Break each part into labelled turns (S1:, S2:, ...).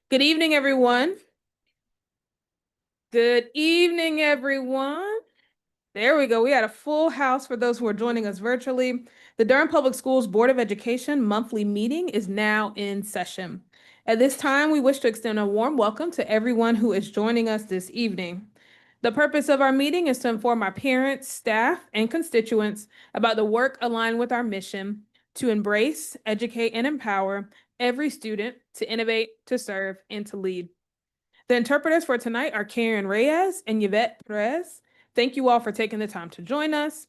S1: Good evening, everyone. Good evening, everyone. There we go. We had a full house for those who are joining us virtually. The Durham Public Schools Board of Education monthly meeting is now in session. At this time, we wish to extend a warm welcome to everyone who is joining us this evening. The purpose of our meeting is to inform our parents, staff, and constituents about the work aligned with our mission to embrace, educate, and empower every student to innovate, to serve, and to lead. The interpreters for tonight are Karen Reyes and Yvette Perez. Thank you all for taking the time to join us.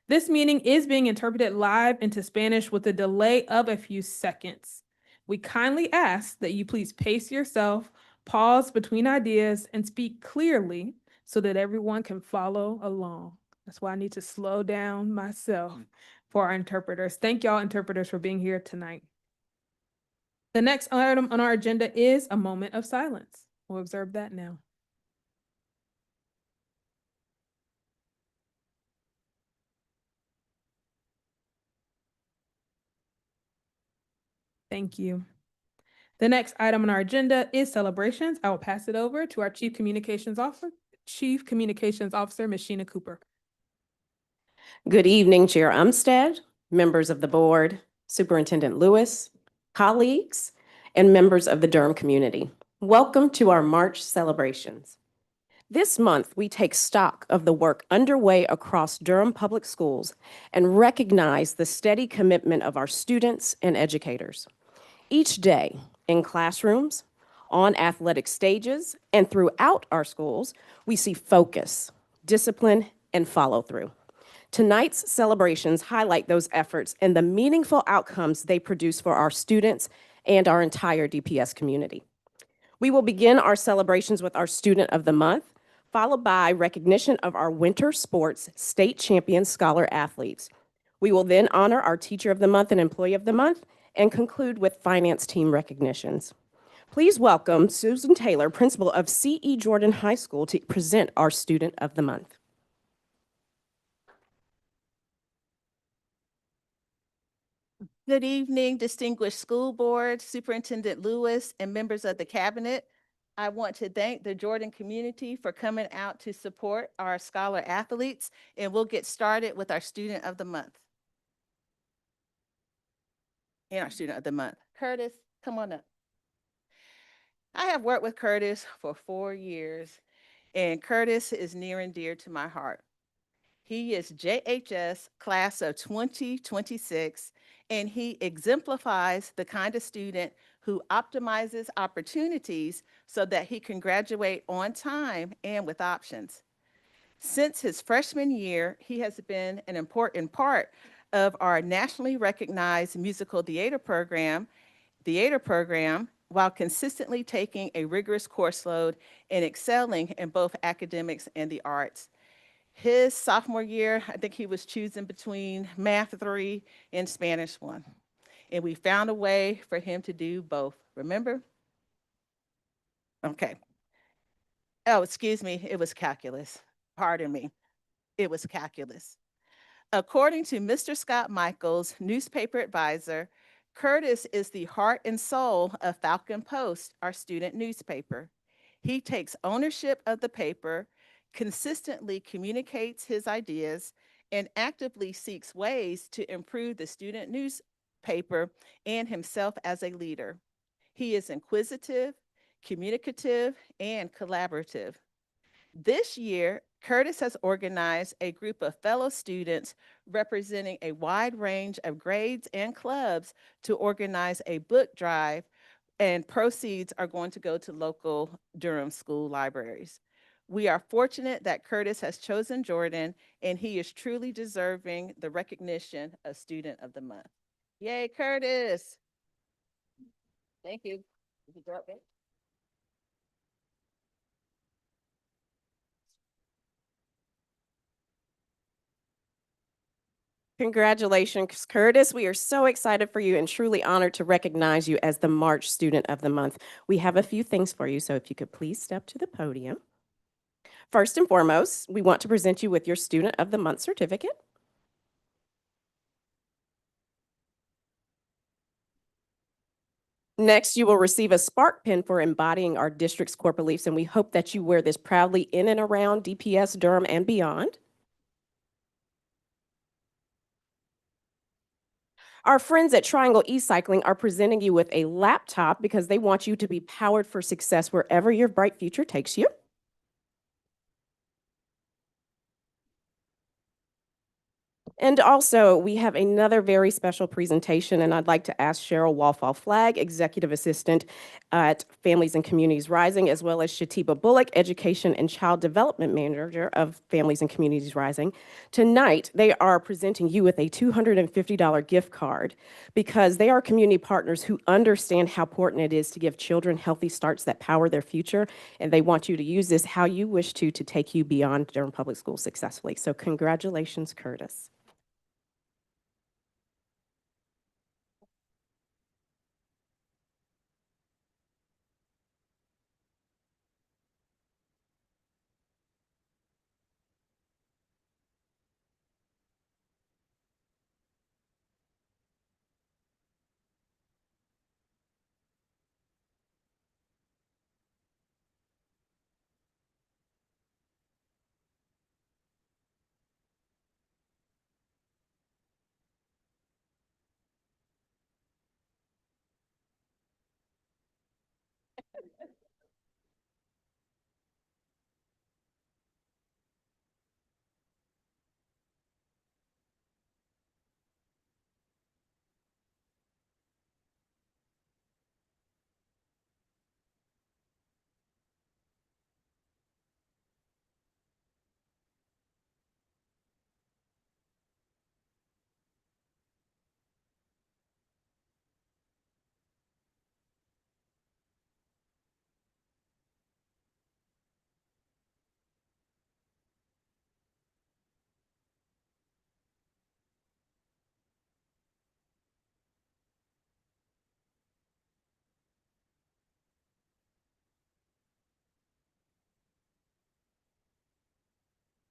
S1: This meeting is being interpreted live into Spanish with a delay of a few seconds. We kindly ask that you please pace yourself, pause between ideas, and speak clearly so that everyone can follow along. That's why I need to slow down myself for our interpreters. Thank y'all, interpreters, for being here tonight. The next item on our agenda is a moment of silence. We'll observe that now. Thank you. The next item on our agenda is celebrations. I will pass it over to our Chief Communications Officer, Ms. Sheena Cooper.
S2: Good evening, Chair Umstead, members of the board, Superintendent Lewis, colleagues, and members of the Durham community. Welcome to our March celebrations. This month, we take stock of the work underway across Durham Public Schools and recognize the steady commitment of our students and educators. Each day, in classrooms, on athletic stages, and throughout our schools, we see focus, discipline, and follow-through. Tonight's celebrations highlight those efforts and the meaningful outcomes they produce for our students and our entire DPS community. We will begin our celebrations with our Student of the Month, followed by recognition of our winter sports state champion scholar athletes. We will then honor our Teacher of the Month and Employee of the Month and conclude with finance team recognitions. Please welcome Susan Taylor, principal of C.E. Jordan High School, to present our Student of the Month.
S3: Good evening, distinguished school board, Superintendent Lewis, and members of the cabinet. I want to thank the Jordan community for coming out to support our scholar athletes, and we'll get started with our Student of the Month. And our Student of the Month. Curtis, come on up. I have worked with Curtis for 4 years, and Curtis is near and dear to my heart. He is JHS class of 2026, and he exemplifies the kind of student who optimizes opportunities so that he can graduate on time and with options. Since his freshman year, he has been an important part of our nationally recognized musical theater program, while consistently taking a rigorous course load and excelling in both academics and the arts. His sophomore year, I think he was choosing between Math 3 and Spanish 1. And we found a way for him to do both. Remember? Okay. Oh, excuse me. It was calculus. Pardon me. It was calculus. According to Mr. Scott Michaels, newspaper advisor, Curtis is the heart and soul of Falcon Post, our student newspaper. He takes ownership of the paper, consistently communicates his ideas, and actively seeks ways to improve the student newspaper and himself as a leader. He is inquisitive, communicative, and collaborative. This year, Curtis has organized a group of fellow students representing a wide range of grades and clubs to organize a book drive, and proceeds are going to go to local Durham school libraries. We are fortunate that Curtis has chosen Jordan, and he is truly deserving the recognition of Student of the Month. Yay, Curtis! Thank you.
S2: Congratulations, Curtis. We are so excited for you and truly honored to recognize you as the March Student of the Month. We have a few things for you, so if you could please step to the podium. First and foremost, we want to present you with your Student of the Month certificate. Next, you will receive a Spark pin for embodying our district's core beliefs, and we hope that you wear this proudly in and around DPS, Durham, and beyond. Our friends at Triangle E-Cycling are presenting you with a laptop because they want you to be powered for success wherever your bright future takes you. And also, we have another very special presentation, and I'd like to ask Cheryl Walfall Flagg, Executive Assistant at Families and Communities Rising, as well as Shatiba Bullock, Education and Child Development Manager of Families and Communities Rising. Tonight, they are presenting you with a $250 gift card because they are community partners who understand how important it is to give children healthy starts that power their future, and they want you to use this how you wish to take you beyond Durham Public Schools successfully. So congratulations, Curtis.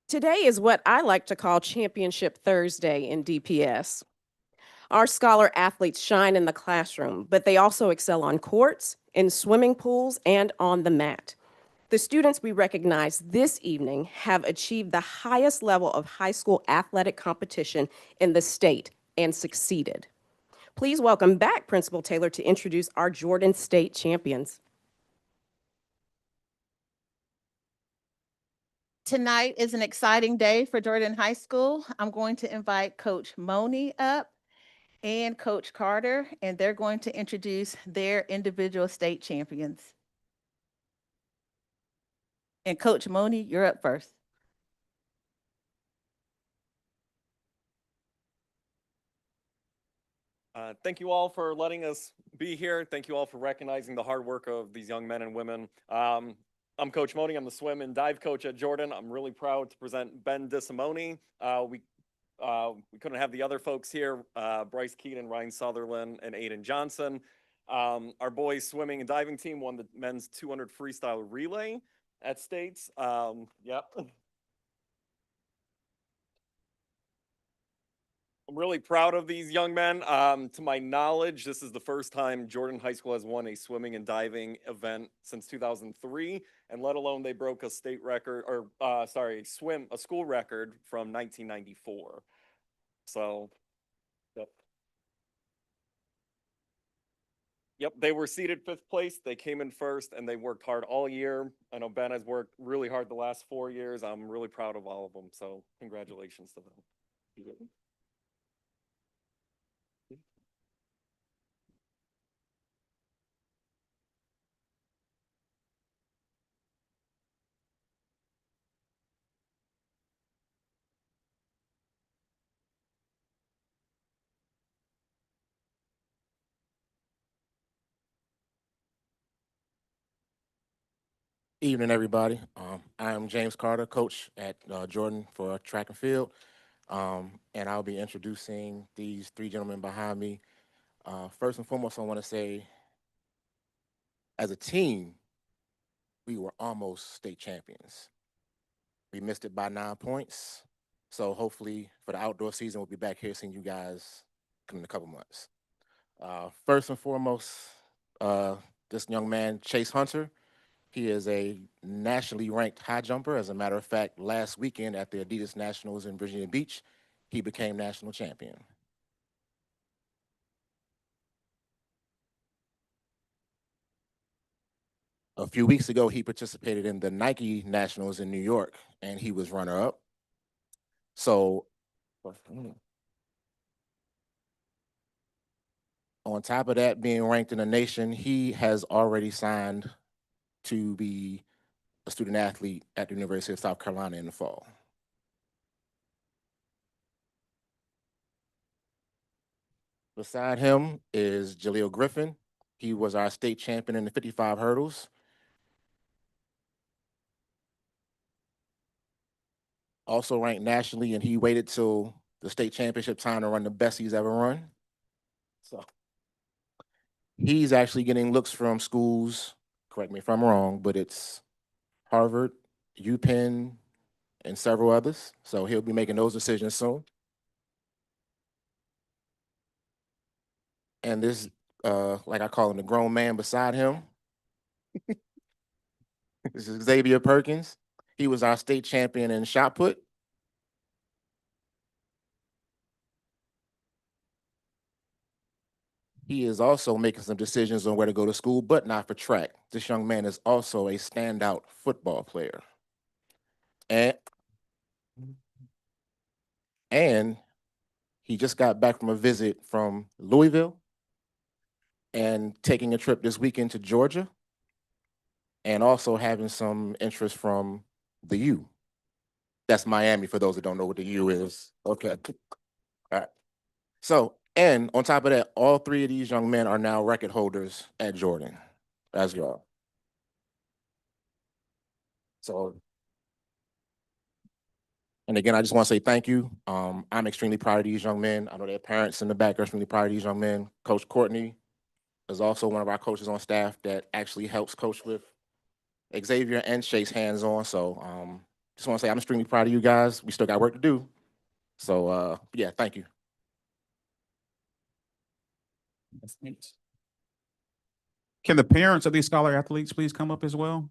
S2: Today is what I like to call Championship Thursday in DPS. Our scholar athletes shine in the classroom, but they also excel on courts, in swimming pools, and on the mat. The students we recognize this evening have achieved the highest level of high school athletic competition in the state and succeeded. Please welcome back Principal Taylor to introduce our Jordan State champions.
S3: Tonight is an exciting day for Jordan High School. I'm going to invite Coach Moni up and Coach Carter, and they're going to introduce their individual state champions. And Coach Moni, you're up first.
S4: Thank you all for letting us be here. Thank you all for recognizing the hard work of these young men and women. I'm Coach Moni. I'm the swim and dive coach at Jordan. I'm really proud to present Ben DeSimone. We couldn't have the other folks here, Bryce Keaton, Ryan Sutherland, and Aiden Johnson. Our boys swimming and diving team won the men's 200 freestyle relay at states. Yep. I'm really proud of these young men. To my knowledge, this is the first time Jordan High School has won a swimming and diving event since 2003, and let alone they broke a state record, or a school record from 1994. So, yep. Yep, they were seated fifth place. They came in first, and they worked hard all year. I know Ben has worked really hard the last 4 years. I'm really proud of all of them. So, congratulations to them.
S5: Evening, everybody. I am James Carter, coach at Jordan for track and field, and I'll be introducing these three gentlemen behind me. First and foremost, I want to say, as a team, we were almost state champions. We missed it by 9 points, so hopefully for the outdoor season, we'll be back here seeing you guys in a couple months. First and foremost, this young man, Chase Hunter. He is a nationally ranked high jumper. As a matter of fact, last weekend at the Adidas Nationals in Virginia Beach, he became national champion. A few weeks ago, he participated in the Nike Nationals in New York, and he was runner-up. So, on top of that, being ranked in the nation, he has already signed to be a student athlete at the University of South Carolina in the fall. Beside him is Jaleel Griffin. He was our state champion in the 55 hurdles. Also ranked nationally, and he waited till the state championship time to run the best he's ever run. So he's actually getting looks from schools, correct me if I'm wrong, but it's Harvard, UPenn, and several others. So he'll be making those decisions soon. And this, like I call him, the grown man beside him. This is Xavier Perkins. He was our state champion in shot put. He is also making some decisions on where to go to school, but not for track. This young man is also a standout football player. And he just got back from a visit from Louisville and taking a trip this weekend to Georgia, and also having some interest from the U. That's Miami, for those that don't know what the U is. Okay. All right. So, and on top of that, all three of these young men are now record holders at Jordan as well. So, and again, I just want to say thank you. I'm extremely proud of these young men. I know their parents in the back are extremely proud of these young men. Coach Courtney is also one of our coaches on staff that actually helps coach with Xavier and Chase hands-on. So just want to say I'm extremely proud of you guys. We still got work to do. So yeah, thank you.
S6: That's neat. Can the parents of these scholar athletes please come up as well?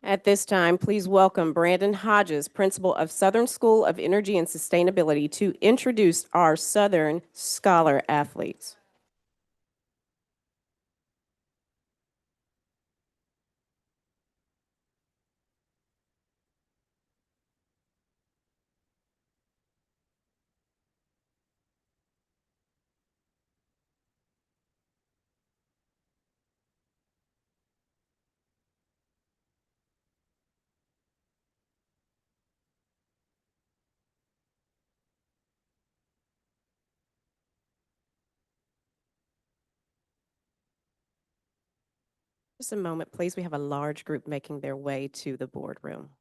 S2: At this time, please welcome Brandon Hodges, Principal of Southern School of Energy and Sustainability, to introduce our Southern Scholar athletes. Just a moment, please. We have a large group making their way to the boardroom.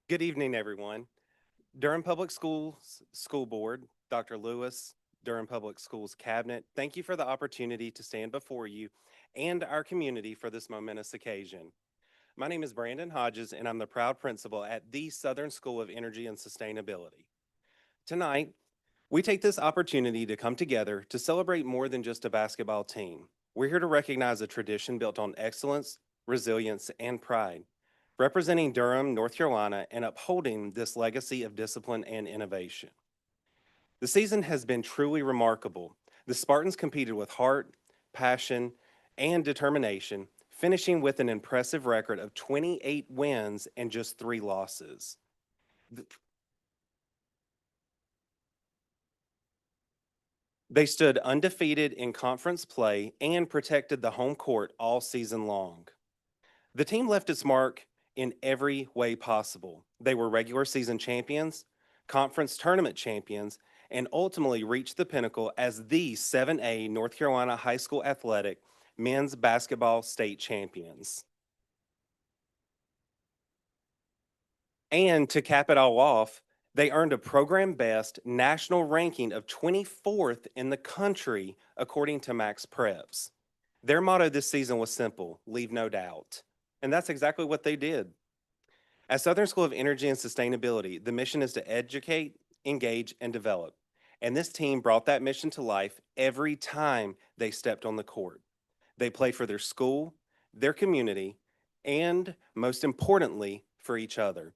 S7: Good evening, everyone. Durham Public Schools School Board, Dr. Lewis, Durham Public Schools Cabinet, thank you for the opportunity to stand before you and our community for this momentous occasion. My name is Brandon Hodges, and I'm the proud principal at the Southern School of Energy and Sustainability. Tonight, we take this opportunity to come together to celebrate more than just a basketball team. We're here to recognize a tradition built on excellence, resilience, and pride, representing Durham, North Carolina, and upholding this legacy of discipline and innovation. The season has been truly remarkable. The Spartans competed with heart, passion, and determination, finishing with an impressive record of 28 wins and just 3 losses. They stood undefeated in conference play and protected the home court all season long. The team left its mark in every way possible. They were regular season champions, conference tournament champions, and ultimately reached the pinnacle as the 7A North Carolina High School Athletic men's basketball state champions. And to cap it all off, they earned a program best national ranking of 24th in the country, according to Max Preps. Their motto this season was simple: leave no doubt. And that's exactly what they did. At Southern School of Energy and Sustainability, the mission is to educate, engage, and develop. And this team brought that mission to life every time they stepped on the court. They play for their school, their community, and most importantly, for each other.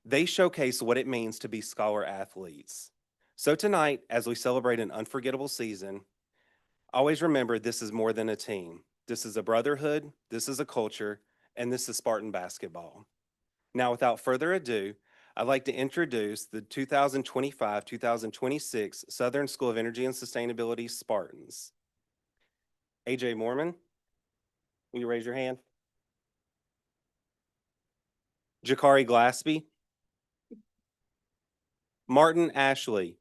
S7: They showcase what it means to be scholar athletes. So tonight, as we celebrate an unforgettable season, always remember this is more than a team. This is a brotherhood, this is a culture, and this is Spartan basketball. Now, without further ado, I'd like to introduce the 2025-2026 Southern School of Energy and Sustainability Spartans. AJ Mormon, will you raise your hand? Jakari Glaspie. Martin Ashley.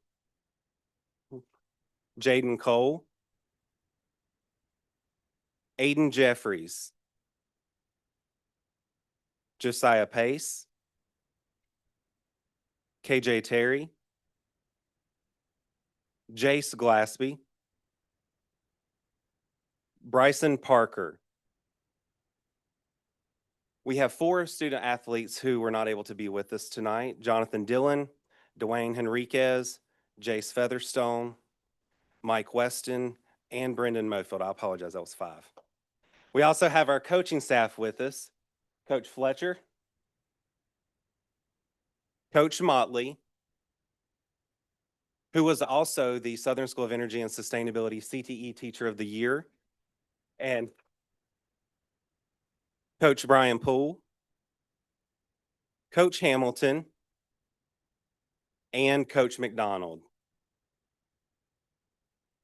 S7: Jaden Cole. Aiden Jeffries. Josiah Pace. KJ Terry. Jace Glaspie. Bryson Parker. We have 4 student athletes who were not able to be with us tonight: Jonathan Dillon, Dwayne Henriquez, Jace Featherstone, Mike Weston, and Brendan Mofield. I apologize, that was 5. We also have our coaching staff with us: Coach Fletcher, Coach Motley, who was also the Southern School of Energy and Sustainability CTE Teacher of the Year, and Coach Brian Poole, Coach Hamilton, and Coach McDonald.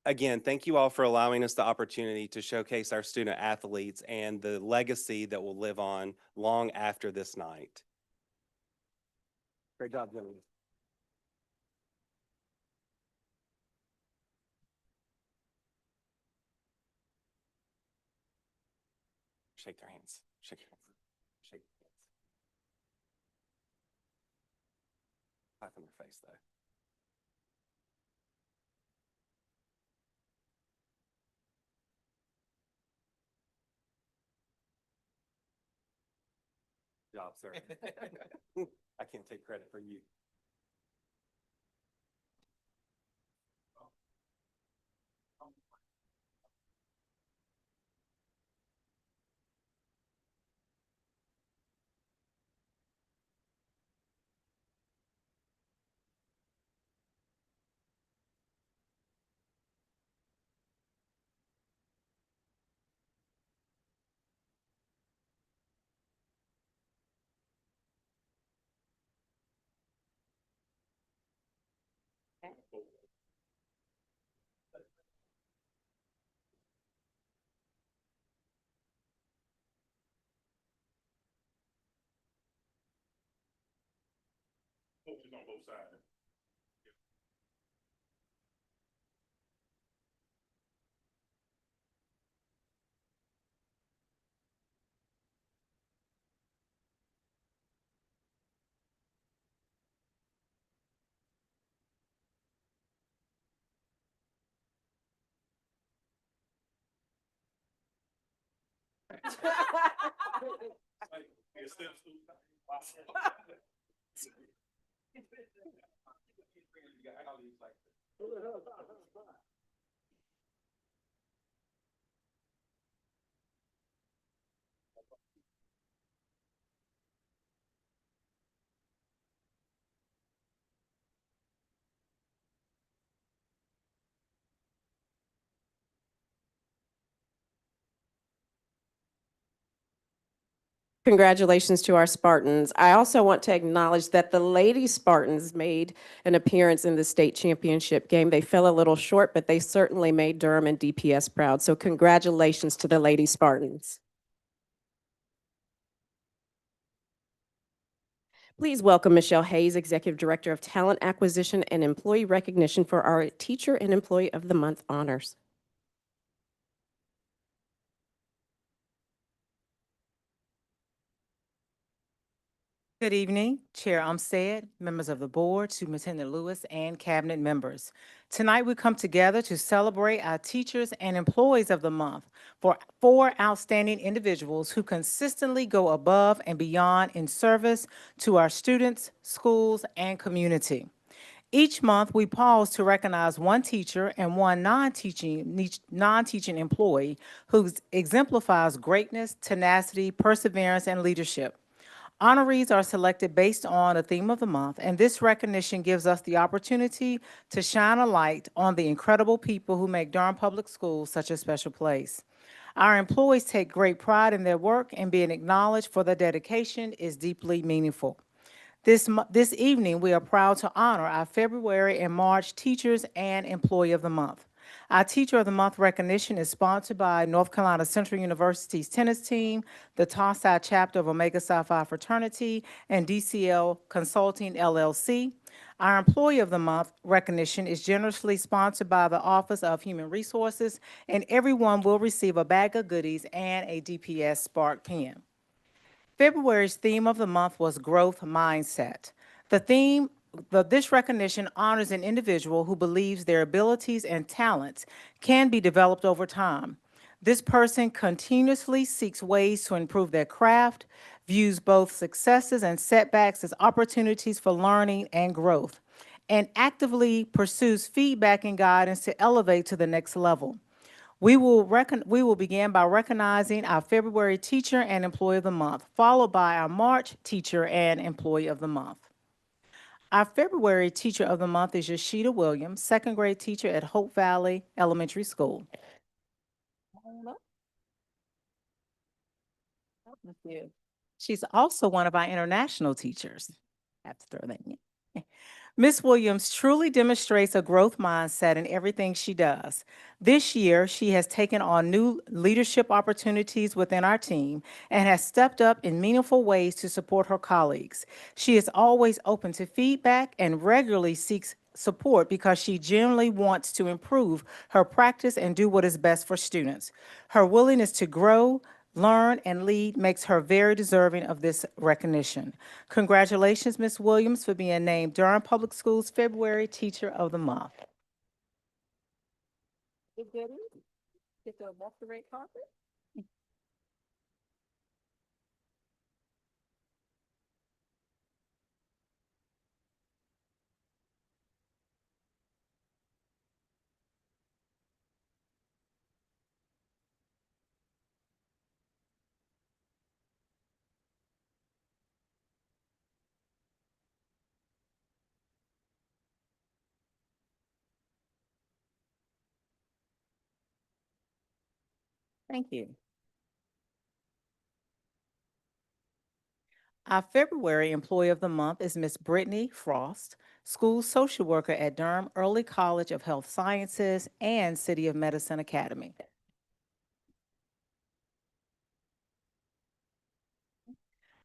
S7: Again, thank you all for allowing us the opportunity to showcase our student athletes and the legacy that will live on long after this night. Great job, gentlemen. Shake their hands. Shake their hands. Shake their hands. Clap in their face, though. Job, sir. I can't take credit for you.
S2: Congratulations to our Spartans. I also want to acknowledge that the Lady Spartans made an appearance in the state championship game. They fell a little short, but they certainly made Durham and DPS proud. So congratulations to the Lady Spartans. Please welcome Michelle Hayes, Executive Director of Talent Acquisition and Employee Recognition for our Teacher and Employee of the Month honors.
S8: Good evening, Chair Umstead, members of the board, Superintendent Lewis, and cabinet members. Tonight, we come together to celebrate our Teachers and Employees of the Month for 4 outstanding individuals who consistently go above and beyond in service to our students, schools, and community. Each month, we pause to recognize one teacher and one non-teaching employee who exemplifies greatness, tenacity, perseverance, and leadership. Honorees are selected based on a theme of the month, and this recognition gives us the opportunity to shine a light on the incredible people who make Durham Public Schools such a special place. Our employees take great pride in their work, and being acknowledged for their dedication is deeply meaningful. This evening, we are proud to honor our February and March Teachers and Employee of the Month. Our Teacher of the Month recognition is sponsored by North Carolina Central University's tennis team, the Towside chapter of Omega Psi Phi Fraternity, and DCL Consulting LLC. Our Employee of the Month recognition is generously sponsored by the Office of Human Resources, and everyone will receive a bag of goodies and a DPS Spark pen. February's theme of the month was growth mindset. This recognition honors an individual who believes their abilities and talents can be developed over time. This person continuously seeks ways to improve their craft, views both successes and setbacks as opportunities for learning and growth, and actively pursues feedback and guidance to elevate to the next level. We will begin by recognizing our February Teacher and Employee of the Month, followed by our March Teacher and Employee of the Month. Our February Teacher of the Month is Yashida Williams, second grade teacher at Hope Valley Elementary School. Thank you. She's also one of our international teachers. Have to throw that in. Ms. Williams truly demonstrates a growth mindset in everything she does. This year, she has taken on new leadership opportunities within our team and has stepped up in meaningful ways to support her colleagues. She is always open to feedback and regularly seeks support because she genuinely wants to improve her practice and do what is best for students. Her willingness to grow, learn, and lead makes her very deserving of this recognition. Congratulations, Ms. Williams, for being named Durham Public Schools February Teacher of the Month. Get to walk the red carpet. Thank you. Our February Employee of the Month is Ms. Brittany Frost, school social worker at Durham Early College of Health Sciences and City of Medicine Academy.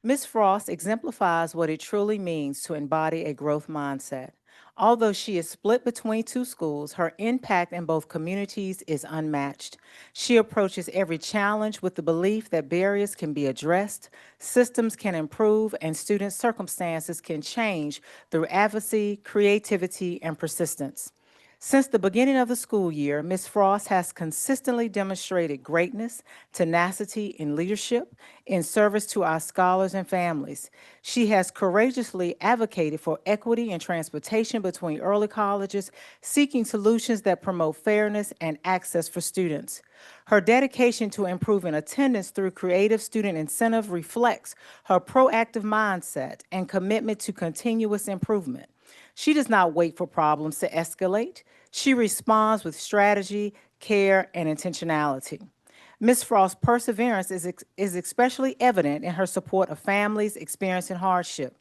S8: Ms. Frost exemplifies what it truly means to embody a growth mindset. Although she is split between two schools, her impact in both communities is unmatched. She approaches every challenge with the belief that barriers can be addressed, systems can improve, and student circumstances can change through advocacy, creativity, and persistence. Since the beginning of the school year, Ms. Frost has consistently demonstrated greatness, tenacity, and leadership in service to our scholars and families. She has courageously advocated for equity and transportation between early colleges, seeking solutions that promote fairness and access for students. Her dedication to improving attendance through creative student incentive reflects her proactive mindset and commitment to continuous improvement. She does not wait for problems to escalate. She responds with strategy, care, and intentionality. Ms. Frost's perseverance is especially evident in her support of families experiencing hardship.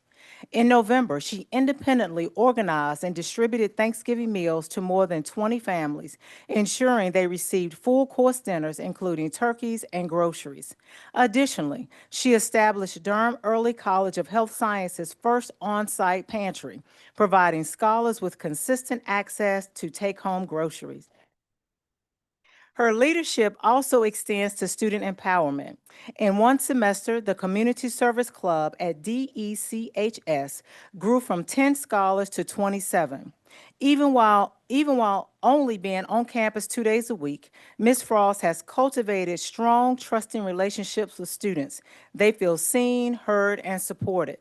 S8: In November, she independently organized and distributed Thanksgiving meals to more than 20 families, ensuring they received full course dinners, including turkeys and groceries. Additionally, she established Durham Early College of Health Sciences' first on-site pantry, providing scholars with consistent access to take-home groceries. Her leadership also extends to student empowerment. In one semester, the Community Service Club at DECHS grew from 10 scholars to 27. Even while only being on campus 2 days a week, Ms. Frost has cultivated strong, trusting relationships with students. They feel seen, heard, and supported.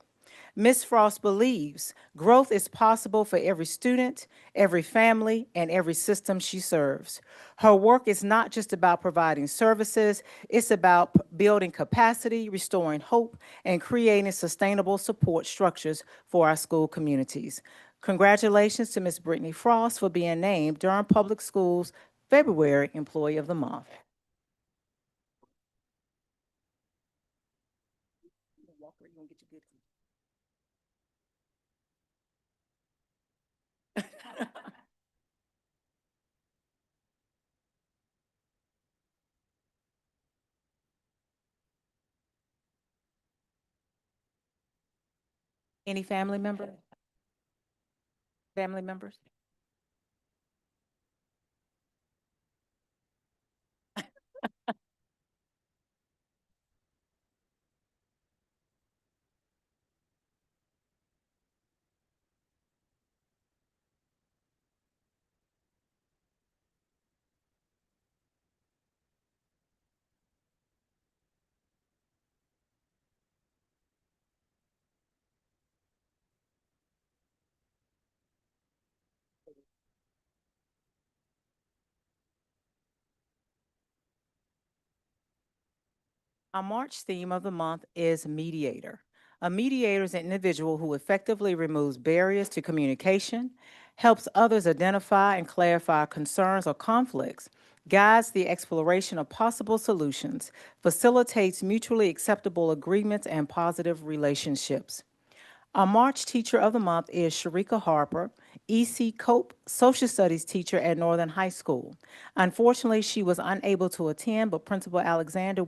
S8: Ms. Frost believes growth is possible for every student, every family, and every system she serves. Her work is not just about providing services, it's about building capacity, restoring hope, and creating sustainable support structures for our school communities. Congratulations to Ms. Brittany Frost for being named Durham Public Schools February Employee of the Month. Walker, you gonna get your good. Any family member? Family members? Our March theme of the month is mediator. A mediator is an individual who effectively removes barriers to communication, helps others identify and clarify concerns or conflicts, guides the exploration of possible solutions, facilitates mutually acceptable agreements and positive relationships. Our March Teacher of the Month is Sharika Harper, E.C. Cope Social Studies teacher at Northern High School. Unfortunately, she was unable to attend, but Principal Alexander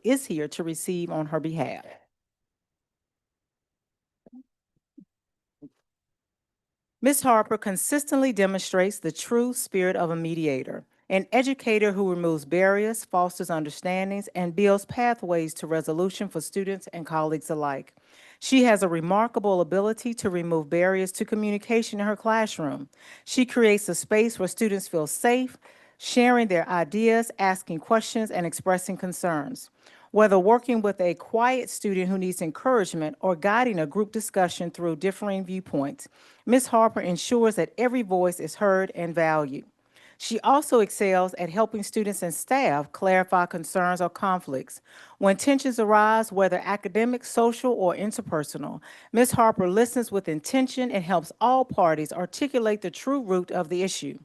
S8: is here to receive on her behalf. Ms. Harper consistently demonstrates the true spirit of a mediator, an educator who removes barriers, fosters understandings, and builds pathways to resolution for students and colleagues alike. She has a remarkable ability to remove barriers to communication in her classroom. She creates a space where students feel safe, sharing their ideas, asking questions, and expressing concerns. Whether working with a quiet student who needs encouragement or guiding a group discussion through differing viewpoints, Ms. Harper ensures that every voice is heard and valued. She also excels at helping students and staff clarify concerns or conflicts. When tensions arise, whether academic, social, or interpersonal, Ms. Harper listens with intention and helps all parties articulate the true root of the issue.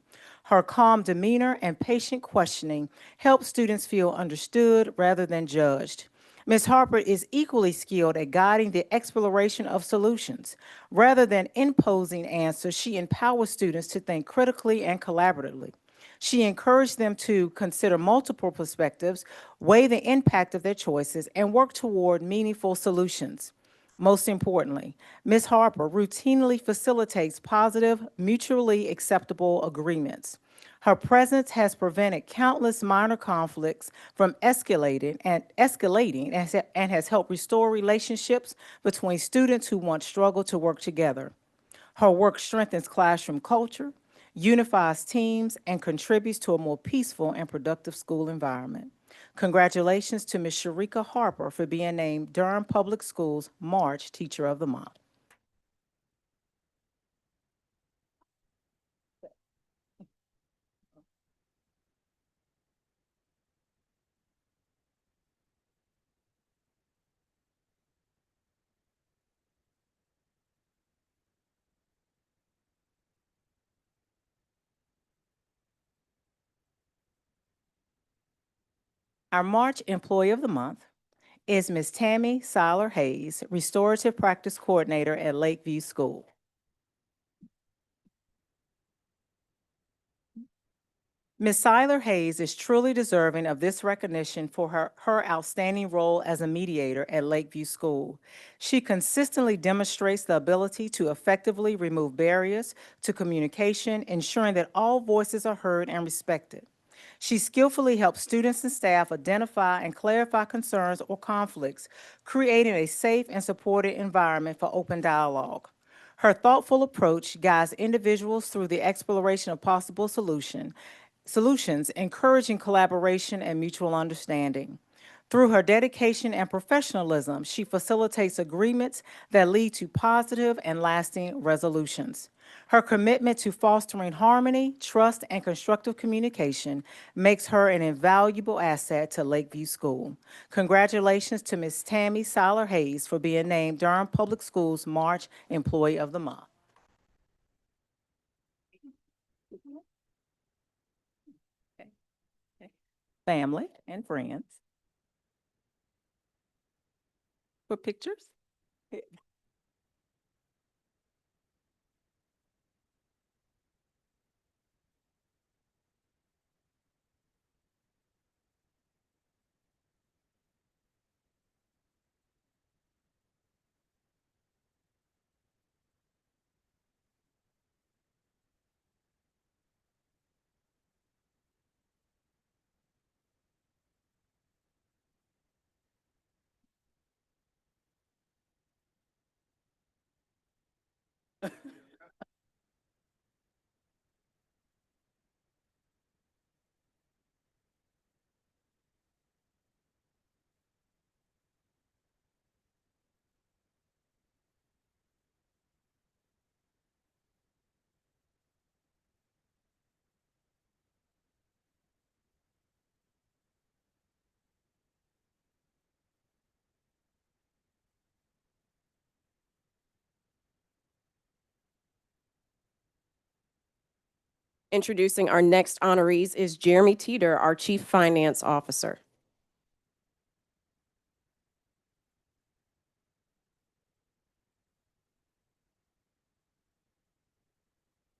S8: Her calm demeanor and patient questioning help students feel understood rather than judged. Ms. Harper is equally skilled at guiding the exploration of solutions. Rather than imposing answers, she empowers students to think critically and collaboratively. She encouraged them to consider multiple perspectives, weigh the impact of their choices, and work toward meaningful solutions. Most importantly, Ms. Harper routinely facilitates positive, mutually acceptable agreements. Her presence has prevented countless minor conflicts from escalating and has helped restore relationships between students who once struggled to work together. Her work strengthens classroom culture, unifies teams, and contributes to a more peaceful and productive school environment. Congratulations to Ms. Sharika Harper for being named Durham Public Schools March Teacher of the Month. Our March Employee of the Month is Ms. Tammy Seiler Hayes, Restorative Practice Coordinator at Lakeview School. Ms. Seiler Hayes is truly deserving of this recognition for her outstanding role as a mediator at Lakeview School. She consistently demonstrates the ability to effectively remove barriers to communication, ensuring that all voices are heard and respected. She skillfully helps students and staff identify and clarify concerns or conflicts, creating a safe and supportive environment for open dialogue. Her thoughtful approach guides individuals through the exploration of possible solutions, encouraging collaboration and mutual understanding. Through her dedication and professionalism, she facilitates agreements that lead to positive and lasting resolutions. Her commitment to fostering harmony, trust, and constructive communication makes her an invaluable asset to Lakeview School. Congratulations to Ms. Tammy Seiler Hayes for being named Durham Public Schools March Employee of the Month. Family and friends. For pictures?
S2: Introducing our next honorees is Jeremy Teeter, our Chief Finance Officer.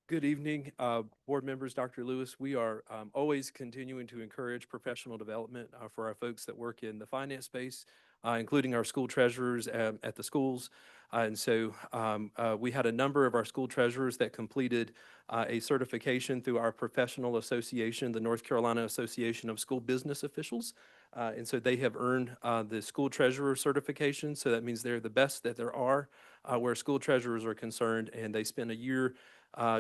S9: Good evening, board members, Dr. Lewis. We are always continuing to encourage professional development for our folks that work in the finance space, including our school treasurers at the schools. And so we had a number of our school treasurers that completed a certification through our professional association, the North Carolina Association of School Business Officials. And so they have earned the school treasurer certification. So that means they're the best that there are where school treasurers are concerned. And they spend a year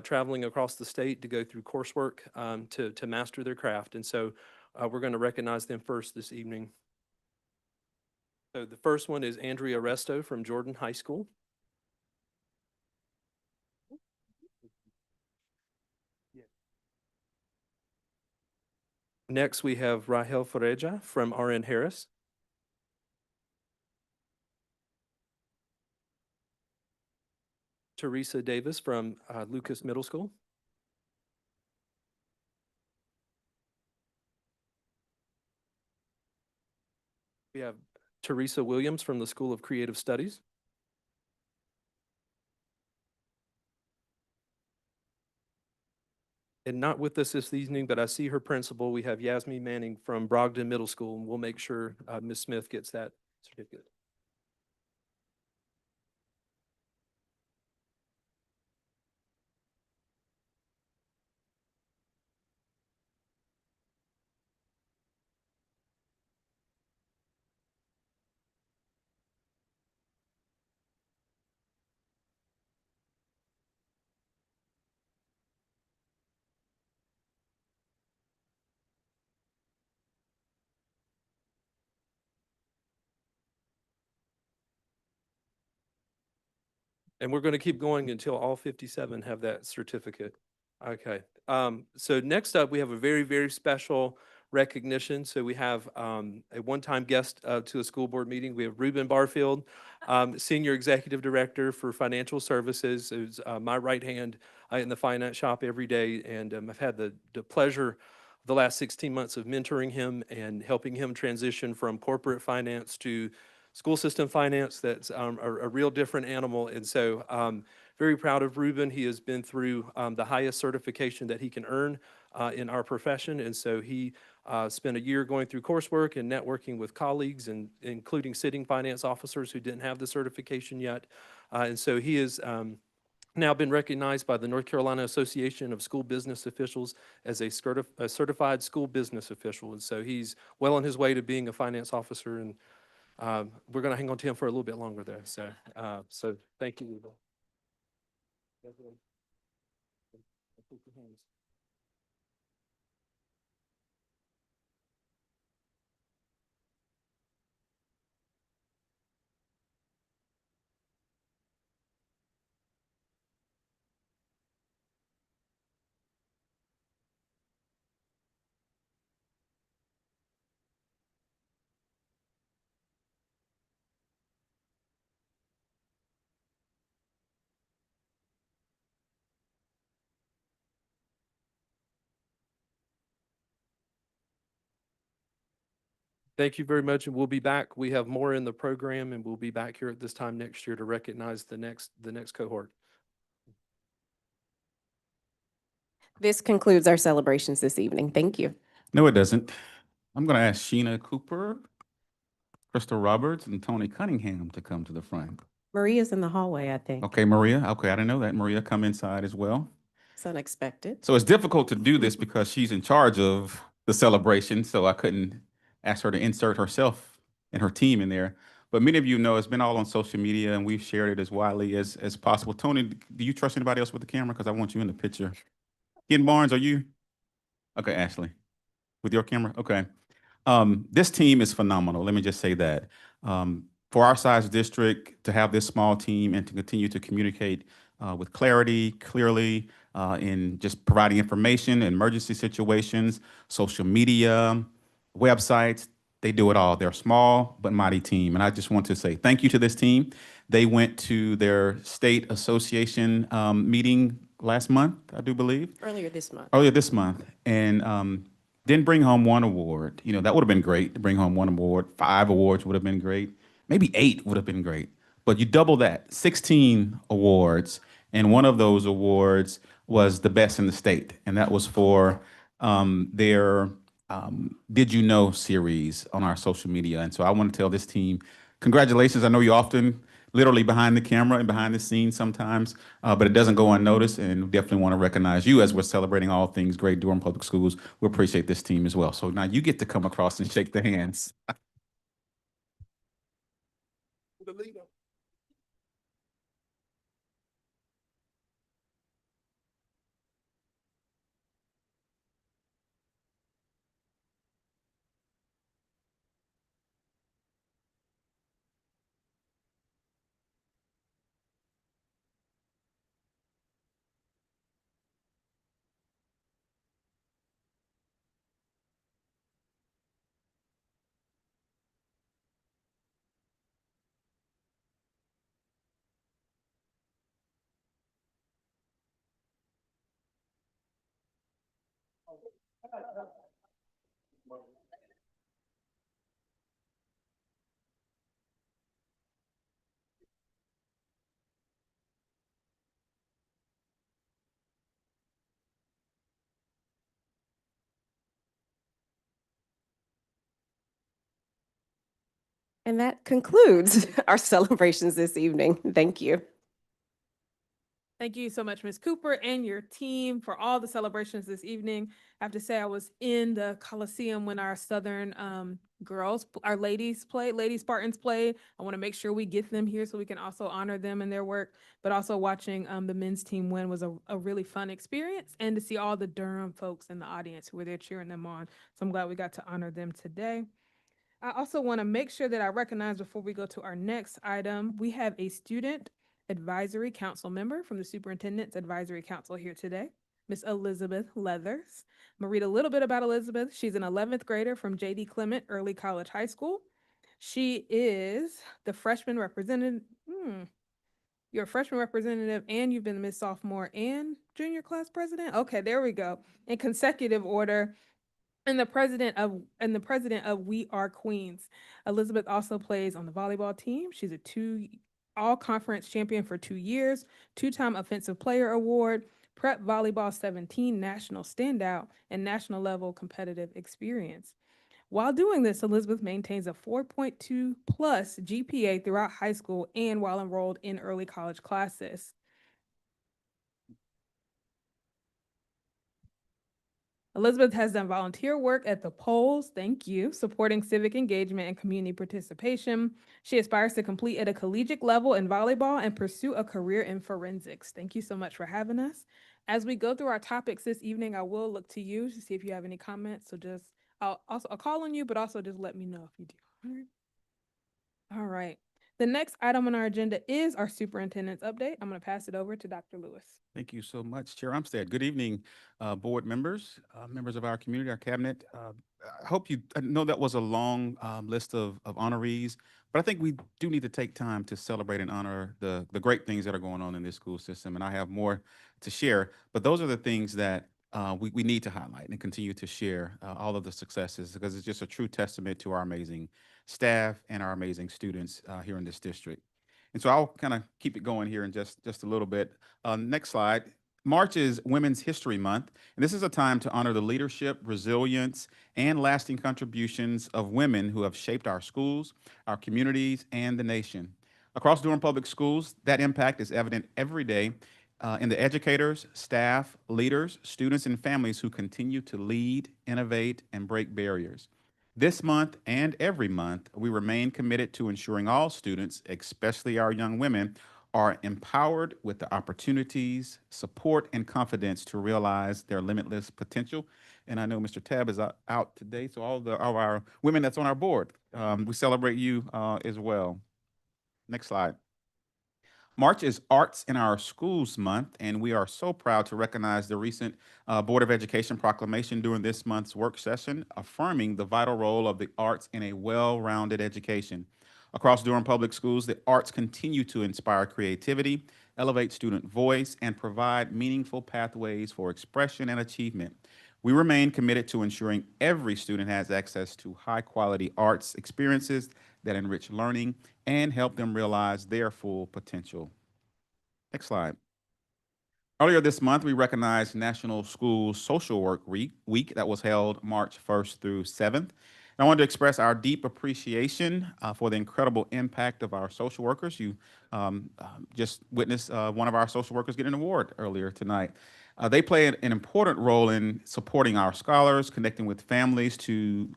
S9: traveling across the state to go through coursework to master their craft. And so we're going to recognize them first this evening. So the first one is Andrea Resto from Jordan High School. Next, we have Rahel Foreja from RN Harris. Teresa Davis from Lucas Middle School. We have Teresa Williams from the School of Creative Studies. And not with us this evening, but I see her principal. We have Yasmin Manning from Brogdon Middle School, and we'll make sure Ms. Smith gets that certificate. And we're going to keep going until all 57 have that certificate. Okay. So next up, we have a very, very special recognition. So we have a one-time guest to a school board meeting. We have Ruben Barfield, Senior Executive Director for Financial Services, who's my right hand in the finance shop every day. And I've had the pleasure the last 16 months of mentoring him and helping him transition from corporate finance to school system finance. That's a real different animal. And so very proud of Ruben. He has been through the highest certification that he can earn in our profession. And so he spent a year going through coursework and networking with colleagues, and including sitting finance officers who didn't have the certification yet. And so he is now been recognized by the North Carolina Association of School Business Officials as a certified school business official. And so he's well on his way to being a finance officer, and we're going to hang on to him for a little bit longer there. So thank you. Thank you very much, and we'll be back. We have more in the program, and we'll be back here at this time next year to recognize the next cohort.
S2: This concludes our celebrations this evening. Thank you.
S6: No, it doesn't. I'm going to ask Sheena Cooper, Crystal Roberts, and Tony Cunningham to come to the front.
S2: Maria's in the hallway, I think.
S6: Okay, Maria. Okay, I didn't know that. Maria, come inside as well.
S2: It's unexpected.
S6: So it's difficult to do this because she's in charge of the celebration, so I couldn't ask her to insert herself and her team in there. But many of you know it's been all on social media, and we've shared it as widely as possible. Tony, do you trust anybody else with the camera? Because I want you in the picture. Ken Barnes, are you? Okay, Ashley, with your camera? Okay. This team is phenomenal. Let me just say that. For our size district, to have this small team and to continue to communicate with clarity, clearly, in just providing information in emergency situations, social media, websites, they do it all. They're a small but mighty team. And I just want to say thank you to this team. They went to their state association meeting last month, I do believe.
S2: Earlier this month.
S6: Earlier this month. And didn't bring home one award. You know, that would have been great to bring home one award. 5 awards would have been great. Maybe 8 would have been great. But you double that, 16 awards. And one of those awards was the best in the state. And that was for their Did You Know series on our social media. And so I want to tell this team, congratulations. I know you often literally behind the camera and behind the scenes sometimes, but it doesn't go unnoticed, and we definitely want to recognize you as we're celebrating all things great Durham Public Schools. We appreciate this team as well. So now you get to come across and shake the hands. The leader.
S2: And that concludes our celebrations this evening. Thank you.
S1: Thank you so much, Ms. Cooper, and your team for all the celebrations this evening. I have to say, I was in the Coliseum when our Southern our Lady Spartans played. I want to make sure we get them here so we can also honor them and their work. But also watching the men's team win was a really fun experience, and to see all the Durham folks in the audience who were there cheering them on. So I'm glad we got to honor them today. I also want to make sure that I recognize before we go to our next item, we have a student advisory council member from the Superintendent's Advisory Council here today, Miss Elizabeth Leathers. I'm gonna read a little bit about Elizabeth. She's an 11th grader from J.D. Clement Early College High School. She is the freshman representative. You're a freshman representative, and you've been the Miss Sophomore and junior class president. Okay, there we go. In consecutive order, and the president of We Are Queens. Elizabeth also plays on the volleyball team. She's a all conference champion for 2 years, two-time offensive player award, prep volleyball 17 national standout, and national level competitive experience. While doing this, Elizabeth maintains a 4.2 plus GPA throughout high school and while enrolled in early college classes. Elizabeth has done volunteer work at the polls, thank you, supporting civic engagement and community participation. She aspires to complete at a collegiate level in volleyball and pursue a career in forensics. Thank you so much for having us. As we go through our topics this evening, I will look to you to see if you have any comments. So I'll call on you, but also just let me know if you do. All right. The next item on our agenda is our superintendent's update. I'm going to pass it over to Dr. Lewis.
S6: Thank you so much, Chair Umstead. Good evening, board members, members of our community, our cabinet. I know that was a long list of honorees, but I think we do need to take time to celebrate and honor the great things that are going on in this school system. And I have more to share, but those are the things that we need to highlight and continue to share all of the successes, because it's just a true testament to our amazing staff and our amazing students here in this district. And so I'll kind of keep it going here in just a little bit. Next slide. March is Women's History Month, and this is a time to honor the leadership, resilience, and lasting contributions of women who have shaped our schools, our communities, and the nation. Across Durham Public Schools, that impact is evident every day in the educators, staff, leaders, students, and families who continue to lead, innovate, and break barriers. This month and every month, we remain committed to ensuring all students, especially our young women, are empowered with the opportunities, support, and confidence to realize their limitless potential. And I know Mr. Tab is out today, so all of our women that's on our board, we celebrate you as well. Next slide. March is Arts in Our Schools Month, and we are so proud to recognize the recent Board of Education proclamation during this month's work session, affirming the vital role of the arts in a well-rounded education. Across Durham Public Schools, the arts continue to inspire creativity, elevate student voice, and provide meaningful pathways for expression and achievement. We remain committed to ensuring every student has access to high-quality arts experiences that enrich learning and help them realize their full potential. Next slide. Earlier this month, we recognized National School Social Work Week that was held March 1st through 7th. I wanted to express our deep appreciation for the incredible impact of our social workers. You just witnessed one of our social workers get an award earlier tonight. They play an important role in supporting our scholars, connecting families to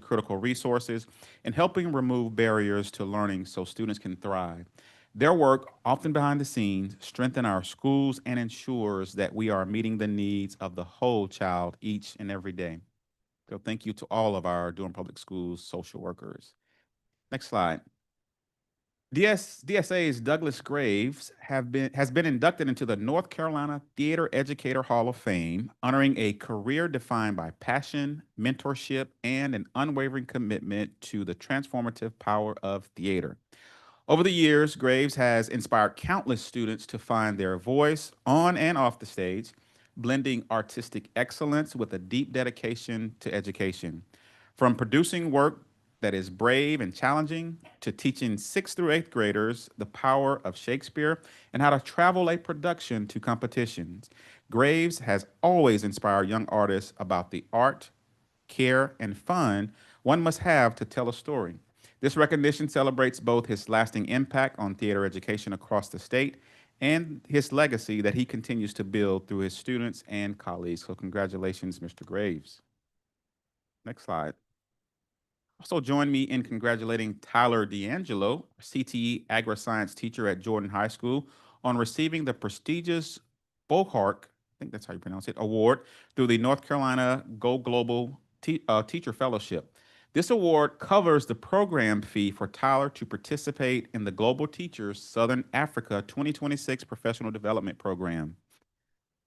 S6: critical resources, and helping remove barriers to learning so students can thrive. Their work, often behind the scenes, strengthens our schools and ensures that we are meeting the needs of the whole child each and every day. So thank you to all of our Durham Public Schools social workers. Next slide. DSA's Douglas Graves has been inducted into the North Carolina Theater Educator Hall of Fame, honoring a career defined by passion, mentorship, and an unwavering commitment to the transformative power of theater. Over the years, Graves has inspired countless students to find their voice on and off the stage, blending artistic excellence with a deep dedication to education. From producing work that is brave and challenging to teaching 6th through 8th graders the power of Shakespeare and how to travel a production to competitions, Graves has always inspired young artists about the art, care, and fun one must have to tell a story. This recognition celebrates both his lasting impact on theater education across the state and his legacy that he continues to build through his students and colleagues. So congratulations, Mr. Graves. Next slide. Also join me in congratulating Tyler D'Angelo, CTE Agri-Science teacher at Jordan High School, on receiving the prestigious Bohart, I think that's how you pronounce it, award through the North Carolina Go Global Teacher Fellowship. This award covers the program fee for Tyler to participate in the Global Teachers Southern Africa 2026 Professional Development Program.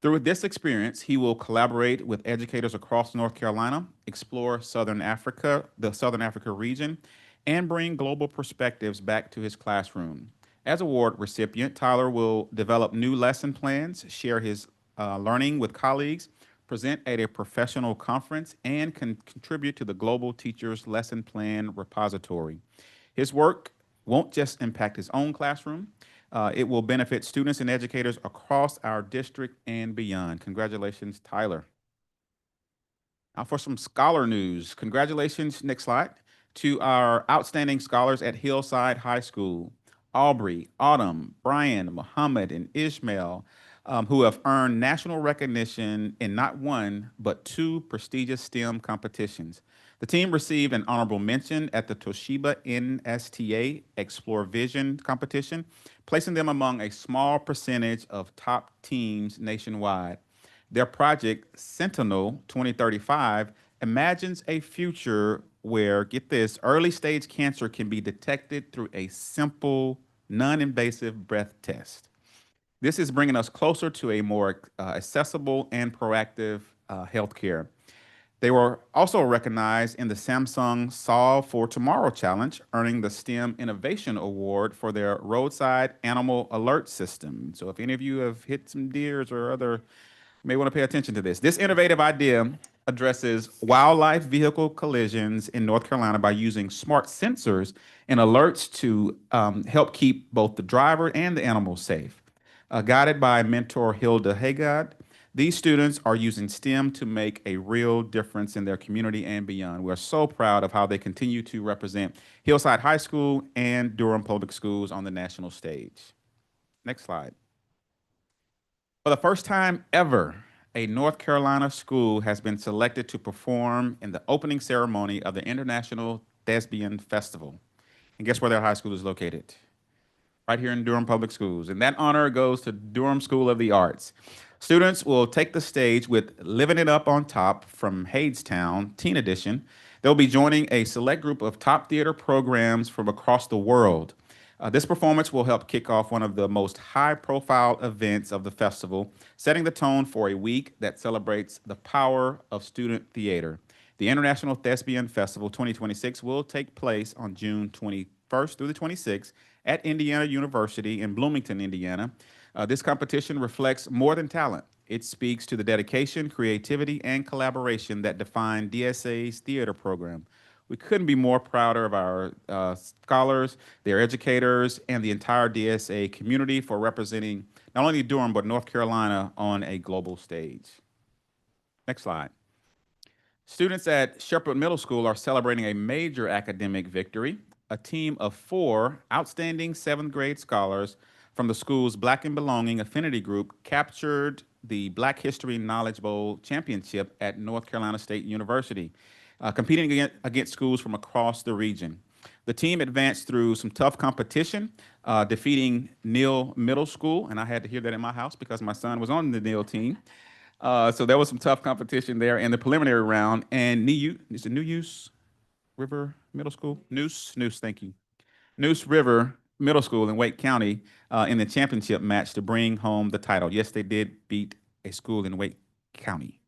S6: Through this experience, he will collaborate with educators across North Carolina, explore Southern Africa, the Southern Africa region, and bring global perspectives back to his classroom. As award recipient, Tyler will develop new lesson plans, share his learning with colleagues, present at a professional conference, and contribute to the Global Teachers Lesson Plan repository. His work won't just impact his own classroom, it will benefit students and educators across our district and beyond. Congratulations, Tyler. Now for some scholar news. Congratulations, next slide, to our outstanding scholars at Hillside High School, Aubrey, Autumn, Brian, Muhammad, and Ishmael, who have earned national recognition in not one, but 2 prestigious STEM competitions. The team received an honorable mention at the Toshiba NSTA Explore Vision competition, placing them among a small percentage of top teams nationwide. Their project, Sentinel 2035, imagines a future where, get this, early stage cancer can be detected through a simple, non-invasive breath test. This is bringing us closer to a more accessible and proactive healthcare. They were also recognized in the Samsung Solve for Tomorrow Challenge, earning the STEM Innovation Award for their roadside animal alert system. So if any of you have hit some deers or other, you may want to pay attention to this. This innovative idea addresses wildlife vehicle collisions in North Carolina by using smart sensors and alerts to help keep both the driver and the animals safe. Guided by mentor Hilda Hagad, these students are using STEM to make a real difference in their community and beyond. We're so proud of how they continue to represent Hillside High School and Durham Public Schools on the national stage. Next slide. For the first time ever, a North Carolina school has been selected to perform in the opening ceremony of the International Thespian Festival. And guess where their high school is located? Right here in Durham Public Schools. And that honor goes to Durham School of the Arts. Students will take the stage with Living It Up on Top from Hadestown, Teen Edition. They'll be joining a select group of top theater programs from across the world. This performance will help kick off one of the most high-profile events of the festival, setting the tone for a week that celebrates the power of student theater. The International Thespian Festival 2026 will take place on June 21st through the 26th at Indiana University in Bloomington, Indiana. This competition reflects more than talent. It speaks to the dedication, creativity, and collaboration that define DSA's theater program. We couldn't be more prouder of our scholars, their educators, and the entire DSA community for representing not only Durham, but North Carolina on a global stage. Next slide. Students at Shepherd Middle School are celebrating a major academic victory. A team of 4 outstanding 7th grade scholars from the school's Black and Belonging Affinity Group captured the Black History Knowledge Bowl Championship at North Carolina State University, competing against schools from across the region. The team advanced through some tough competition, defeating Neal Middle School, and I had to hear that in my house because my son was on the Neal team. So there was some tough competition there in the preliminary round, and is it New Use River Middle School? Noose, thank you. Noose River Middle School in Wake County in the championship match to bring home the title. Yes, they did beat a school in Wake County.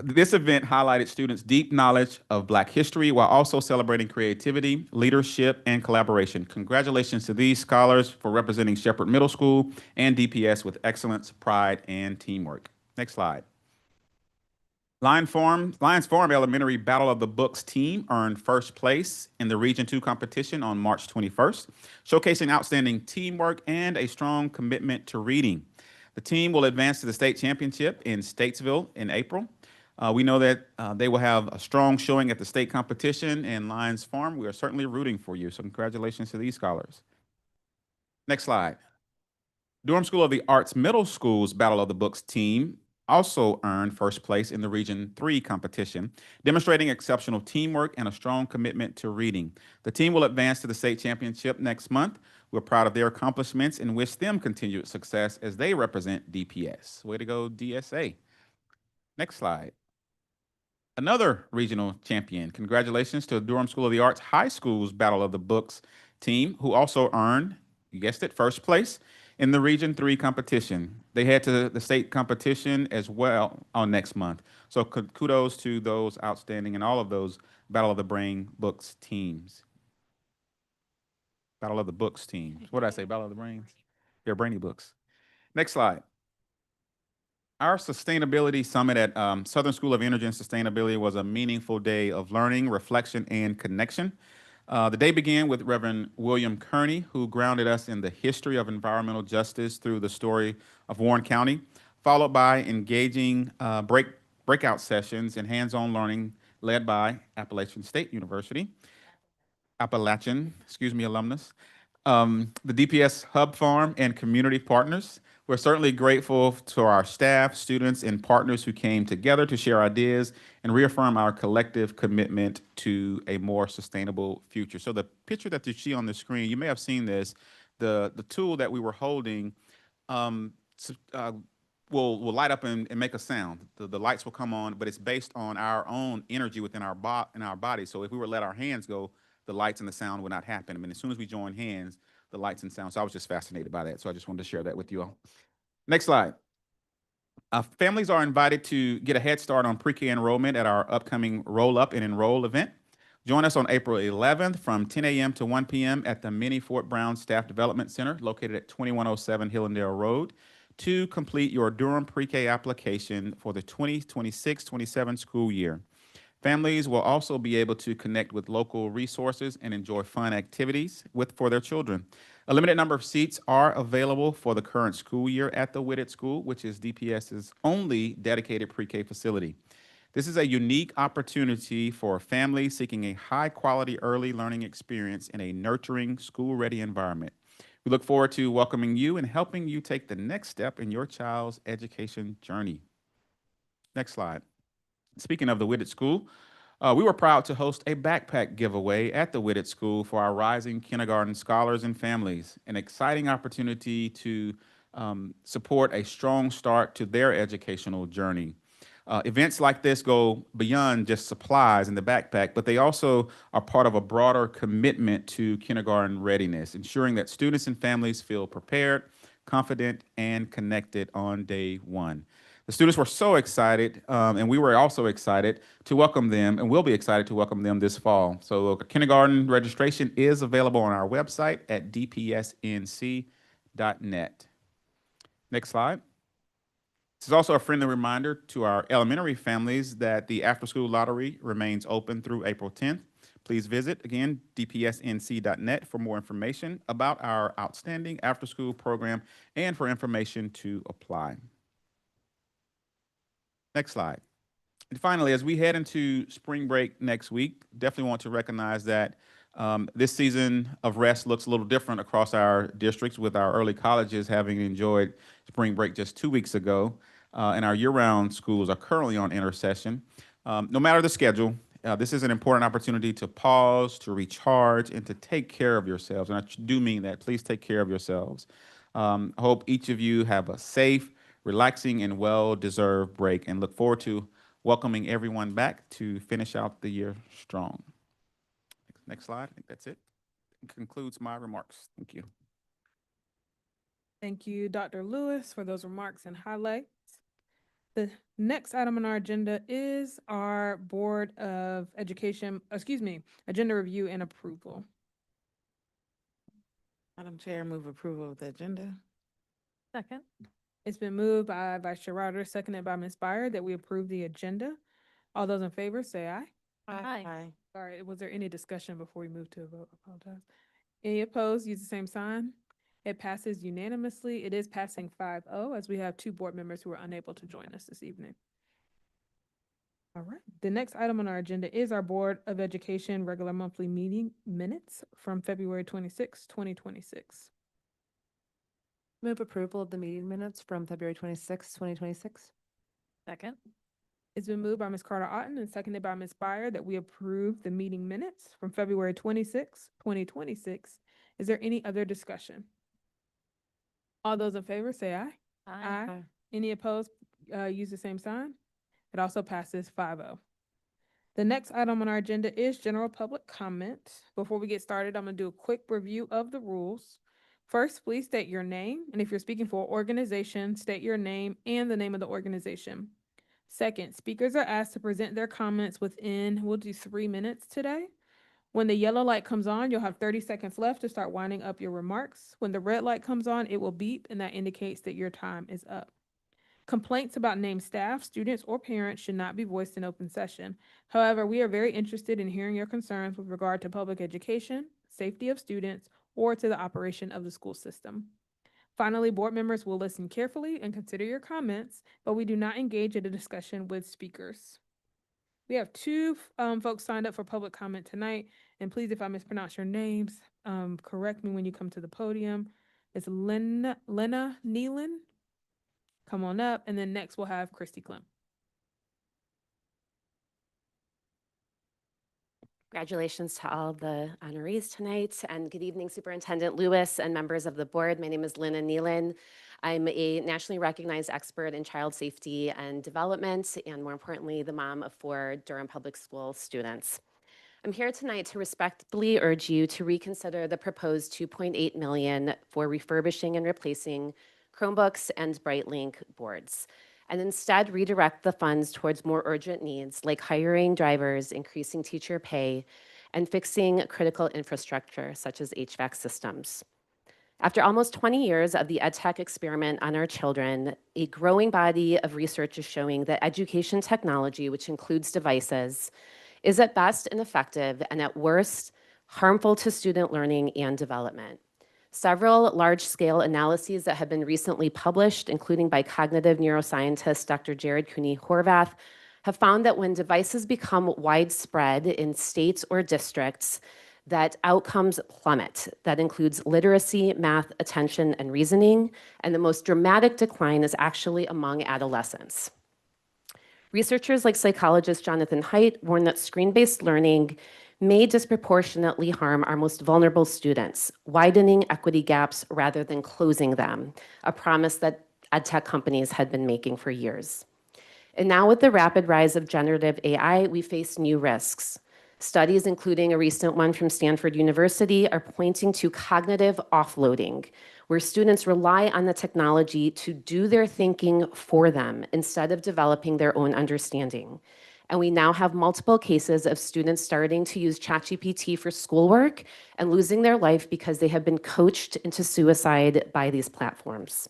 S6: This event highlighted students' deep knowledge of Black history while also celebrating creativity, leadership, and collaboration. Congratulations to these scholars for representing Shepherd Middle School and DPS with excellence, pride, and teamwork. Next slide. Lions Farm Elementary Battle of the Books team earned first place in the Region 2 competition on March 21st, showcasing outstanding teamwork and a strong commitment to reading. The team will advance to the state championship in Statesville in April. We know that they will have a strong showing at the state competition in Lions Farm. We are certainly rooting for you. So congratulations to these scholars. Next slide. Durham School of the Arts Middle School's Battle of the Books team also earned first place in the Region 3 competition, demonstrating exceptional teamwork and a strong commitment to reading. The team will advance to the state championship next month. We're proud of their accomplishments and wish them continued success as they represent DPS. Way to go, DSA. Next slide. Another regional champion. Congratulations to Durham School of the Arts High School's Battle of the Books team, who also earned, you guessed it, first place in the Region 3 competition. They head to the state competition as well on next month. So kudos to those outstanding and all of those Battle of the Brain Books teams. Battle of the Books teams. What did I say? Battle of the Brains? Yeah, Brainy Books. Next slide. Our sustainability summit at Southern School of Energy and Sustainability was a meaningful day of learning, reflection, and connection. The day began with Reverend William Kearney, who grounded us in the history of environmental justice through the story of Warren County, followed by engaging breakout sessions and hands-on learning led by Appalachian State University, alumnus, the DPS Hub Farm, and community partners. We're certainly grateful to our staff, students, and partners who came together to share ideas and reaffirm our collective commitment to a more sustainable future. So the picture that you see on the screen, you may have seen this, the tool that we were holding um, will light up and make a sound. The lights will come on, but it's based on our own energy within our body. So if we were to let our hands go, the lights and the sound would not happen. I mean, as soon as we join hands, the lights and sound. So I was just fascinated by that. So I just wanted to share that with you all. Next slide. Families are invited to get a head start on pre-K enrollment at our upcoming Roll Up and Enroll event. Join us on April 11th from 10 a.m. to 1 p.m. at the Mini Fort Brown Staff Development Center located at 2107 Hillendale Road to complete your Durham pre-K application for the 2026-27 school year. Families will also be able to connect with local resources and enjoy fun activities for their children. A limited number of seats are available for the current school year at the Whitted School, which is DPS's only dedicated pre-K facility. This is a unique opportunity for families seeking a high-quality early learning experience in a nurturing, school-ready environment. We look forward to welcoming you and helping you take the next step in your child's education journey. Next slide. Speaking of the Whitted School, we were proud to host a backpack giveaway at the Whitted School for our rising kindergarten scholars and families, an exciting opportunity to support a strong start to their educational journey. Events like this go beyond just supplies in the backpack, but they also are part of a broader commitment to kindergarten readiness, ensuring that students and families feel prepared, confident, and connected on day one. The students were so excited, and we were also excited to welcome them, and we'll be excited to welcome them this fall. So kindergarten registration is available on our website at dpsnc.net. Next slide. This is also a friendly reminder to our elementary families that the after-school lottery remains open through April 10th. Please visit, again, dpsnc.net for more information about our outstanding after-school program and for information to apply. Next slide. And finally, as we head into spring break next week, definitely want to recognize that this season of rest looks a little different across our districts, with our early colleges having enjoyed spring break just 2 weeks ago, and our year-round schools are currently on intersession. No matter the schedule, this is an important opportunity to pause, to recharge, and to take care of yourselves. And I do mean that. Please take care of yourselves. I hope each of you have a safe, relaxing, and well-deserved break, and look forward to welcoming everyone back to finish out the year strong. Next slide. I think that's it. It concludes my remarks. Thank you.
S1: Thank you, Dr. Lewis, for those remarks and highlights. The next item on our agenda is our Board of Education, agenda review and approval.
S10: Madam Chair, move approval of the agenda.
S1: Second. It's been moved by Vice Chair Ryder, seconded by Ms. Byer, that we approve the agenda. All those in favor, say aye.
S10: Aye.
S1: Sorry, was there any discussion before we move to a vote? Apologize. Any opposed, use the same sign. It passes unanimously. It is passing 5-0, as we have 2 board members who are unable to join us this evening. All right. The next item on our agenda is our Board of Education regular monthly meeting minutes from February 26, 2026.
S10: Move approval of the meeting minutes from February 26, 2026.
S11: Second.
S1: It's been moved by Ms. Carter Otten and seconded by Ms. Byer that we approve the meeting minutes from February 26, 2026. Is there any other discussion? All those in favor say aye.
S10: Aye.
S1: Any opposed, use the same sign. It also passes 5-0. The next item on our agenda is general public comment. Before we get started, I'm gonna do a quick review of the rules. First, please state your name, and if you're speaking for an organization, state your name and the name of the organization. Second, speakers are asked to present their comments within, we'll do 3 minutes today. When the yellow light comes on, you'll have 30 seconds left to start winding up your remarks. When the red light comes on, it will beep, and that indicates that your time is up. Complaints about named staff, students, or parents should not be voiced in open session. However, we are very interested in hearing your concerns with regard to public education, safety of students, or to the operation of the school system. Finally, board members will listen carefully and consider your comments, but we do not engage in a discussion with speakers. We have two folks signed up for public comment tonight, and please, if I mispronounce your names, correct me when you come to the podium. It's Lena Nealon. Come on up, and then next we'll have Christy Clem.
S12: Congratulations to all the honorees tonight, and good evening, Superintendent Lewis and members of the board. My name is Lena Nealon. I'm a nationally recognized expert in child safety and development, and more importantly, the mom of 4 Durham Public School students. I'm here tonight to respectfully urge you to reconsider the proposed $2.8 million for refurbishing and replacing Chromebooks and BrightLink boards, and instead redirect the funds towards more urgent needs like hiring drivers, increasing teacher pay, and fixing critical infrastructure such as HVAC systems. After almost 20 years of the EdTech experiment on our children, a growing body of research is showing that education technology, which includes devices, is at best ineffective and at worst harmful to student learning and development. Several large-scale analyses that have been recently published, including by cognitive neuroscientist Dr. Jared Cooney-Horvath, have found that when devices become widespread in states or districts, that outcomes plummet. That includes literacy, math, attention, and reasoning, and the most dramatic decline is actually among adolescents. Researchers like psychologist Jonathan Haidt warn that screen-based learning may disproportionately harm our most vulnerable students, widening equity gaps rather than closing them, a promise that edtech companies had been making for years. And now with the rapid rise of generative AI, we face new risks. Studies, including a recent one from Stanford University, are pointing to cognitive offloading, where students rely on the technology to do their thinking for them instead of developing their own understanding. And we now have multiple cases of students starting to use ChatGPT for schoolwork and losing their life because they have been coached into suicide by these platforms.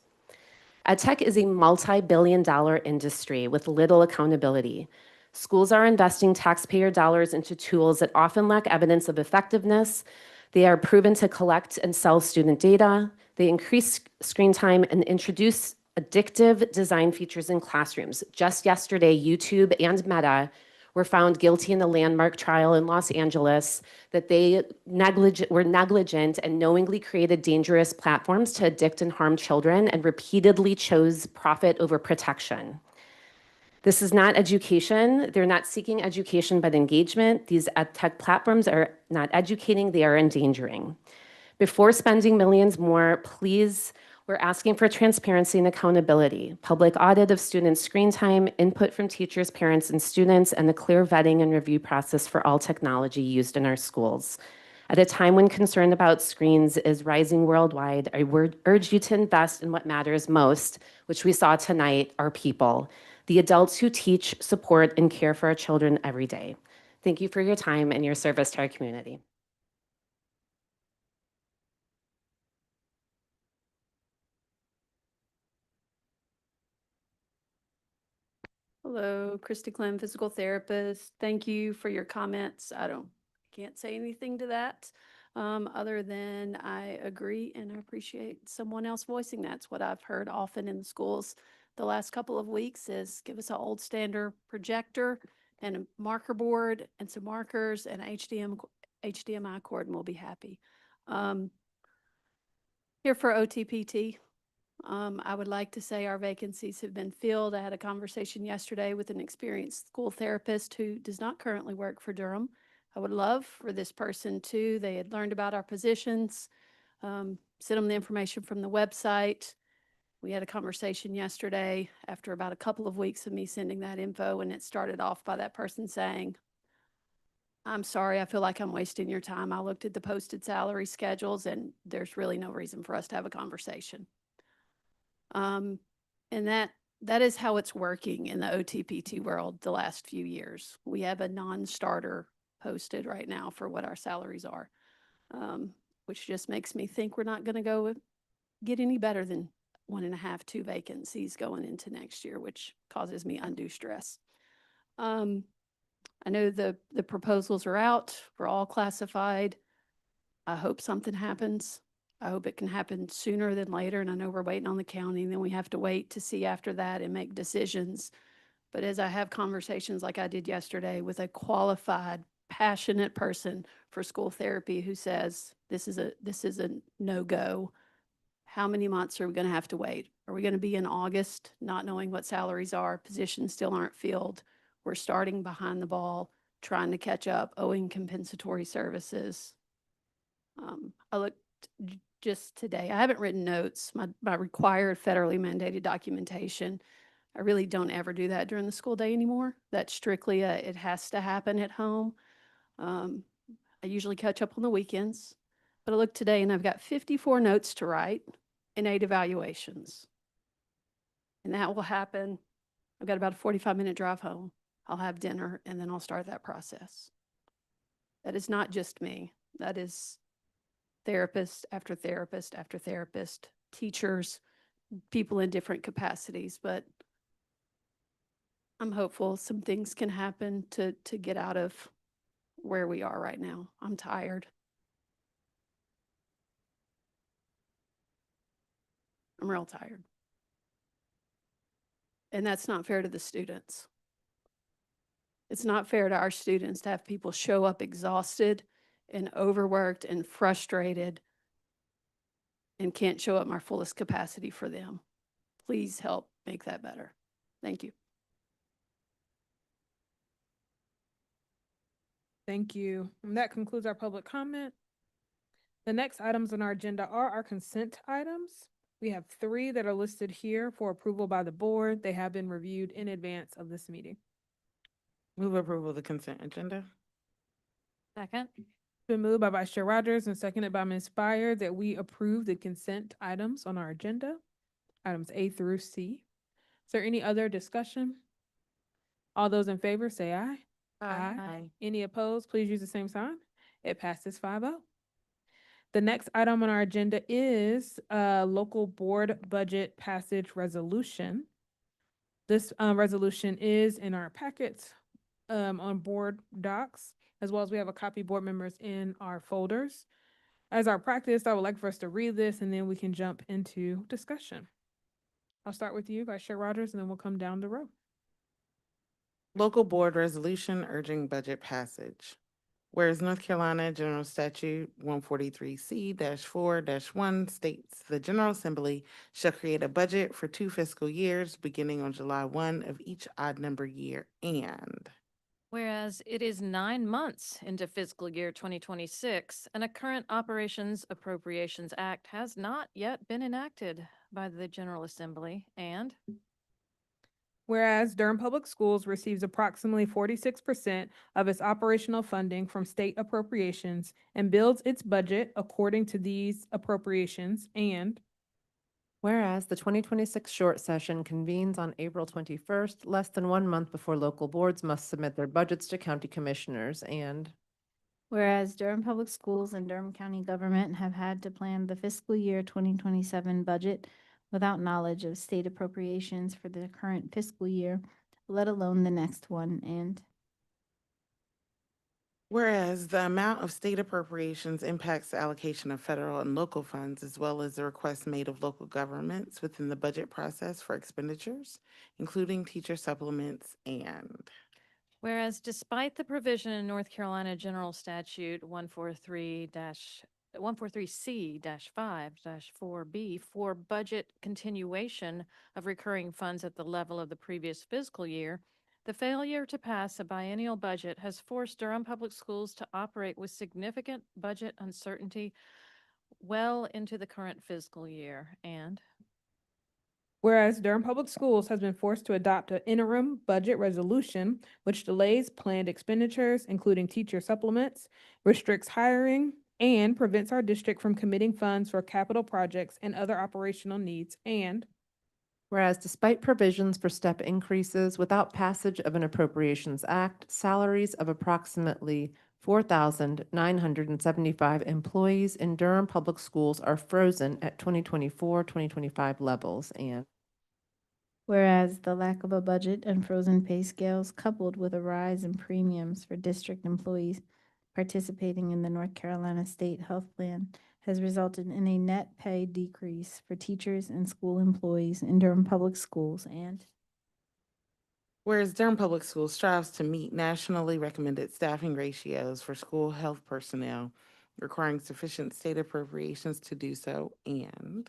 S12: EdTech is a multi-billion-dollar industry with little accountability. Schools are investing taxpayer dollars into tools that often lack evidence of effectiveness. They are proven to collect and sell student data. They increase screen time and introduce addictive design features in classrooms. Just yesterday, YouTube and Meta were found guilty in a landmark trial in Los Angeles that they were negligent and knowingly created dangerous platforms to addict and harm children and repeatedly chose profit over protection. This is not education. They're not seeking education but engagement. These tech platforms are not educating, they are endangering. Before spending millions more, please, we're asking for transparency and accountability, public audit of student screen time, input from teachers, parents, and students, and a clear vetting and review process for all technology used in our schools. At a time when concern about screens is rising worldwide, I urge you to invest in what matters most, which we saw tonight, our people, the adults who teach, support, and care for our children every day. Thank you for your time and your service to our community.
S11: Hello, Christy Clem, physical therapist. Thank you for your comments. Can't say anything to that, other than I agree and I appreciate someone else voicing that. It's what I've heard often in the schools the last couple of weeks is give us an old standard projector and a marker board and some markers and HDMI cord, and we'll be happy. Here for OTPT. I would like to say our vacancies have been filled. I had a conversation yesterday with an experienced school therapist who does not currently work for Durham. I would love for this person to. They had learned about our positions, sent them the information from the website. We had a conversation yesterday after about a couple of weeks of me sending that info, and it started off by that person saying, "I'm sorry, I feel like I'm wasting your time. I looked at the posted salary schedules and there's really no reason for us to have a conversation." And that is how it's working in the OTPT world the last few years. We have a non-starter posted right now for what our salaries are, which just makes me think we're not going to go get any better than 1.5, 2 vacancies going into next year, which causes me undue stress. I know the proposals are out. We're all classified. I hope something happens. I hope it can happen sooner than later. And I know we're waiting on the county, and then we have to wait to see after that and make decisions. But as I have conversations like I did yesterday with a qualified, passionate person for school therapy who says this is a no-go, how many months are we going to have to wait? Are we going to be in August not knowing what salaries are? Positions still aren't filled. We're starting behind the ball, trying to catch up, owing compensatory services. I looked just today. I haven't written notes. My required federally mandated documentation. I really don't ever do that during the school day anymore. That's strictly it has to happen at home. I usually catch up on the weekends, but I looked today and I've got 54 notes to write and 8 evaluations. And that will happen. I've got about a 45-minute drive home. I'll have dinner and then I'll start that process. That is not just me. That is therapist after therapist after therapist, teachers, people in different capacities. But I'm hopeful some things can happen to get out of where we are right now. I'm tired. I'm real tired. And that's not fair to the students. It's not fair to our students to have people show up exhausted and overworked and frustrated and can't show up my fullest capacity for them. Please help make that better. Thank you.
S1: Thank you. And that concludes our public comment. The next items on our agenda are our consent items. We have 3 that are listed here for approval by the board. They have been reviewed in advance of this meeting.
S13: Move approval of the consent agenda.
S11: Second.
S1: Been moved by Vice Chair Rogers and seconded by Ms. Byer that we approve the consent items on our agenda, items A through C. Is there any other discussion? All those in favor say aye.
S11: Aye.
S1: Any opposed, please use the same sign. It passes 5-0. The next item on our agenda is local board budget passage resolution. This resolution is in our packets on board docs, as well as we have a copy board members in our folders. As our practice, I would like for us to read this and then we can jump into discussion. I'll start with you, Vice Chair Rogers, and then we'll come down the row.
S13: Local board resolution urging budget passage. Whereas North Carolina General Statute 143C-4-1 states the General Assembly shall create a budget for 2 fiscal years beginning on July 1 of each odd number year, and
S14: whereas it is 9 months into fiscal year 2026 and a current Operations Appropriations Act has not yet been enacted by the General Assembly, and
S1: whereas Durham Public Schools receives approximately 46% of its operational funding from state appropriations and builds its budget according to these appropriations, and
S10: Whereas the 2026 short session convenes on April 21st, less than 1 month before local boards must submit their budgets to county commissioners, and
S15: whereas Durham Public Schools and Durham County government have had to plan the fiscal year 2027 budget without knowledge of state appropriations for the current fiscal year, let alone the next one, and
S13: whereas the amount of state appropriations impacts the allocation of federal and local funds, as well as the requests made of local governments within the budget process for expenditures, including teacher supplements, and
S14: Whereas despite the provision in North Carolina General Statute 143C-5-4B for budget continuation of recurring funds at the level of the previous fiscal year, the failure to pass a biennial budget has forced Durham Public Schools to operate with significant budget uncertainty well into the current fiscal year. And
S1: whereas Durham Public Schools has been forced to adopt an interim budget resolution which delays planned expenditures, including teacher supplements, restricts hiring, and prevents our district from committing funds for capital projects and other operational needs. And
S10: Whereas despite provisions for step increases, without passage of an Appropriations Act, salaries of approximately 4,975 employees in Durham Public Schools are frozen at 2024-2025 levels. And
S15: Whereas the lack of a budget and frozen pay scales, coupled with a rise in premiums for district employees participating in the North Carolina State Health Plan, has resulted in a net pay decrease for teachers and school employees in Durham Public Schools. And
S13: Whereas Durham Public Schools strives to meet nationally recommended staffing ratios for school health personnel, requiring sufficient state appropriations to do so. And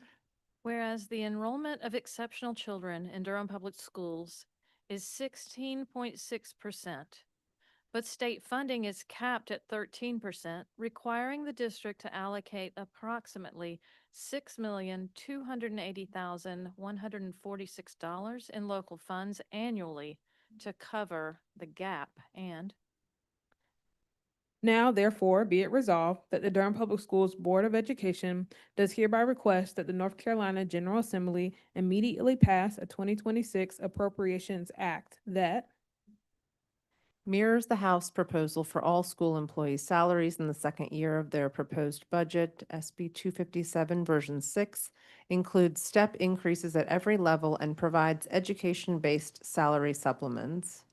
S14: whereas the enrollment of exceptional children in Durham Public Schools is 16.6%, but state funding is capped at 13%, requiring the district to allocate approximately $6,280,146 in local funds annually to cover the gap. And
S1: now, therefore, be it resolved that the Durham Public Schools Board of Education does hereby request that the North Carolina General Assembly immediately pass a 2026 Appropriations Act that
S10: mirrors the House proposal for all school employees' salaries in the second year of their proposed budget. SB 257 version 6 includes step increases at every level and provides education-based salary supplements.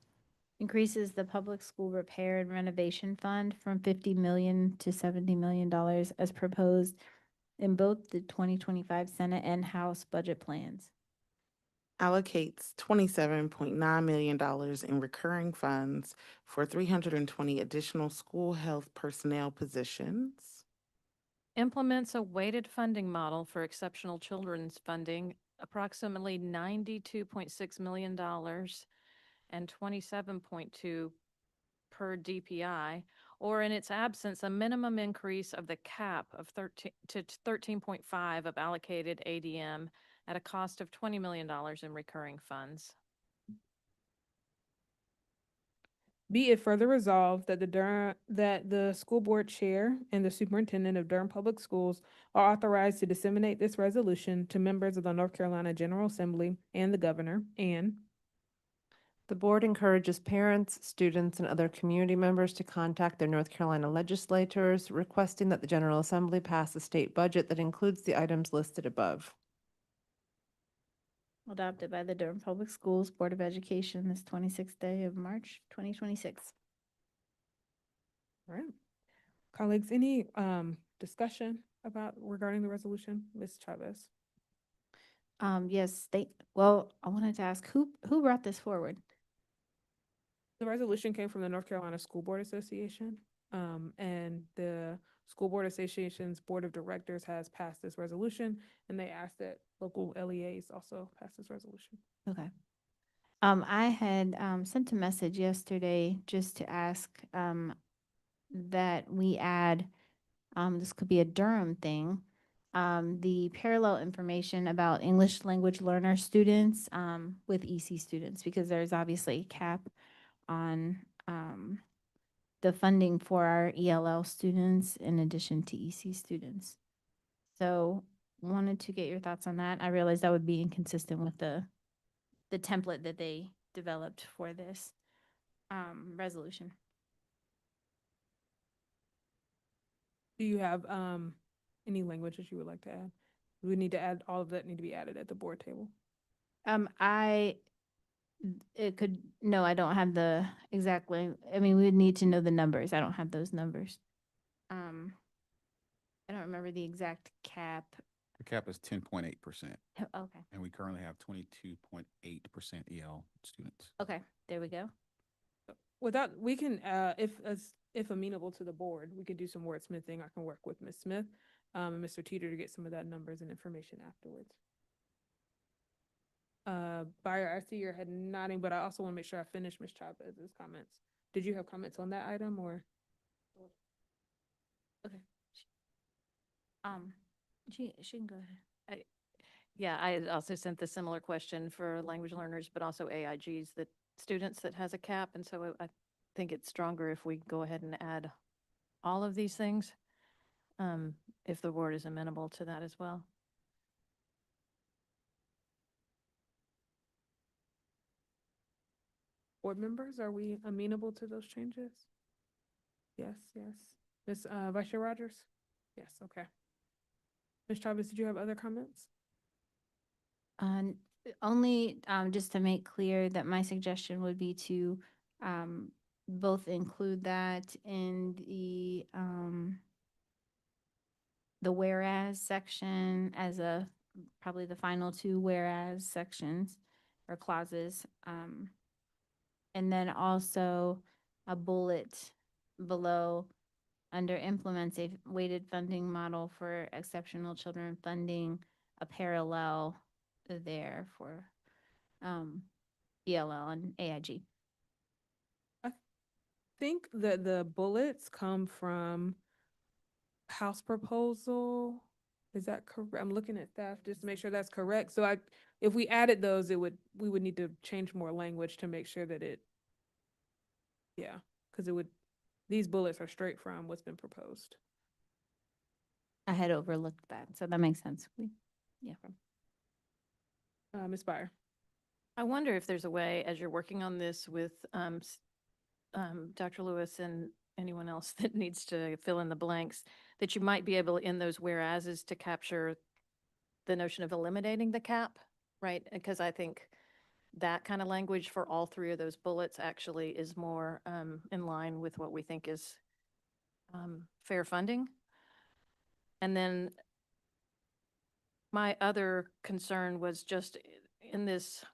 S15: increases the public school repair and renovation fund from $50 million to $70 million as proposed in both the 2025 Senate and House budget plans.
S13: allocates $27.9 million in recurring funds for 320 additional school health personnel positions.
S14: implements a weighted funding model for exceptional children's funding, approximately $92.6 million and 27.2 per DPI, or in its absence, a minimum increase of the cap of 13 to 13.5 of allocated ADM at a cost of $20 million in recurring funds.
S1: be it further resolved that the school board chair and the superintendent of Durham Public Schools are authorized to disseminate this resolution to members of the North Carolina General Assembly and the governor. And
S10: The board encourages parents, students, and other community members to contact their North Carolina legislators, requesting that the General Assembly pass a state budget that includes the items listed above.
S15: Adopted by the Durham Public Schools Board of Education this 26th day of March, 2026.
S1: all right, colleagues, any discussion regarding the resolution? Ms. Chavez.
S15: Yes, I wanted to ask who brought this forward?
S1: The resolution came from the North Carolina School Board Association, and the School Board Association's Board of Directors has passed this resolution, and they asked that local LEAs also pass this resolution.
S15: Okay. I had sent a message yesterday just to ask that we add, this could be a Durham thing, the parallel information about English language learner students with EC students, because there's obviously a cap on the funding for our ELL students in addition to EC students. So wanted to get your thoughts on that. I realized that would be inconsistent with the template that they developed for this resolution.
S1: Do you have any languages you would like to add? We need to add, all of that need to be added at the board table.
S15: I don't have the exact I mean, we would need to know the numbers. I don't have those numbers. I don't remember the exact cap.
S6: The cap is 10.8%,
S15: Okay.
S6: and we currently have 22.8% EL students.
S15: Okay, there we go.
S1: without, we can, if amenable to the board, we could do some wordsmithing. I can work with Ms. Smith, and Mr. Teeter to get some of that numbers and information afterwards. Buyer, I see your head nodding, but I also want to make sure I finish Ms. Chavez's comments. Did you have comments on that item or? Okay.
S15: She can go ahead.
S14: Yeah, I had also sent the similar question for language learners, but also AIGs, that students that has a cap. And so I think it's stronger if we go ahead and add all of these things, if the board is amenable to that as well.
S1: Board members, are we amenable to those changes? Yes, yes. Ms. Vice Chair Rogers? Yes, okay. Ms. Chavez, did you have other comments?
S15: Only just to make clear that my suggestion would be to both include that in the whereas section as probably the final two whereas sections or clauses. And then also a bullet below under implements a weighted funding model for exceptional children funding, a parallel there for ELL and AIG.
S1: I think that the bullets come from House proposal. Is that correct? I'm looking at staff just to make sure that's correct. So if we added those, we would need to change more language to make sure that yeah, because these bullets are straight from what's been proposed.
S15: I had overlooked that, so that makes sense. Yeah.
S1: Ms. Byer.
S14: I wonder if there's a way, as you're working on this with Dr. Lewis and anyone else that needs to fill in the blanks, that you might be able in those whereases to capture the notion of eliminating the cap, right? Because I think that kind of language for all three of those bullets actually is more in line with what we think is fair funding. And then my other concern was just in this,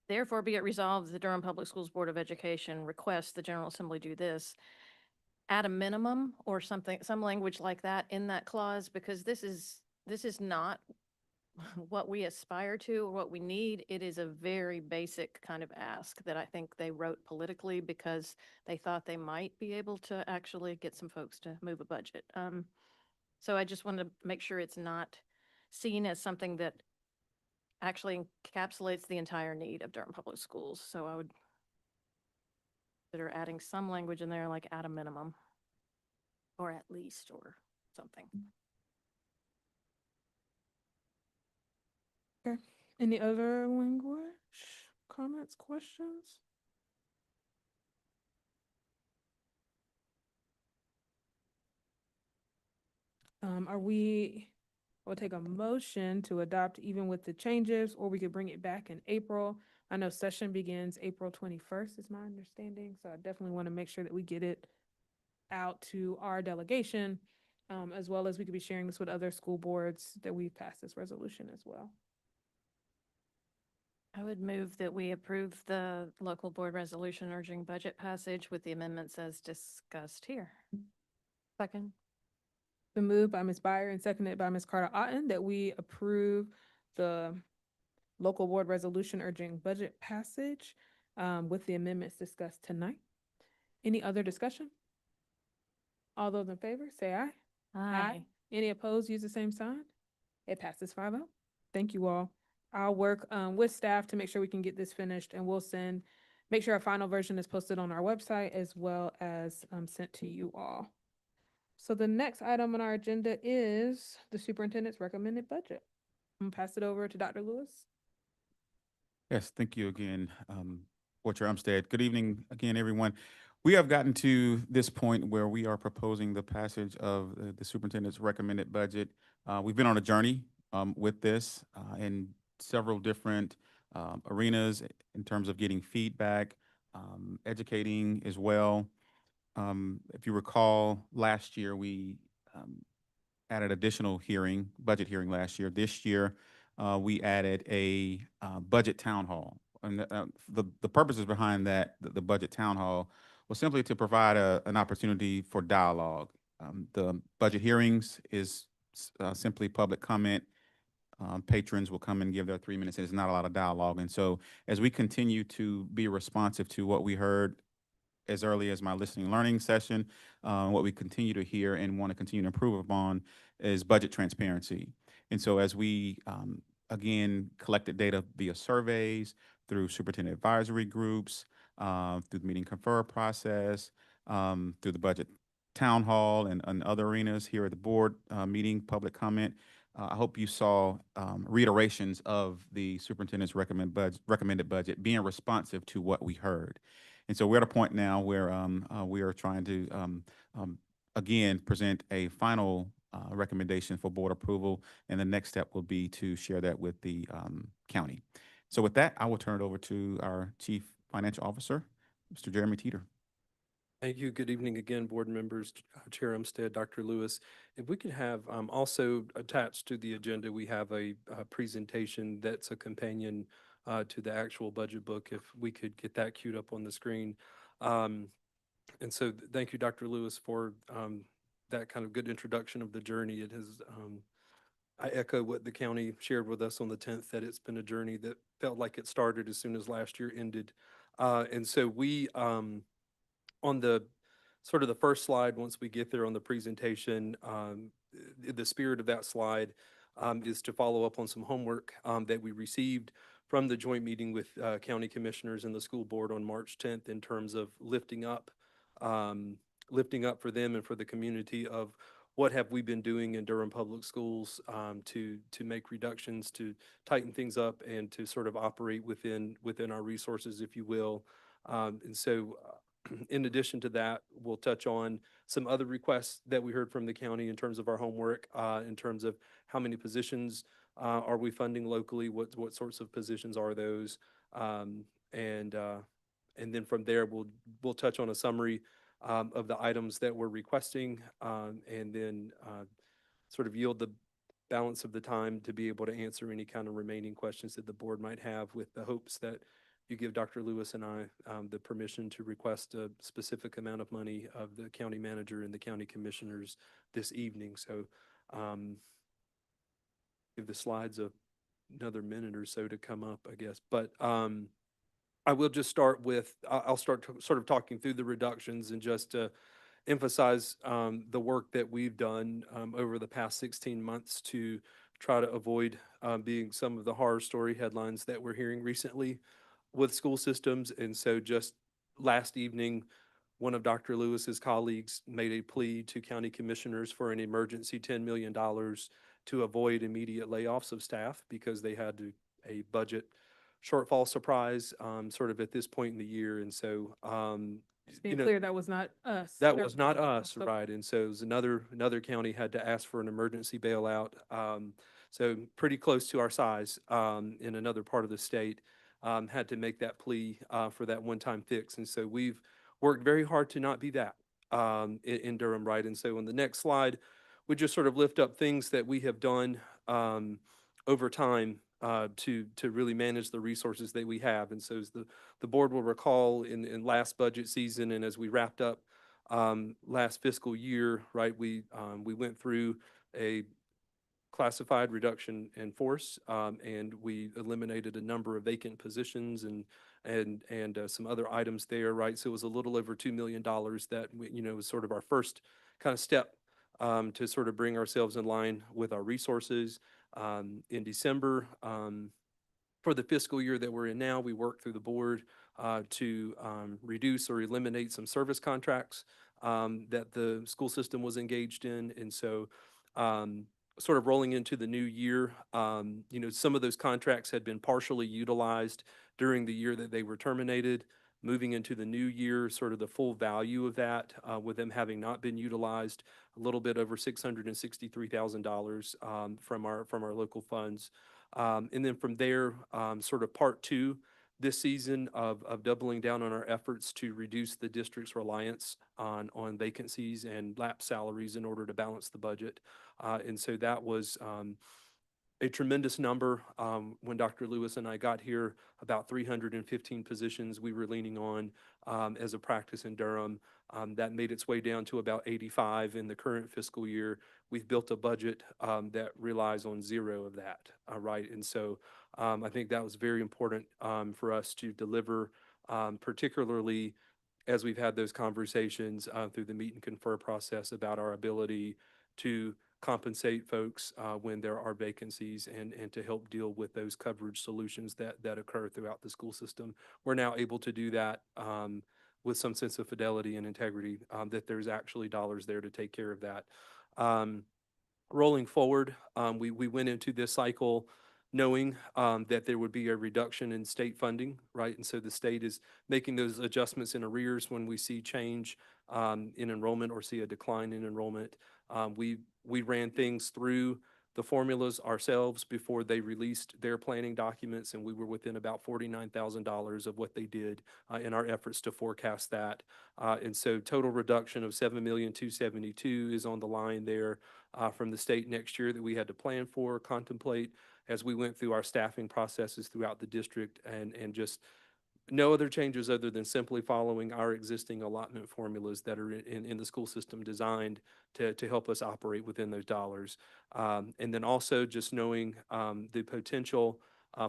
S14: therefore be it resolved, the Durham Public Schools Board of Education requests the General Assembly do this at a minimum, or something, some language like that in that clause, because this is not what we aspire to or what we need. It is a very basic kind of ask that I think they wrote politically because they thought they might be able to actually get some folks to move a budget. So I just wanted to make sure it's not seen as something that actually encapsulates the entire need of Durham Public Schools. So I would consider adding some language in there, like at a minimum, or at least, or something.
S1: Okay. Any other language, comments, questions? We'll take a motion to adopt even with the changes, or we could bring it back in April. I know session begins April 21st is my understanding, so I definitely want to make sure that we get it out to our delegation, as well as we could be sharing this with other school boards that we've passed this resolution as well.
S14: I would move that we approve the local board resolution urging budget passage with the amendments as discussed here.
S10: Second.
S1: Been moved by Ms. Byer and seconded by Ms. Carter Otten that we approve the local board resolution urging budget passage with the amendments discussed tonight. Any other discussion? All those in favor, say aye.
S14: Aye.
S1: Any opposed, use the same sign. It passes 5-0. Thank you all. I'll work with staff to make sure we can get this finished, and we'll make sure our final version is posted on our website as well as sent to you all. So the next item on our agenda is the superintendent's recommended budget. I'm gonna pass it over to Dr. Lewis.
S6: Yes, thank you again, Board Chair Umstead. Good evening again, everyone. We have gotten to this point where we are proposing the passage of the superintendent's recommended budget. We've been on a journey with this in several different arenas in terms of getting feedback, educating as well. If you recall, last year we added additional budget hearing last year. This year, we added a budget town hall and the purposes behind that, the budget town hall, was simply to provide an opportunity for dialogue. The budget hearings is simply public comment. Patrons will come and give their 3 minutes. There's not a lot of dialogue. And so as we continue to be responsive to what we heard as early as my listening and learning session, what we continue to hear and want to continue to improve upon is budget transparency. And so as we, again, collected data via surveys, through superintendent advisory groups, through the meeting confer process, through the budget town hall and other arenas here at the board meeting, public comment, I hope you saw reiterations of the superintendent's recommended budget being responsive to what we heard. And so we're at a point now where we are trying to, again, present a final recommendation for board approval. And the next step will be to share that with the county. So with that, I will turn it over to our Chief Financial Officer, Mr. Jeremy Teeter.
S9: Thank you. Good evening again, board members, Chair Umstead, Dr. Lewis. If we could have also attached to the agenda, we have a presentation that's a companion to the actual budget book. If we could get that queued up on the screen. And so thank you, Dr. Lewis, for that kind of good introduction of the journey. It has, I echo what the county shared with us on the 10th, that it's been a journey that felt like it started as soon as last year ended. And so we, on the sort of the first slide, once we get there on the presentation, the spirit of that slide is to follow up on some homework that we received from the joint meeting with county commissioners and the school board on March 10th in terms of lifting up for them and for the community of what have we been doing in Durham Public Schools to make reductions, to tighten things up, and to sort of operate within our resources, if you will. And so in addition to that, we'll touch on some other requests that we heard from the county in terms of our homework, in terms of how many positions are we funding locally, what sorts of positions are those, and then from there we'll touch on a summary of the items that we're requesting, and then sort of yield the balance of the time to be able to answer any kind of remaining questions that the board might have, with the hopes that you give Dr. Lewis and I the permission to request a specific amount of money of the county manager and the county commissioners this evening. So give the slides another minute or so to come up, I guess. But I will just start with, I'll start sort of talking through the reductions, and just to emphasize the work that we've done over the past 16 months to try to avoid being some of the horror story headlines that we're hearing recently with school systems. And so just last evening, one of Dr. Lewis's colleagues made a plea to county commissioners for an emergency $10 million to avoid immediate layoffs of staff, because they had a budget shortfall surprise sort of at this point in the year. And so
S1: Just being clear, that was not us.
S9: that was not us, right? And so it was another county had to ask for an emergency bailout. So pretty close to our size in another part of the state, had to make that plea for that one-time fix. And so we've worked very hard to not be that in Durham, right? And so on the next slide, we just sort of lift up things that we have done over time to really manage the resources that we have. And so as the board will recall, in last budget season, and as we wrapped up last fiscal year, right, we went through a classified reduction in force, and we eliminated a number of vacant positions and some other items there, right? So it was a little over $2 million that was sort of our first kind of step to sort of bring ourselves in line with our resources. In December, for the fiscal year that we're in now, we worked through the board to reduce or eliminate some service contracts that the school system was engaged in. And so sort of rolling into the new year, some of those contracts had been partially utilized during the year that they were terminated. Moving into the new year, sort of the full value of that, with them having not been utilized, a little bit over $663,000 from our local funds. And then from there, sort of part two this season of doubling down on our efforts to reduce the district's reliance on vacancies and lapsed salaries in order to balance the budget. And so that was a tremendous number. When Dr. Lewis and I got here, about 315 positions we were leaning on as a practice in Durham. That made its way down to about 85 in the current fiscal year. We've built a budget that relies on zero of that, right? And so I think that was very important for us to deliver, particularly as we've had those conversations through the meet and confer process about our ability to compensate folks when there are vacancies and to help deal with those coverage solutions that occur throughout the school system. We're now able to do that with some sense of fidelity and integrity, that there's actually dollars there to take care of that. Rolling forward, we went into this cycle knowing that there would be a reduction in state funding, right? And so the state is making those adjustments in arrears when we see change in enrollment or see a decline in enrollment. We ran things through the formulas ourselves before they released their planning documents, and we were within about $49,000 of what they did in our efforts to forecast that. And so total reduction of $7,272,000 is on the line there from the state next year that we had to plan for, contemplate as we went through our staffing processes throughout the district, and just no other changes other than simply following our existing allotment formulas that are in the school system designed to help us operate within those dollars. And then also just knowing the potential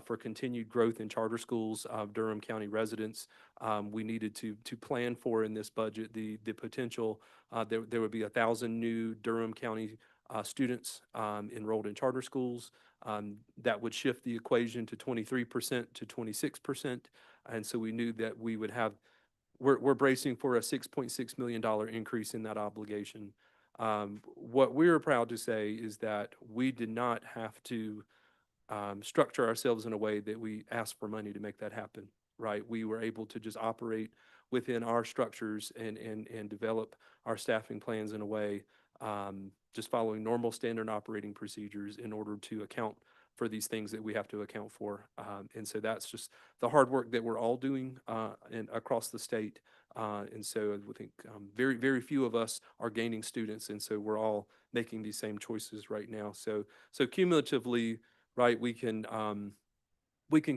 S9: for continued growth in charter schools of Durham County residents. We needed to plan for in this budget the potential there would be 1,000 new Durham County students enrolled in charter schools. That would shift the equation to 23% to 26%. And so we knew that we would have, we're bracing for a $6.6 million increase in that obligation. What we're proud to say is that we did not have to structure ourselves in a way that we asked for money to make that happen, right? We were able to just operate within our structures and develop our staffing plans in a way just following normal standard operating procedures in order to account for these things that we have to account for. And so that's just the hard work that we're all doing across the state. And so I think very, very few of us are gaining students. And so we're all making these same choices right now. So cumulatively, right, we can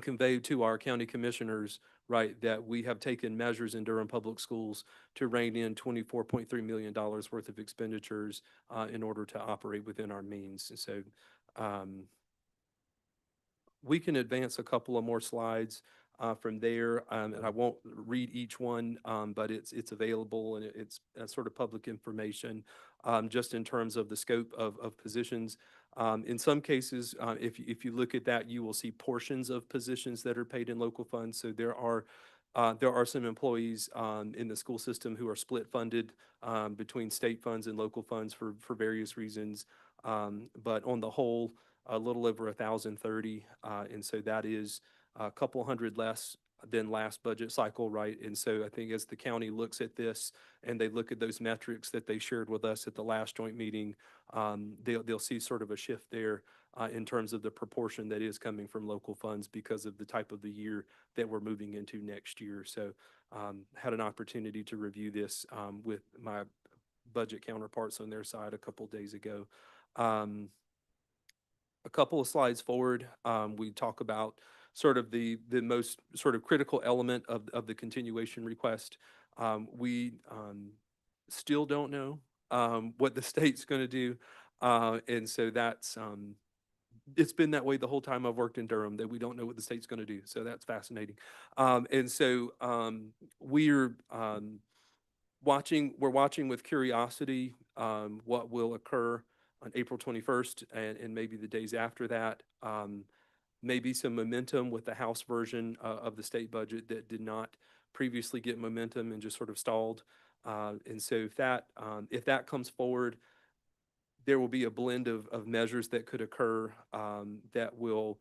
S9: convey to our county commissioners, right, that we have taken measures in Durham Public Schools to rein in $24.3 million worth of expenditures in order to operate within our means. And so we can advance a couple of more slides from there, and I won't read each one, but it's available and it's sort of public information just in terms of the scope of positions. In some cases, if you look at that, you will see portions of positions that are paid in local funds. So there are some employees in the school system who are split funded between state funds and local funds for various reasons. But on the whole, a little over 1,030, and so that is a couple hundred less than last budget cycle, right? And so I think as the county looks at this and they look at those metrics that they shared with us at the last joint meeting, they'll see sort of a shift there in terms of the proportion that is coming from local funds because of the type of the year that we're moving into next year. So had an opportunity to review this with my budget counterparts on their side a couple days ago. A couple of slides forward, we talk about sort of the most sort of critical element of the continuation request. We still don't know what the state's going to do. And so that's, it's been that way the whole time I've worked in Durham, that we don't know what the state's going to do. So that's fascinating. And so we're watching with curiosity what will occur on April 21st and maybe the days after that. Maybe some momentum with the House version of the state budget that did not previously get momentum and just sort of stalled. And so if that comes forward, there will be a blend of measures that could occur that will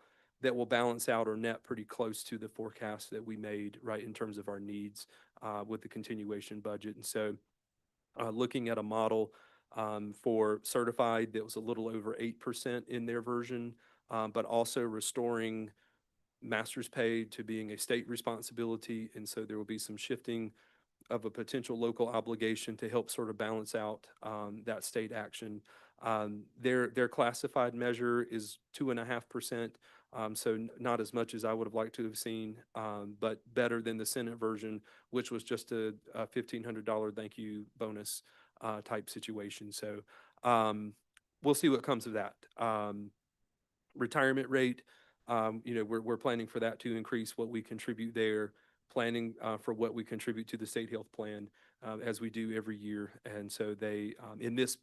S9: balance out or net pretty close to the forecast that we made, right, in terms of our needs with the continuation budget. And so looking at a model for certified that was a little over 8% in their version, but also restoring master's pay to being a state responsibility. And so there will be some shifting of a potential local obligation to help sort of balance out that state action. Their classified measure is 2.5%. So not as much as I would have liked to have seen, but better than the Senate version, which was just a $1,500 thank you bonus type situation. So we'll see what comes of that. Retirement rate, we're planning for that to increase what we contribute there, planning for what we contribute to the state health plan as we do every year. And so they, in this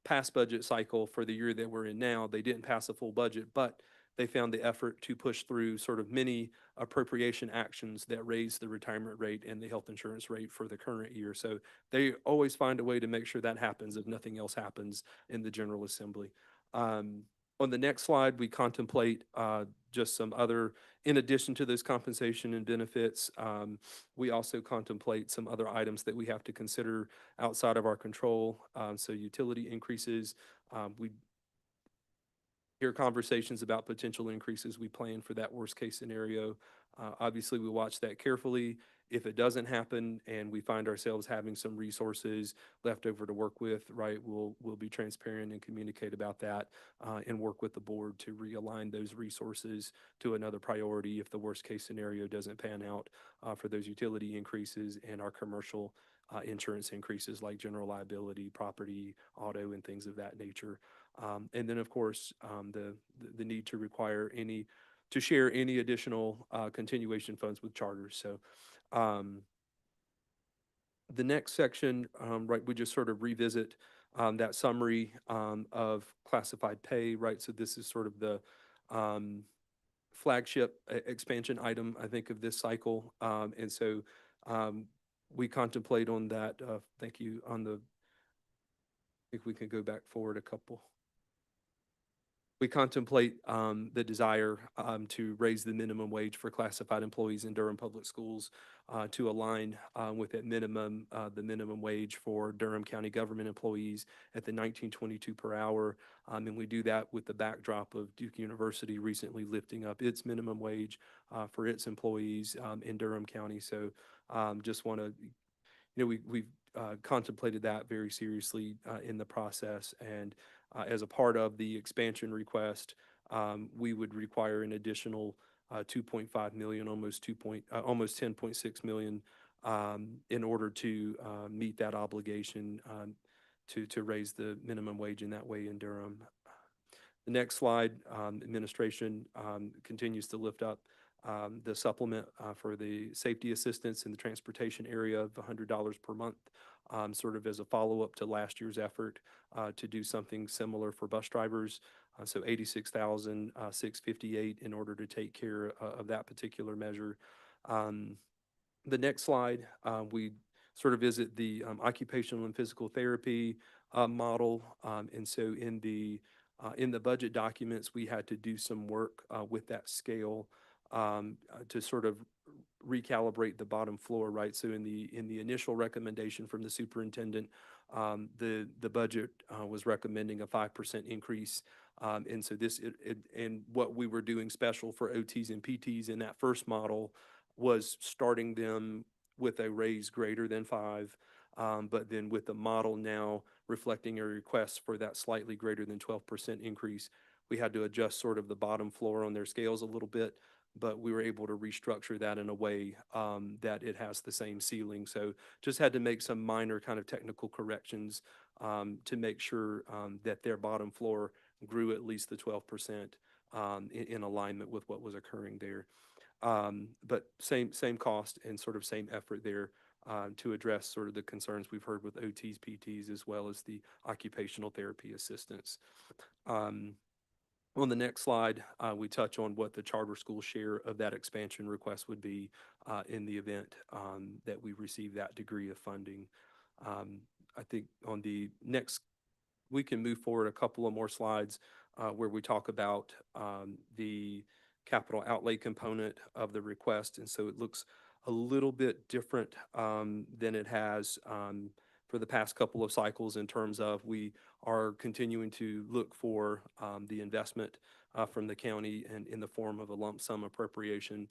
S9: past budget cycle for the year that we're in now, they didn't pass a full budget, but they found the effort to push through sort of many appropriation actions that raise the retirement rate and the health insurance rate for the current year. So they always find a way to make sure that happens if nothing else happens in the General Assembly. On the next slide, we contemplate just some other, in addition to those compensation and benefits, we also contemplate some other items that we have to consider outside of our control. So utility increases, we hear conversations about potential increases. We plan for that worst case scenario. Obviously, we watch that carefully. If it doesn't happen and we find ourselves having some resources left over to work with, right, we'll be transparent and communicate about that and work with the board to realign those resources to another priority if the worst case scenario doesn't pan out for those utility increases and our commercial insurance increases like general liability, property, auto, and things of that nature. And then, of course, the need to require to share any additional continuation funds with charters. So the next section, right, we just sort of revisit that summary of classified pay, right? So this is sort of the flagship expansion item, I think, of this cycle. And so we contemplate on that, thank you, I think we can go back forward a couple. We contemplate the desire to raise the minimum wage for classified employees in Durham Public Schools to align with that minimum, the minimum wage for Durham County government employees at the $19.22 per hour. And we do that with the backdrop of Duke University recently lifting up its minimum wage for its employees in Durham County. So just want to, we've contemplated that very seriously in the process. And as a part of the expansion request, we would require an additional 2.5 million, almost 10.6 million in order to meet that obligation to raise the minimum wage in that way in Durham. The next slide, administration continues to lift up the supplement for the safety assistance in the transportation area of $100 per month, sort of as a follow-up to last year's effort to do something similar for bus drivers. So $86,658 in order to take care of that particular measure. The next slide, we sort of visit the occupational and physical therapy model. And so in the budget documents, we had to do some work with that scale to sort of recalibrate the bottom floor, right? So in the initial recommendation from the superintendent, the budget was recommending a 5% increase. And so and what we were doing special for OTs and PTs in that first model was starting them with a raise greater than 5. But then with the model now reflecting a request for that slightly greater than 12% increase, we had to adjust sort of the bottom floor on their scales a little bit, but we were able to restructure that in a way that it has the same ceiling. So just had to make some minor kind of technical corrections to make sure that their bottom floor grew at least the 12% in alignment with what was occurring there. But same cost and sort of same effort there to address sort of the concerns we've heard with OTs, PTs, as well as the occupational therapy assistants. On the next slide, we touch on what the charter school share of that expansion request would be in the event that we receive that degree of funding. I think on the next, we can move forward a couple of more slides where we talk about the capital outlay component of the request. And so it looks a little bit different than it has for the past couple of cycles in terms of we are continuing to look for the investment from the county and in the form of a lump sum appropriation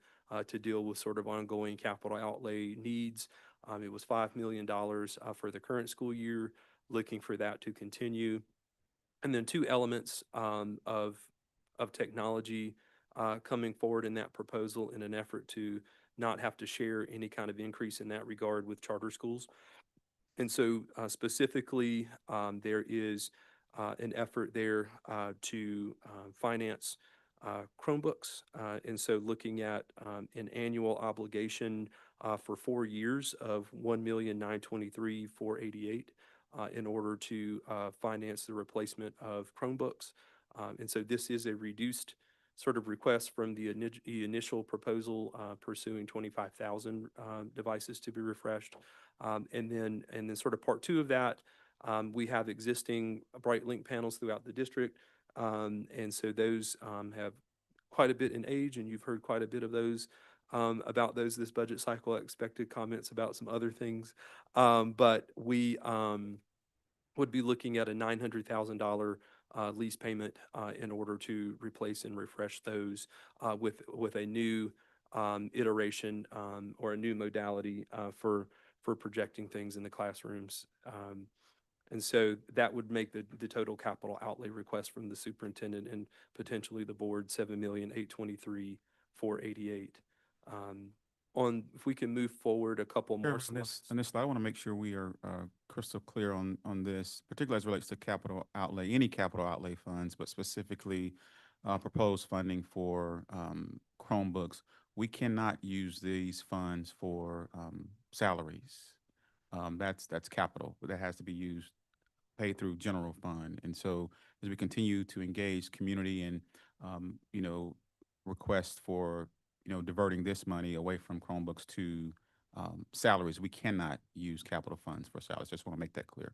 S9: to deal with sort of ongoing capital outlay needs. It was $5 million for the current school year, looking for that to continue. And then two elements of technology coming forward in that proposal in an effort to not have to share any kind of increase in that regard with charter schools. And so specifically, there is an effort there to finance Chromebooks. And so looking at an annual obligation for 4 years of $1,923,488 in order to finance the replacement of Chromebooks. And so this is a reduced sort of request from the initial proposal pursuing 25,000 devices to be refreshed. And then sort of part two of that, we have existing Bright Link panels throughout the district. And so those have quite a bit in age, and you've heard quite a bit of those about those this budget cycle. I expected comments about some other things. But we would be looking at a $900,000 lease payment in order to replace and refresh those with a new iteration or a new modality for projecting things in the classrooms. And so that would make the total capital outlay request from the superintendent and potentially the board $7,823,488. If we can move forward a couple more
S6: On
S9: slides.
S6: this slide, I want to make sure we are crystal clear on this, particularly as it relates to capital outlay, any capital outlay funds, but specifically proposed funding for Chromebooks. We cannot use these funds for salaries. That's capital, but that has to be used, paid through general fund. And so as we continue to engage community and, requests for, diverting this money away from Chromebooks to salaries, we cannot use capital funds for salaries. Just want to make that clear.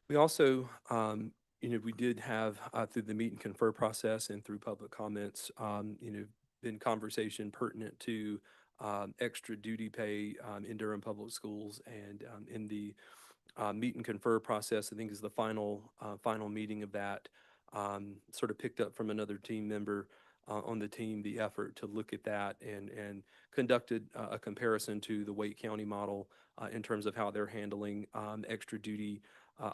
S9: We also, we did have through the meet and confer process and through public comments, been conversation pertinent to extra duty pay in Durham Public Schools, and in the meet and confer process, I think is the final meeting of that. Sort of picked up from another team member on the team the effort to look at that and conducted a comparison to the Wake County model in terms of how they're handling extra duty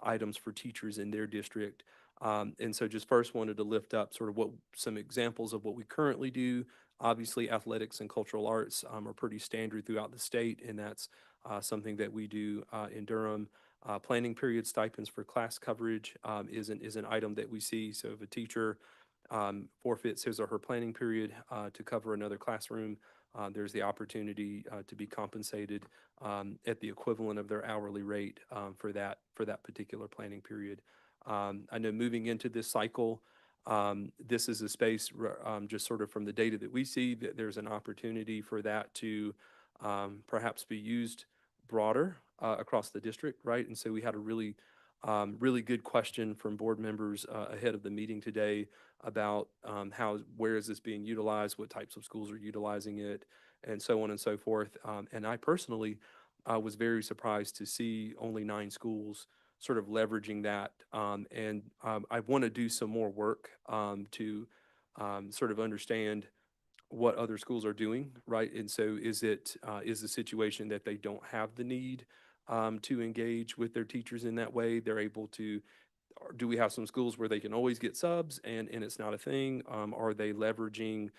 S9: items for teachers in their district. And so just first wanted to lift up sort of some examples of what we currently do. Obviously, athletics and cultural arts are pretty standard throughout the state, and that's something that we do in Durham. Planning period stipends for class coverage is an item that we see. So if a teacher forfeits his or her planning period to cover another classroom, there's the opportunity to be compensated at the equivalent of their hourly rate for that particular planning period. I know moving into this cycle, this is a space just sort of from the data that we see that there's an opportunity for that to perhaps be used broader across the district, right? And so we had a really good question from board members ahead of the meeting today about where is this being utilized, what types of schools are utilizing it, and so on and so forth. And I personally was very surprised to see only 9 schools sort of leveraging that. And I want to do some more work to sort of understand what other schools are doing, right? And so is the situation that they don't have the need to engage with their teachers in that way? They're able to, or do we have some schools where they can always get subs and it's not a thing? Are they leveraging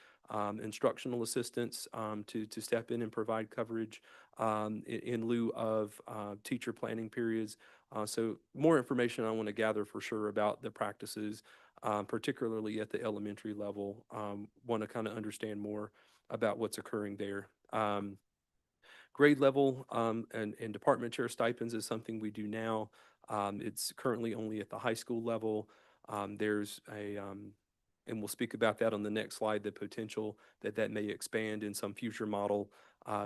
S9: instructional assistants to step in and provide coverage in lieu of teacher planning periods? So more information I want to gather for sure about the practices, particularly at the elementary level. Want to kind of understand more about what's occurring there. Grade level and department chair stipends is something we do now. It's currently only at the high school level. There's and we'll speak about that on the next slide, the potential that may expand in some future model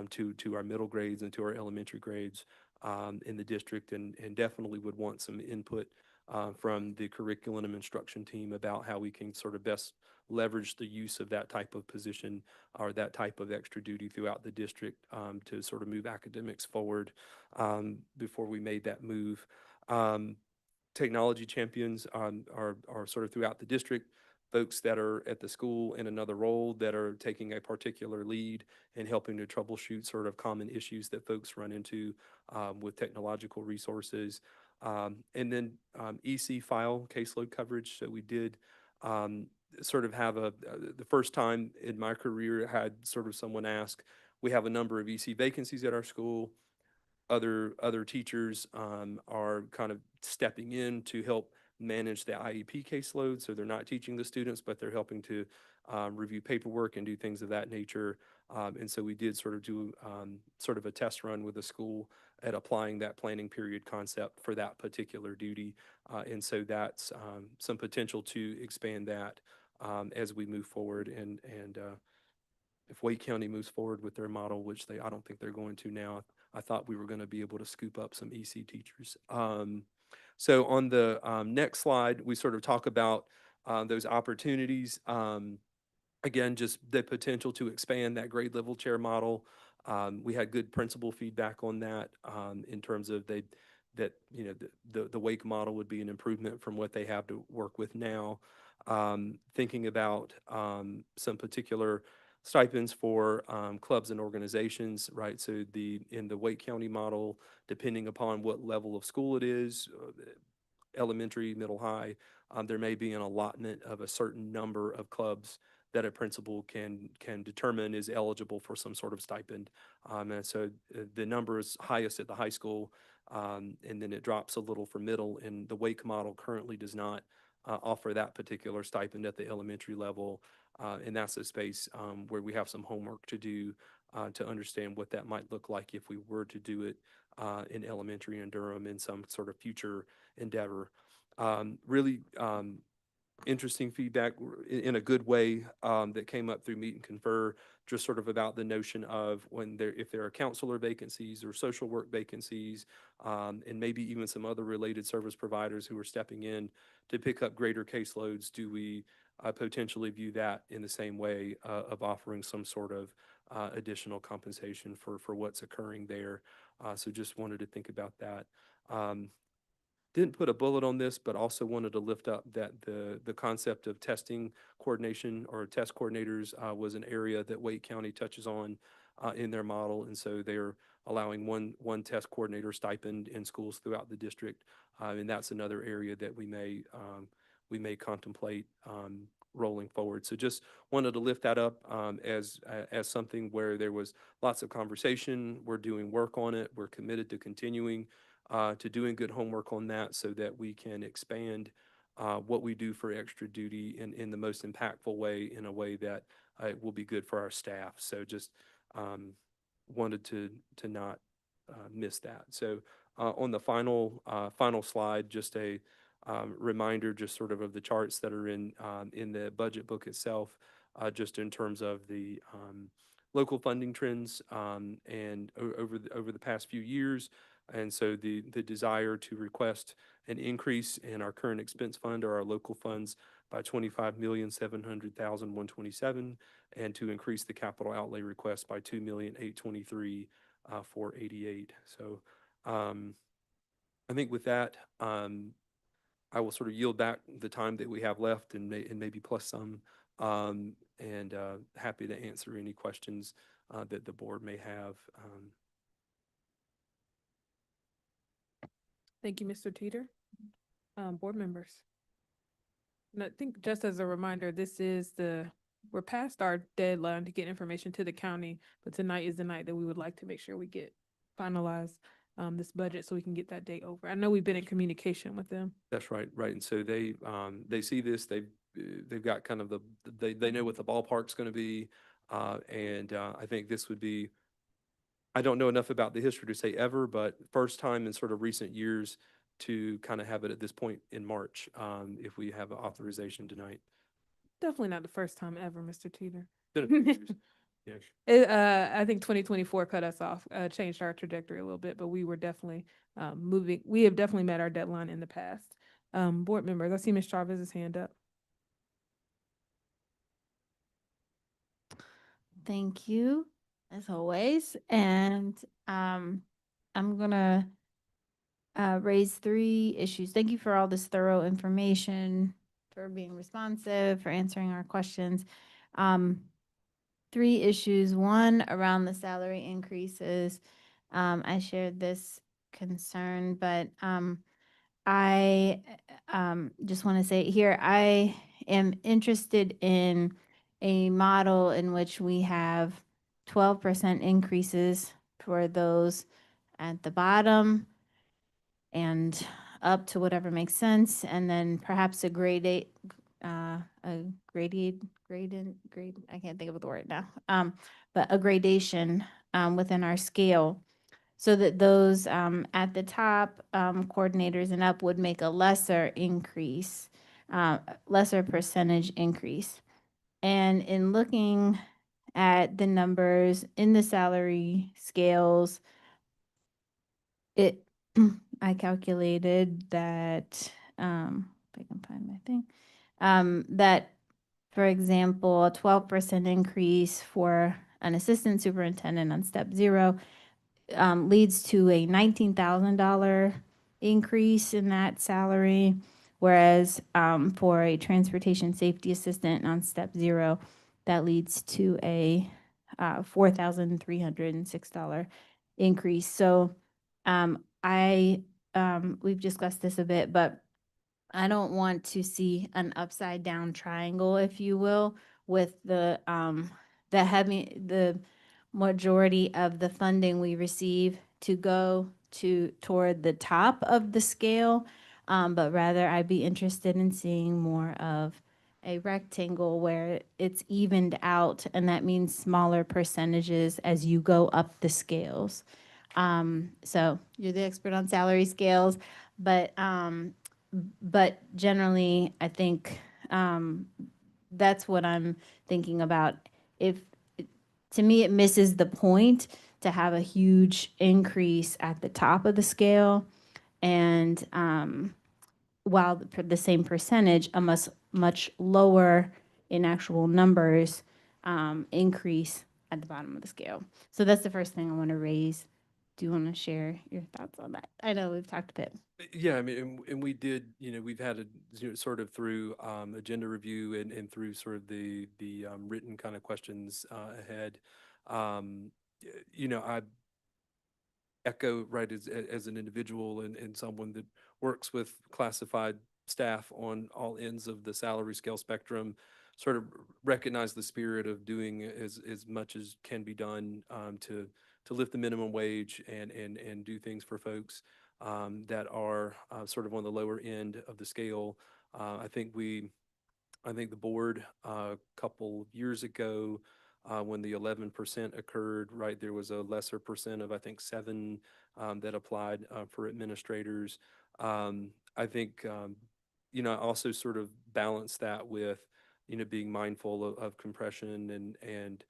S9: to our middle grades and to our elementary grades in the district, and definitely would want some input from the curriculum and instruction team about how we can sort of best leverage the use of that type of position or that type of extra duty throughout the district to sort of move academics forward before we made that move. Technology champions are sort of throughout the district. folks that are at the school in another role that are taking a particular lead and helping to troubleshoot sort of common issues that folks run into with technological resources. And then EC file caseload coverage. So we did sort of have the first time in my career had sort of someone ask, we have a number of EC vacancies at our school. Other teachers are kind of stepping in to help manage the IEP caseload. So they're not teaching the students, but they're helping to review paperwork and do things of that nature. And so we did sort of do sort of a test run with the school at applying that planning period concept for that particular duty. And so that's some potential to expand that as we move forward. And if Wake County moves forward with their model, which I don't think they're going to now, I thought we were going to be able to scoop up some EC teachers. So on the next slide, we sort of talk about those opportunities. Again, just the potential to expand that grade level chair model. We had good principal feedback on that in terms of that the Wake model would be an improvement from what they have to work with now. Thinking about some particular stipends for clubs and organizations, right? So in the Wake County model, depending upon what level of school it is, elementary, middle, high, there may be an allotment of a certain number of clubs that a principal can determine is eligible for some sort of stipend. And so the number is highest at the high school, and then it drops a little for middle, and the Wake model currently does not offer that particular stipend at the elementary level. And that's a space where we have some homework to do to understand what that might look like if we were to do it in elementary in Durham in some sort of future endeavor. Really interesting feedback in a good way that came up through Meet and Confer, just sort of about the notion of if there are counselor vacancies or social work vacancies, and maybe even some other related service providers who are stepping in to pick up greater caseloads, do we potentially view that in the same way of offering some sort of additional compensation for what's occurring there? So just wanted to think about that. Didn't put a bullet on this, but also wanted to lift up that the concept of testing coordination or test coordinators was an area that Wake County touches on in their model. And so they're allowing one test coordinator stipend in schools throughout the district. And that's another area that we may contemplate rolling forward. So just wanted to lift that up as something where there was lots of conversation. We're doing work on it. We're committed to continuing to doing good homework on that so that we can expand what we do for extra duty in the most impactful way, in a way that will be good for our staff. So just wanted to not miss that. So on the final slide, just a reminder, just sort of the charts that are in the budget book itself, just in terms of the local funding trends and over the past few years. And so the desire to request an increase in our current expense fund or our local funds by 25,700,127, and to increase the capital outlay request by 2,823,488. So I think with that, I will sort of yield back the time that we have left and maybe plus some, and happy to answer any questions that the board may have.
S1: Thank you, Mr. Teeter. Board members. And I think just as a reminder, we're past our deadline to get information to the county, but tonight is the night that we would like to make sure we get finalized this budget so we can get that date over. I know we've been in communication with them.
S9: That's right, right. And so they see this, they've got kind of they know what the ballpark's going to be. And I think this would be, I don't know enough about the history to say ever, but first time in sort of recent years to kind of have it at this point in March, if we have authorization tonight.
S1: Definitely not the first time ever, Mr. Teeter.
S9: Yes.
S1: I think 2024 cut us off, changed our trajectory a little bit, but we were definitely moving. We have definitely met our deadline in the past. Board members, I see Ms. Chavez's hand up.
S15: Thank you, as always. And I'm gonna raise 3 issues. Thank you for all this thorough information for being responsive, for answering our questions. Three issues. One, around the salary increases. I shared this concern, but I just want to say here, I am interested in a model in which we have 12% increases for those at the bottom and up to whatever makes sense, and then perhaps a I can't think of the word now, but a gradation within our scale, so that those at the top, coordinators and up, would make a lesser increase, lesser percentage increase. And in looking at the numbers in the salary scales, I calculated that, if I can find my thing, that, for example, a 12% increase for an assistant superintendent on step 0 leads to a $19,000 increase in that salary, whereas for a transportation safety assistant on step 0, that leads to a $4,306 increase. So we've discussed this a bit, but I don't want to see an upside down triangle, if you will, with the majority of the funding we receive to go toward the top of the scale, but rather I'd be interested in seeing more of a rectangle where it's evened out, and that means smaller percentages as you go up the scales. So you're the expert on salary scales, but generally, I think that's what I'm thinking about. To me, it misses the point to have a huge increase at the top of the scale, and while the same percentage, a much lower in actual numbers increase at the bottom of the scale. So that's the first thing I want to raise. Do you want to share your thoughts on that? I know we've talked a bit.
S9: Yeah, I mean, and we did, we've had sort of through agenda review and through sort of the written kind of questions ahead. I echo, right, as an individual and someone that works with classified staff on all ends of the salary scale spectrum, sort of recognize the spirit of doing as much as can be done to lift the minimum wage and do things for folks that are sort of on the lower end of the scale. I think the board a couple years ago, when the 11% occurred, right, there was a lesser percent of, I think, 7 that applied for administrators. I think, I also sort of balance that with, being mindful of compression and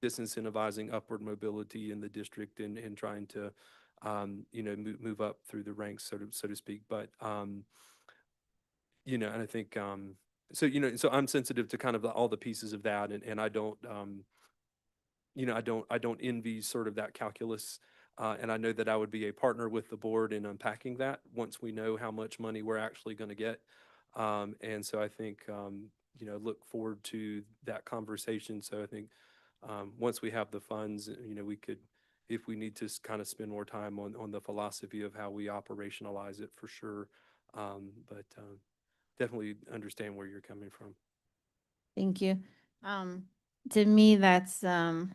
S9: disincentivizing upward mobility in the district and trying to, move up through the ranks, so to speak. But, and I think, so I'm sensitive to kind of all the pieces of that, and I don't, I don't envy sort of that calculus. And I know that I would be a partner with the board in unpacking that once we know how much money we're actually going to get. And so I think, look forward to that conversation. So I think once we have the funds, we could, if we need to kind of spend more time on the philosophy of how we operationalize it, for sure. But definitely understand where you're coming from.
S15: Thank you. To me, that's the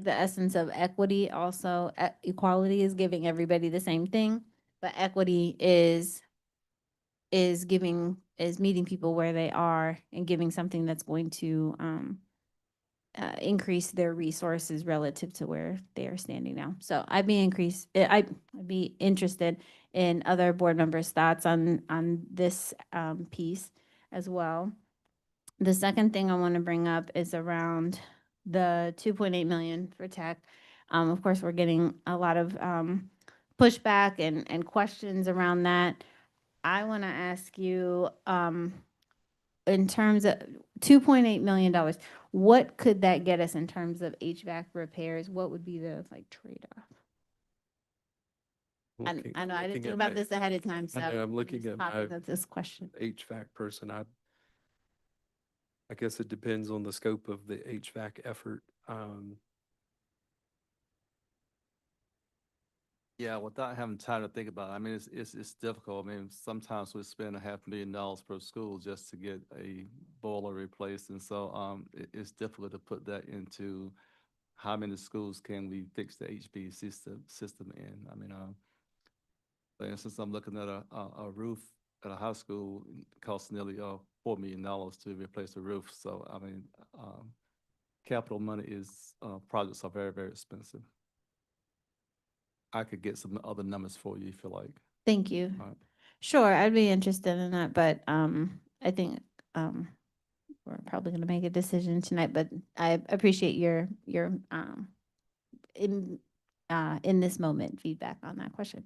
S15: essence of equity. Also, equality is giving everybody the same thing, but equity is meeting people where they are and giving something that's going to increase their resources relative to where they are standing now. So I'd be interested in other board members' thoughts on this piece as well. The second thing I want to bring up is around the 2.8 million for tech. Of course, we're getting a lot of pushback and questions around that. I want to ask you, in terms of $2.8 million, what could that get us in terms of HVAC repairs? What would be the trade-off? I know I didn't
S9: looking
S15: think
S9: at
S15: about
S9: my-
S15: this ahead of time, so
S9: I know, I'm
S15: I'm
S9: looking
S15: just
S9: at my
S15: popping up this question.
S9: HVAC person. I guess it depends on the scope of the HVAC effort.
S16: Yeah, without having time to think about it, I mean, it's difficult. I mean, sometimes we spend $500,000 per school just to get a boiler replaced. And so, it's difficult to put that into how many schools can we fix the HV system in. I mean, for instance, I'm looking at a roof at a high school, it costs nearly, $4 million to replace the roof. So, I mean, capital money projects are very, very expensive. I could get some other numbers for you if you like.
S15: Thank you.
S16: All right.
S15: Sure, I'd be interested in that, but I think we're probably going to make a decision tonight. But I appreciate your in this moment feedback on that question.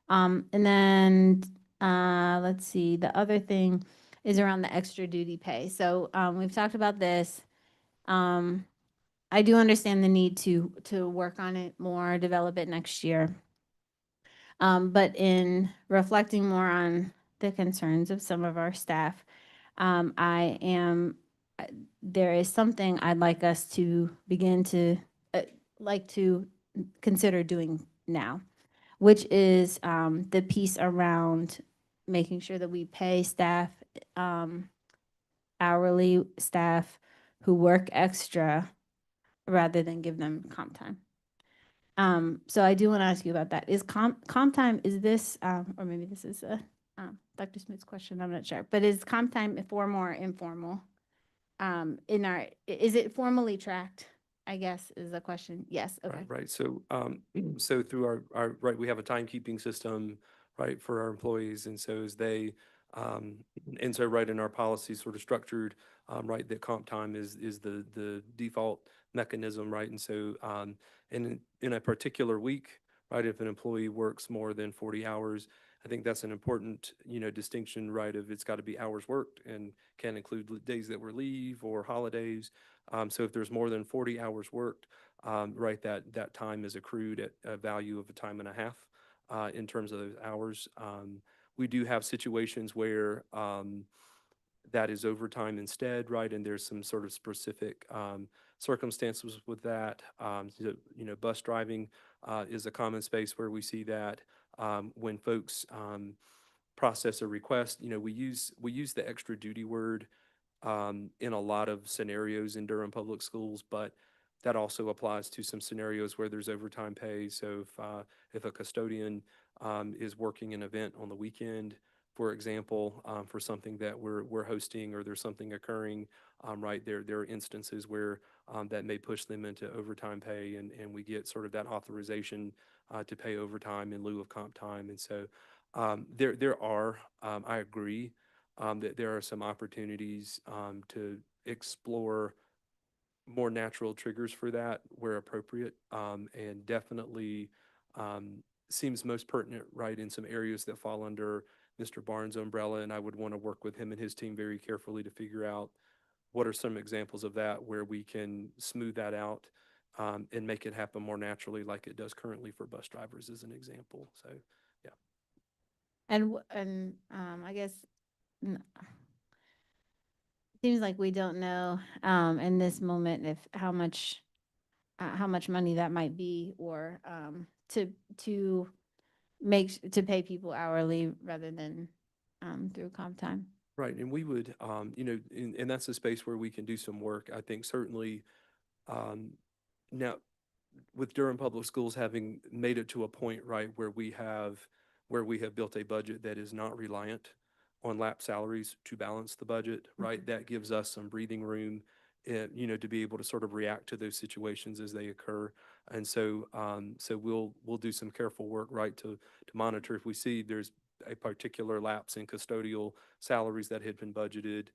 S15: And then let's see, the other thing is around the extra duty pay. So we've talked about this. I do understand the need to work on it more, develop it next year. But in reflecting more on the concerns of some of our staff, there is something I'd like us to begin to consider doing now, which is the piece around making sure that we pay staff, hourly staff who work extra rather than give them comp time. So I do want to ask you about that. Is comp time, is this, or maybe this is Dr. Smith's question, I'm not sure, but is comp time formal or informal? Is it formally tracked, I guess, is the question? Yes, okay.
S9: Right. So, so through right, we have a timekeeping system, right, for our employees. And so and so right in our policy sort of structured, right, that comp time is the default mechanism, right? And so, in a particular week, right, if an employee works more than 40 hours, I think that's an important, distinction, right, of it's got to be hours worked and can include days that were leave or holidays. So if there's more than 40 hours worked, right, that time is accrued at a value of a time and a half in terms of those hours. We do have situations where that is overtime instead, right? And there's some sort of specific circumstances with that. Bus driving is a common space where we see that when folks process a request. We use the extra duty word in a lot of scenarios in Durham Public Schools, but that also applies to some scenarios where there's overtime pay. So if a custodian is working an event on the weekend, for example, for something that we're hosting, or there's something occurring, right, there are instances where that may push them into overtime pay, and we get sort of that authorization to pay overtime in lieu of comp time. And so there are, I agree, that there are some opportunities to explore more natural triggers for that where appropriate, and definitely seems most pertinent, right, in some areas that fall under Mr. Barnes' umbrella. And I would want to work with him and his team very carefully to figure out what are some examples of that where we can smooth that out and make it happen more naturally, like it does currently for bus drivers, as an example. So, yeah.
S15: And I guess seems like we don't know in this moment if how much money that might be, or to pay people hourly rather than through comp time.
S9: Right, and we would, and that's a space where we can do some work. I think certainly now, with Durham Public Schools having made it to a point, right, where we have built a budget that is not reliant on lap salaries to balance the budget, right? That gives us some breathing room, to be able to sort of react to those situations as they occur. And so, we'll do some careful work, right, to monitor if we see there's a particular lapse in custodial salaries that had been budgeted.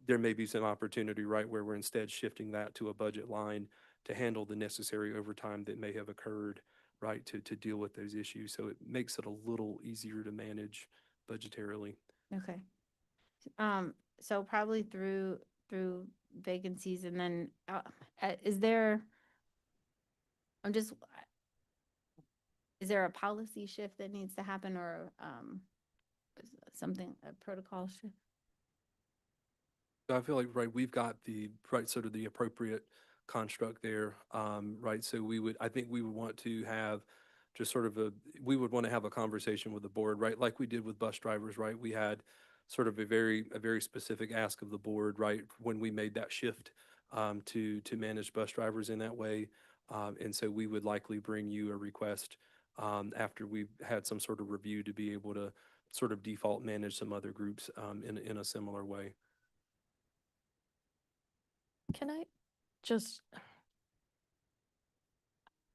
S9: There may be some opportunity, right, where we're instead shifting that to a budget line to handle the necessary overtime that may have occurred, right, to deal with those issues. So it makes it a little easier to manage budgetarily.
S15: Okay. So probably through vacancies, and then is there? Is there a policy shift that needs to happen or something, a protocol shift?
S9: I feel like, right, we've got the, right, sort of the appropriate construct there, right? So I think we would want to have just sort of we would want to have a conversation with the board, right? Like we did with bus drivers, right? We had sort of a very specific ask of the board, right? When we made that shift to manage bus drivers in that way. And so we would likely bring you a request after we've had some sort of review to be able to sort of default manage some other groups in a similar way.
S14: Can I just,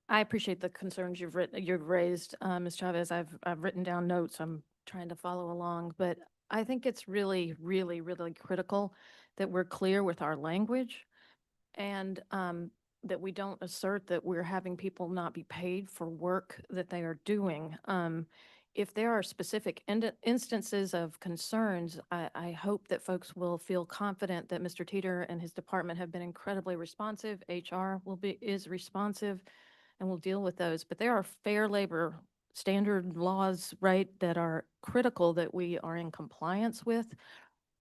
S14: I appreciate the concerns you've raised, Ms. Chavez. I've written down notes. I'm trying to follow along, but I think it's really, really, really critical that we're clear with our language and that we don't assert that we're having people not be paid for work that they are doing. If there are specific instances of concerns, I hope that folks will feel confident that Mr. Teeter and his department have been incredibly responsive. HR is responsive and will deal with those. But there are fair labor standard laws, right, that are critical that we are in compliance with.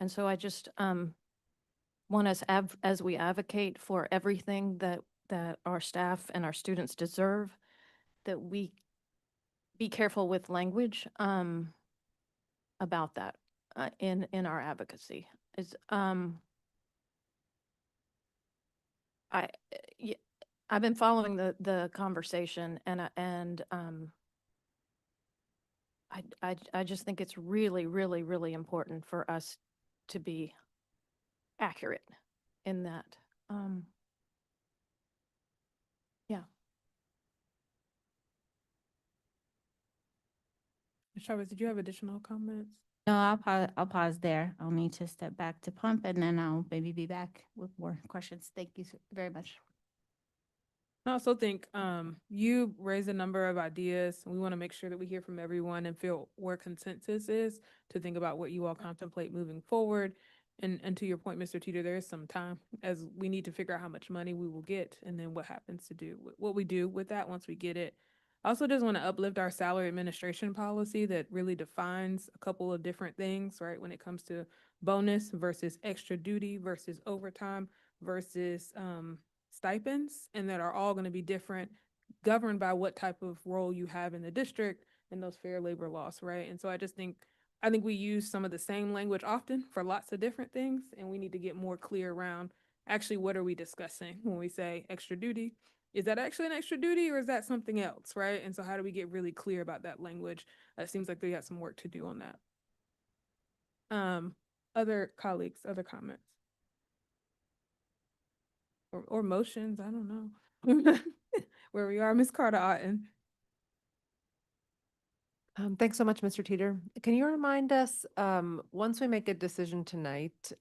S14: And so I just want us, as we advocate for everything that our staff and our students deserve, that we be careful with language about that in our advocacy. Is I y- I've been following the conversation and I just think it's really, really, really important for us to be accurate in that. Yeah.
S1: Ms. Chavez, did you have additional comments?
S15: No, I'll pause there. I'll need to step back to pump and then I'll maybe be back with more questions. Thank you very much.
S1: I also think you raised a number of ideas. We want to make sure that we hear from everyone and feel where consensus is to think about what you all contemplate moving forward. And to your point, Mr. Teeter, there is some time as we need to figure out how much money we will get and then what happens to do what we do with that once we get it. I also just want to uplift our salary administration policy that really defines a couple of different things, right? When it comes to bonus versus extra duty versus overtime versus stipends, and that are all going to be different, governed by what type of role you have in the district and those fair labor laws, right? And so I think we use some of the same language often for lots of different things, and we need to get more clear around actually what are we discussing when we say extra duty. Is that actually an extra duty or is that something else, right? And so how do we get really clear about that language? It seems like we got some work to do on that. Other colleagues, other comments? Or motions, I don't know. Where we are, Ms. Carter Otten.
S10: Thanks so much, Mr. Teeter. Can you remind us, once we make a decision tonight,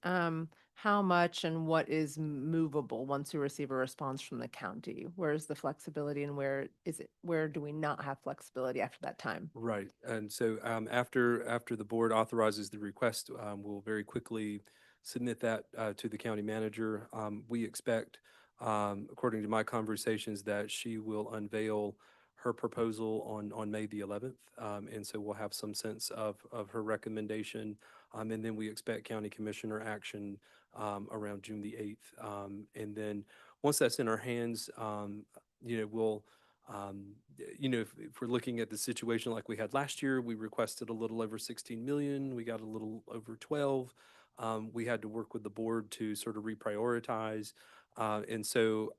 S10: how much and what is movable once we receive a response from the county? Where is the flexibility and where do we not have flexibility after that time?
S9: Right. And so after the board authorizes the request, we'll very quickly submit that to the county manager. We expect, according to my conversations, that she will unveil her proposal on May the 11th. And so we'll have some sense of her recommendation. And then we expect county commissioner action around June the 8th. And then once that's in our hands, we'll if we're looking at the situation like we had last year, we requested a little over 16 million. We got a little over 12. We had to work with the board to sort of reprioritize. And so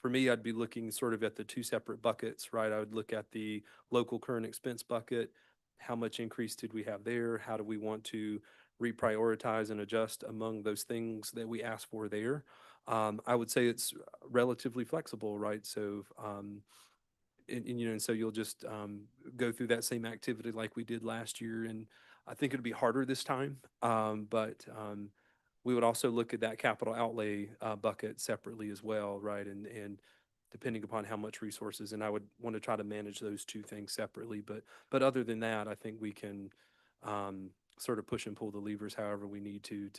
S9: for me, I'd be looking sort of at the two separate buckets, right? I would look at the local current expense bucket. How much increase did we have there? How do we want to reprioritize and adjust among those things that we asked for there? I would say it's relatively flexible, right? So, and so you'll just go through that same activity like we did last year. And I think it'll be harder this time, but we would also look at that capital outlay bucket separately as well, right? And depending upon how much resources, and I would want to try to manage those two things separately. But other than that, I think we can sort of push and pull the levers however we need to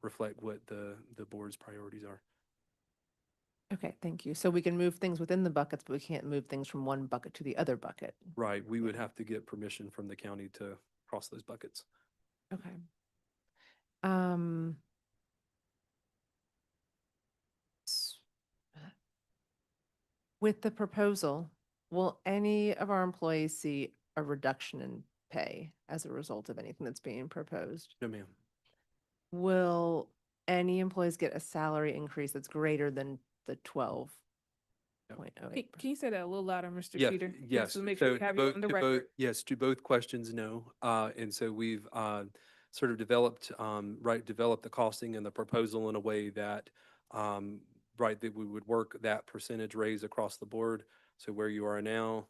S9: reflect what the board's priorities are.
S10: Okay, thank you. So we can move things within the buckets, but we can't move things from one bucket to the other bucket.
S9: Right, we would have to get permission from the county to cross those buckets.
S10: Okay. Um. s- With the proposal, will any of our employees see a reduction in pay as a result of anything that's being proposed?
S9: No, ma'am.
S10: Will any employees get a salary increase that's greater than the 12.08%?
S1: Can you say that a little louder, Mr.
S9: Yeah,
S1: Cheater?
S9: yes.
S1: So make sure we have you on the record.
S9: Yes, to both questions, no. And so we've sort of developed the costing and the proposal in a way that that we would work that percentage raise across the board. So where you are now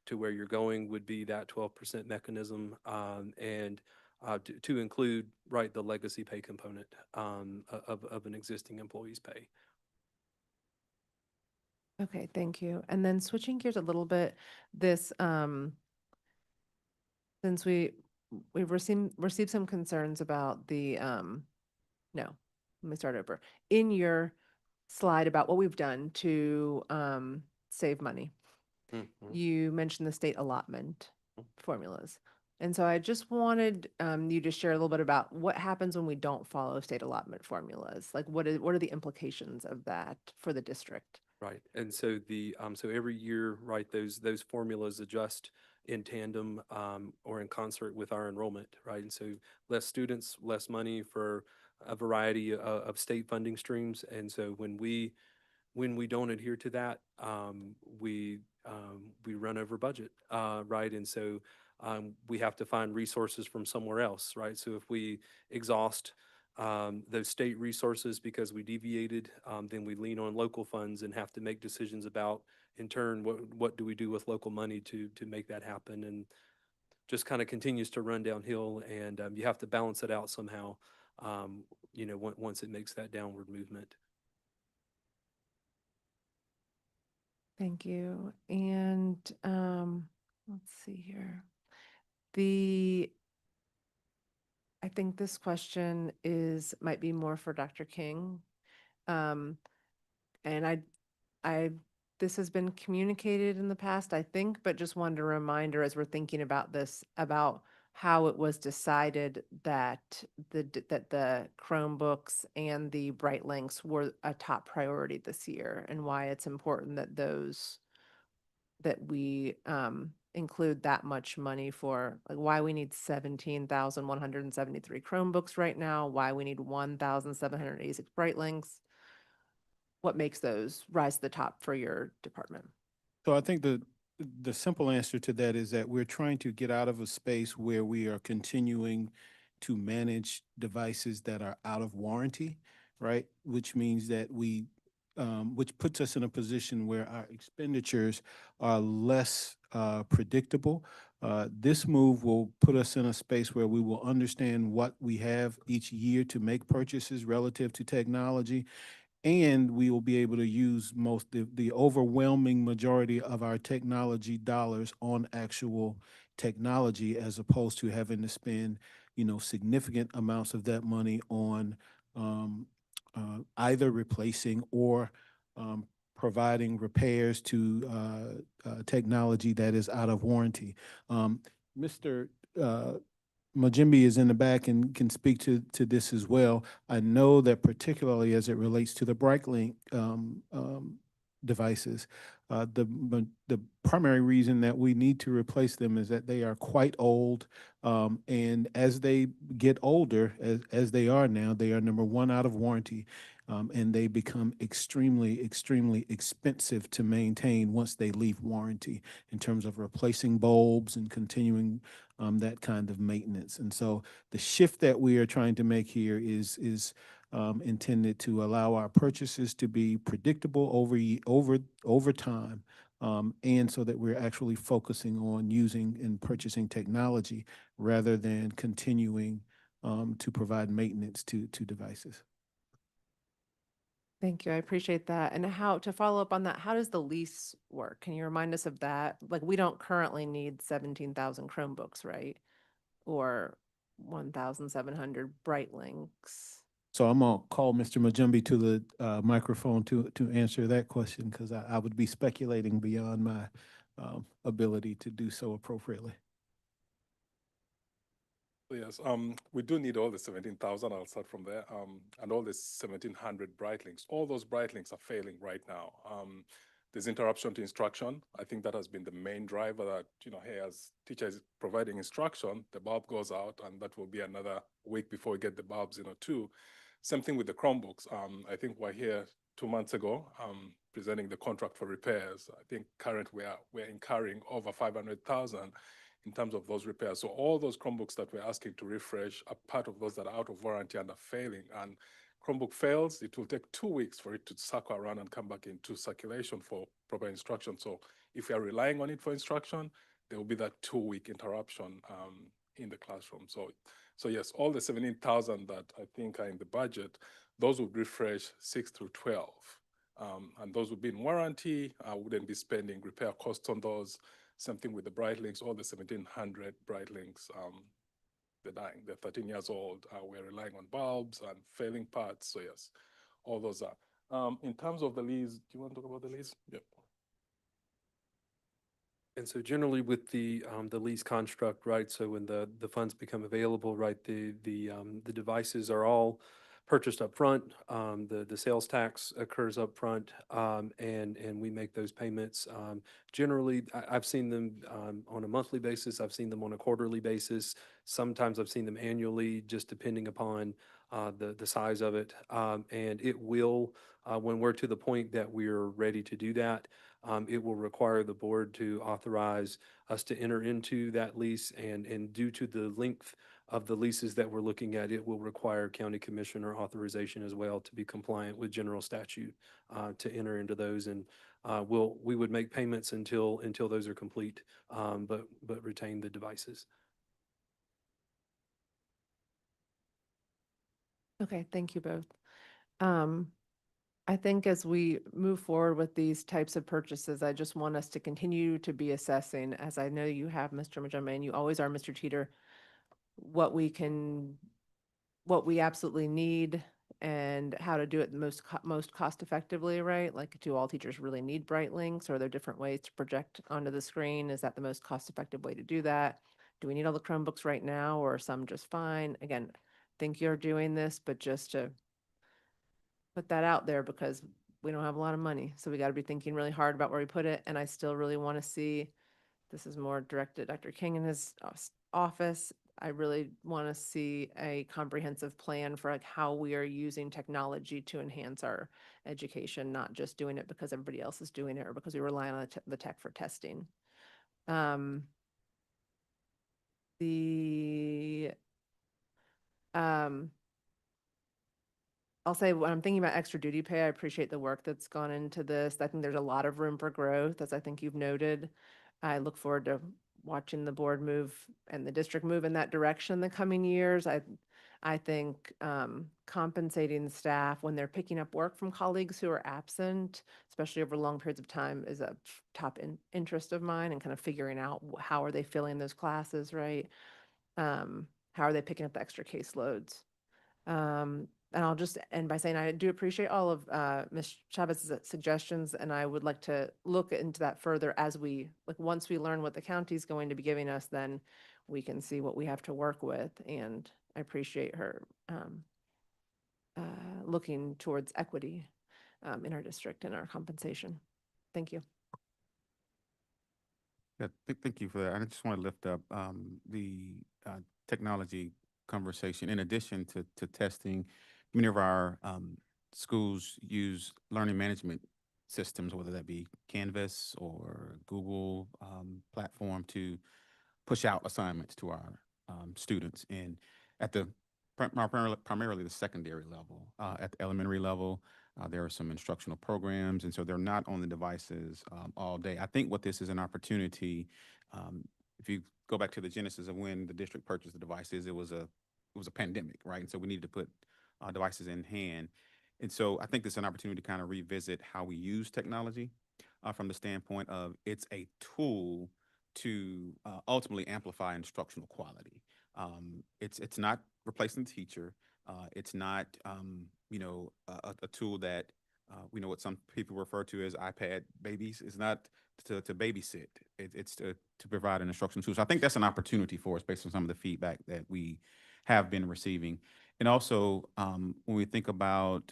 S9: to where you're going would be that 12% mechanism, and to include the legacy pay component of an existing employee's pay.
S10: Okay, thank you. And then switching gears a little bit, this, since we've received some concerns about the, no, let me start over. In your slide about what we've done to, save money,
S9: Mhm.
S10: you mentioned the state allotment formulas. And so I just wanted, you to share a little bit about what happens when we don't follow state allotment formulas. Like what are the implications of that for the district?
S9: Right, and so so every year, those formulas adjust in tandem or in concert with our enrollment, right? And so less students, less money for a variety of state funding streams. And so when we don't adhere to that, we run over budget, right? And so we have to find resources from somewhere else, right? So if we exhaust those state resources because we deviated, then we lean on local funds and have to make decisions about, in turn, what do we do with local money to make that happen, and just kind of continues to run downhill, and you have to balance it out somehow, once it makes that downward movement.
S10: Thank you. And let's see here. I think this question might be more for Dr. King. Um, and this has been communicated in the past, I think, but just wanted a reminder as we're thinking about this, about how it was decided that the Chromebooks and the Bright Links were a top priority this year, and why it's important that we include that much money for, like, why we need 17,173 Chromebooks right now, why we need 1,786 Bright Links. What makes those rise to the top for your department?
S17: So I think the simple answer to that is that we're trying to get out of a space where we are continuing to manage devices that are out of warranty, right? Which means that which puts us in a position where our expenditures are less predictable. This move will put us in a space where we will understand what we have each year to make purchases relative to technology, and we will be able to use the overwhelming majority of our technology dollars on actual technology, as opposed to having to spend significant amounts of that money on either replacing or providing repairs to technology that is out of warranty. Mr. Majimbi is in the back and can speak to this as well. I know that particularly as it relates to the Breitling devices, the primary reason that we need to replace them is that they are quite old, and as they get older, as they are now, they are number one out of warranty, and they become extremely, extremely expensive to maintain once they leave warranty in terms of replacing bulbs and continuing that kind of maintenance. And so the shift that we are trying to make here is intended to allow our purchases to be predictable over time, and so that we're actually focusing on using and purchasing technology rather than continuing to provide maintenance to devices.
S10: Thank you. I appreciate that. And to follow up on that, how does the lease work? Can you remind us of that? Like, we don't currently need 17,000 Chromebooks, right? Or 1,700 Bright Links.
S17: So I'm gonna call Mr. Majumbi to the microphone to answer that question, because I would be speculating beyond my ability to do so appropriately.
S18: Yes, we do need all the 17,000. I'll start from there. And all the 1,700 bright links. All those bright links are failing right now. There's interruption to instruction. I think that has been the main driver that, hey, as teachers providing instruction, the bulb goes out, and that will be another week before we get the bulbs, too. Same thing with the Chromebooks. I think we're here 2 months ago, presenting the contract for repairs. I think currently we're incurring over 500,000 in terms of those repairs. So all those Chromebooks that we're asking to refresh are part of those that are out of warranty and are failing. And Chromebook fails, it will take 2 weeks for it to circle around and come back into circulation for proper instruction. So if we are relying on it for instruction, there will be that 2-week interruption in the classroom. So yes, all the 17,000 that I think are in the budget, those would refresh 6 through 12. And those would be in warranty. I wouldn't be spending repair costs on those. Same thing with the bright links, all the 1,700 bright links, they're dying. They're 13 years old. We're relying on bulbs and failing parts. So yes, all those are. In terms of the lease, do you want to talk about the lease? Yep.
S9: And so generally with the lease construct, right? So when the funds become available, right, the devices are all purchased up front. The sales tax occurs up front, and we make those payments. Generally, I've seen them on a monthly basis. I've seen them on a quarterly basis. Sometimes I've seen them annually, just depending upon the size of it. And it will, when we're to the point that we're ready to do that, it will require the board to authorize us to enter into that lease, and due to the length of the leases that we're looking at, it will require county commissioner authorization as well to be compliant with general statute to enter into those. And we would make payments until those are complete, but retain the devices.
S10: Okay, thank you both. I think as we move forward with these types of purchases, I just want us to continue to be assessing, as I know you have, Mr. Majumbe, and you always are, Mr. Teeter, what we absolutely need and how to do it most cost effectively, right? Like, do all teachers really need bright links? Or are there different ways to project onto the screen? Is that the most cost effective way to do that? Do we need all the Chromebooks right now, or are some just fine? Again, think you're doing this, but just to put that out there, because we don't have a lot of money. So we got to be thinking really hard about where we put it. And I still really want to see, this is more directed at Dr. King in his office. I really want to see a comprehensive plan for like how we are using technology to enhance our education, not just doing it because everybody else is doing it or because we rely on the tech for testing. I'll say when I'm thinking about extra duty pay, I appreciate the work that's gone into this. I think there's a lot of room for growth, as I think you've noted. I look forward to watching the board move and the district move in that direction in the coming years. I think compensating staff when they're picking up work from colleagues who are absent, especially over long periods of time, is a top interest of mine, and kind of figuring out how are they filling those classes, right? How are they picking up the extra caseloads? And I'll just end by saying I do appreciate all of Ms. Chavez's suggestions, and I would like to look into that further as once we learn what the county's going to be giving us, then we can see what we have to work with. And I appreciate her looking towards equity in our district and our compensation. Thank you.
S6: Yeah, thank you for that. I just want to lift up the technology conversation. In addition to testing, many of our schools use learning management systems, whether that be Canvas or Google platform, to push out assignments to our students. And at the primarily the secondary level, at the elementary level, there are some instructional programs, and so they're not on the devices all day. I think what this is an opportunity, if you go back to the genesis of when the district purchased the devices, it was a pandemic, right? And so we needed to put devices in hand. And so I think this is an opportunity to kind of revisit how we use technology from the standpoint of it's a tool to ultimately amplify instructional quality. It's not replacing the teacher. It's not, a tool that, what some people refer to as iPad babies. It's not to babysit. It's to provide an instruction tool. So I think that's an opportunity for us based on some of the feedback that we have been receiving. And also, when we think about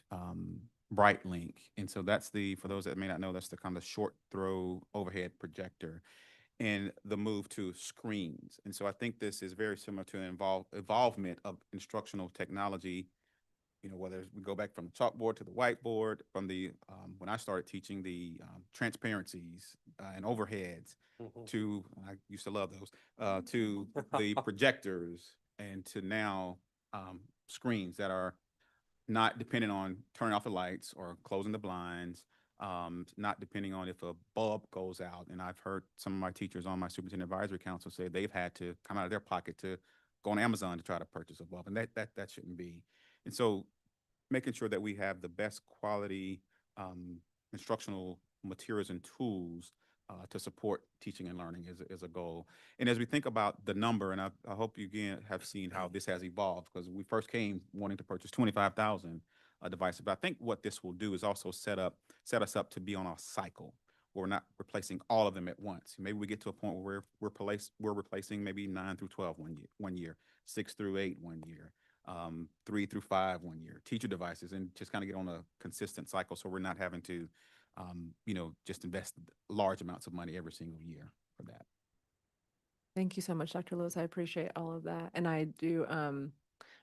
S6: BrightLink, and so that's for those that may not know, that's the kind of short throw overhead projector and the move to screens. And so I think this is very similar to an evolvement of instructional technology, whether we go back from the chalkboard to the whiteboard, from the, when I started teaching, the transparencies and overheads to, I used to love those, to the projectors and to now screens that are not dependent on turning off the lights or closing the blinds, not depending on if a bulb goes out. And I've heard some of my teachers on my superintendent advisory council say they've had to come out of their pocket to go on Amazon to try to purchase a bulb, and that shouldn't be. And so making sure that we have the best quality instructional materials and tools to support teaching and learning is a goal. And as we think about the number, and I hope you again have seen how this has evolved, because we first came wanting to purchase 25,000 devices. But I think what this will do is also set us up to be on a cycle where we're not replacing all of them at once. Maybe we get to a point where we're replacing maybe 9 through 12 one year, 6 through 8 one year, 3 through 5 one year, teacher devices, and just kind of get on a consistent cycle so we're not having to just invest large amounts of money every single year for that.
S10: Thank you so much, Dr. Lewis. I appreciate all of that. And I do,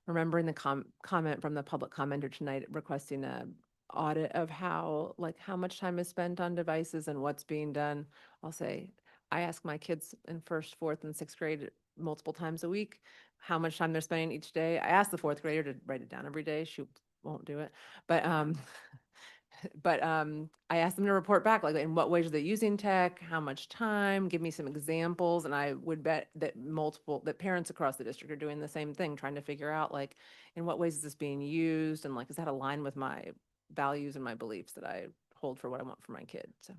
S10: remembering the comment from the public commenter tonight requesting a audit of how much time is spent on devices and what's being done. I'll say, I ask my kids in first, fourth, and sixth grade multiple times a week how much time they're spending each day. I ask the fourth grader to write it down every day. She won't do it. But I asked them to report back, like in what ways are they using tech, how much time, give me some examples. And I would bet that parents across the district are doing the same thing, trying to figure out like, in what ways is this being used? And like, does that align with my values and my beliefs that I hold for what I want for my kid? So.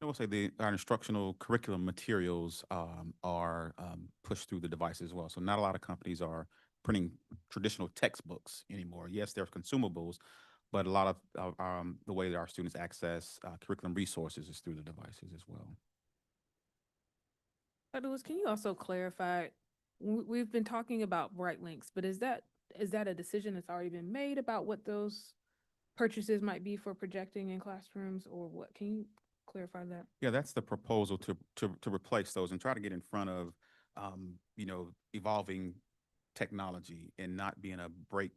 S6: I will say our instructional curriculum materials are pushed through the device as well. So not a lot of companies are printing traditional textbooks anymore. Yes, there's consumables, but a lot of the way that our students access curriculum resources is through the devices as well.
S1: Dr. Lewis, can you also clarify, we've been talking about BrightLinks, but is that a decision that's already been made about what those purchases might be for projecting in classrooms, or what? Can you clarify that?
S6: Yeah, that's the proposal to replace those and try to get in front of evolving technology and not be in a break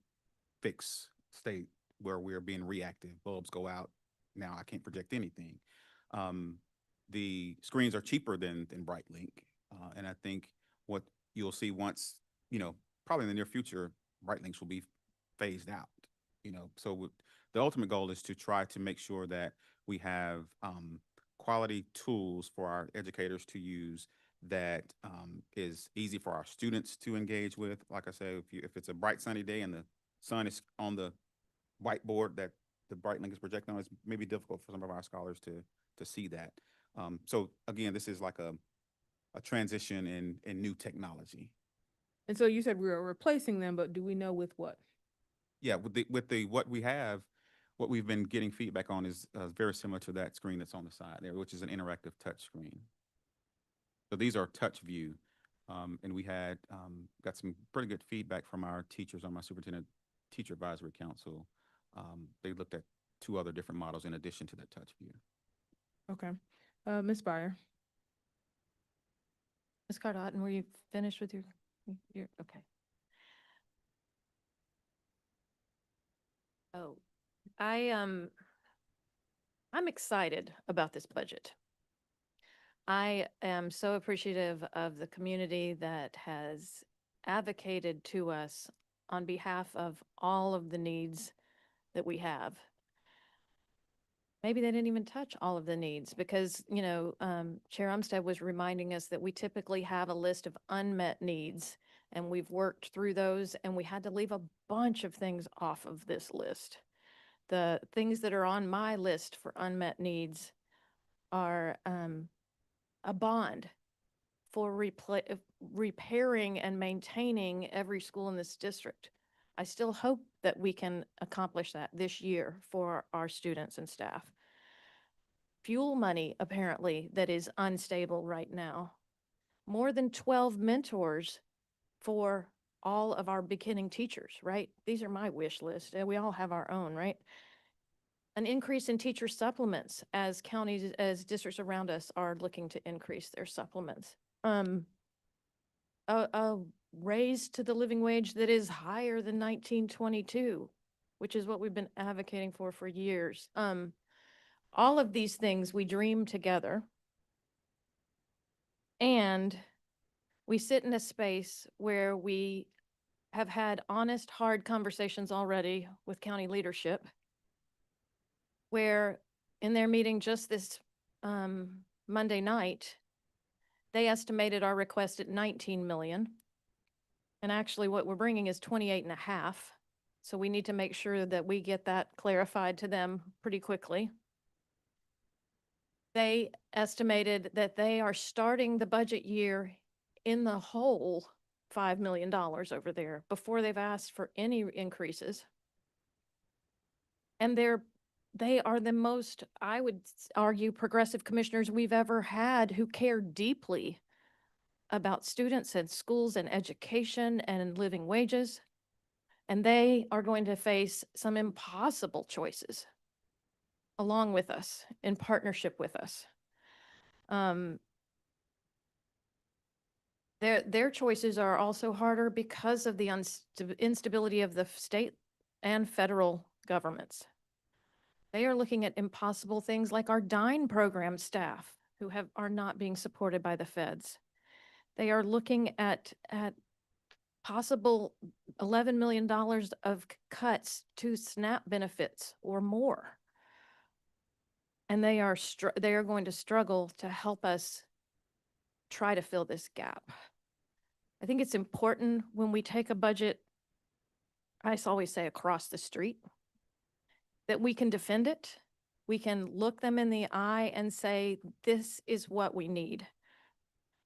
S6: fix state where we're being reactive. Bulbs go out, now I can't project anything. The screens are cheaper than BrightLink, and I think what you'll see once, probably in the near future, BrightLinks will be phased out. So the ultimate goal is to try to make sure that we have quality tools for our educators to use that is easy for our students to engage with. Like I say, if it's a bright sunny day and the sun is on the whiteboard that the BrightLink is projecting on, it's maybe difficult for some of our scholars to see that. So again, this is like a transition in new technology.
S1: And so you said we were replacing them, but do we know with what?
S6: Yeah, what we've been getting feedback on is very similar to that screen that's on the side there, which is an interactive touch screen. So these are touch view, and we had got some pretty good feedback from our teachers on my superintendent teacher advisory council. They looked at 2 other different models in addition to that touch view.
S1: Okay. Ms. Byer.
S14: Ms. Cardot, were you finished with your okay. Oh, I'm excited about this budget. I am so appreciative of the community that has advocated to us on behalf of all of the needs that we have. Maybe they didn't even touch all of the needs because, Chair Umstead was reminding us that we typically have a list of unmet needs, and we've worked through those, and we had to leave a bunch of things off of this list. The things that are on my list for unmet needs are a bond for repairing and maintaining every school in this district. I still hope that we can accomplish that this year for our students and staff. Fuel money, apparently, that is unstable right now. More than 12 mentors for all of our beginning teachers, right? These are my wish list, and we all have our own, right? An increase in teacher supplements as counties, as districts around us are looking to increase their supplements. A raise to the living wage that is higher than 1922, which is what we've been advocating for years. All of these things we dream together, and we sit in a space where we have had honest, hard conversations already with county leadership, where in their meeting just this Monday night, they estimated our request at 19 million. And actually what we're bringing is 28 and a half. So we need to make sure that we get that clarified to them pretty quickly. They estimated that they are starting the budget year in the hole $5 million over there before they've asked for any increases. And they are the most, I would argue, progressive commissioners we've ever had who care deeply about students and schools and education and living wages. And they are going to face some impossible choices along with us, in partnership with us. Their choices are also harder because of the instability of the state and federal governments. They are looking at impossible things like our DINE program staff who are not being supported by the feds. They are looking at possible $11 million of cuts to SNAP benefits or more. And they are going to struggle to help us try to fill this gap. I think it's important when we take a budget, I always say across the street, that we can defend it. We can look them in the eye and say, this is what we need.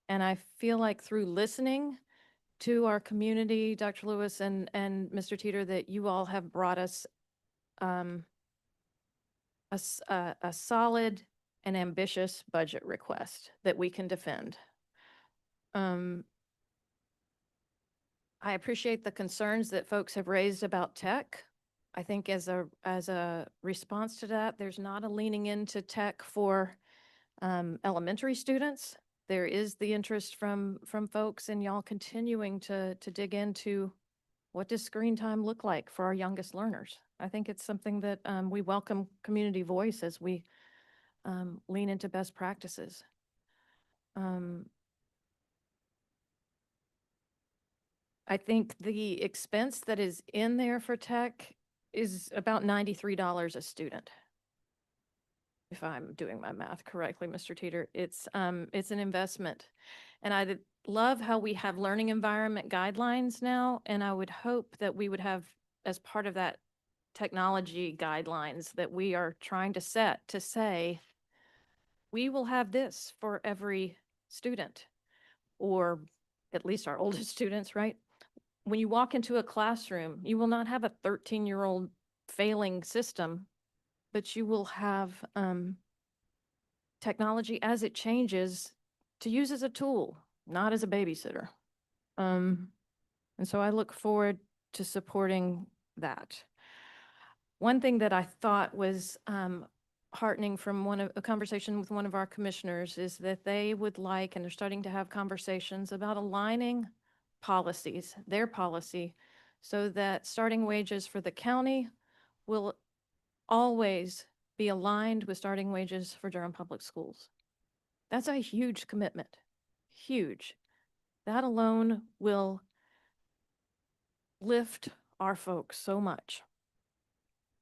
S14: And I feel like through listening to our community, Dr. Lewis and Mr. Teeter, that you all have brought us a solid and ambitious budget request that we can defend. I appreciate the concerns that folks have raised about tech. I think as a response to that, there's not a leaning into tech for elementary students. There is the interest from folks and y'all continuing to dig into what does screen time look like for our youngest learners. I think it's something that we welcome community voice as we lean into best practices. I think the expense that is in there for tech is about $93 a student. If I'm doing my math correctly, Mr. Teeter, it's an investment. And I love how we have learning environment guidelines now. And I would hope that we would have, as part of that technology guidelines that we are trying to set, to say, we will have this for every student, or at least our oldest students, right? When you walk into a classroom, you will not have a 13-year-old failing system, but you will have technology as it changes to use as a tool, not as a babysitter. And so I look forward to supporting that. One thing that I thought was heartening from a conversation with one of our commissioners is that they would like, and they're starting to have conversations about aligning policies, their policy, so that starting wages for the county will always be aligned with starting wages for Durham Public Schools. That's a huge commitment, huge. That alone will lift our folks so much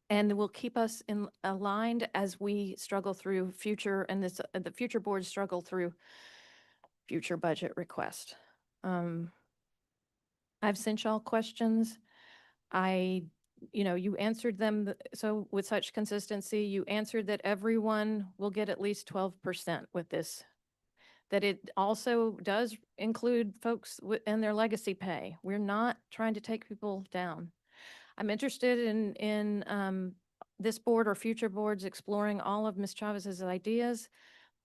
S14: and will keep us aligned as we struggle through future, and the future boards struggle through future budget requests. I've sent y'all questions. You answered them so with such consistency. You answered that everyone will get at least 12% with this, that it also does include folks and their legacy pay. We're not trying to take people down. I'm interested in this board or future boards exploring all of Ms. Chavez's ideas,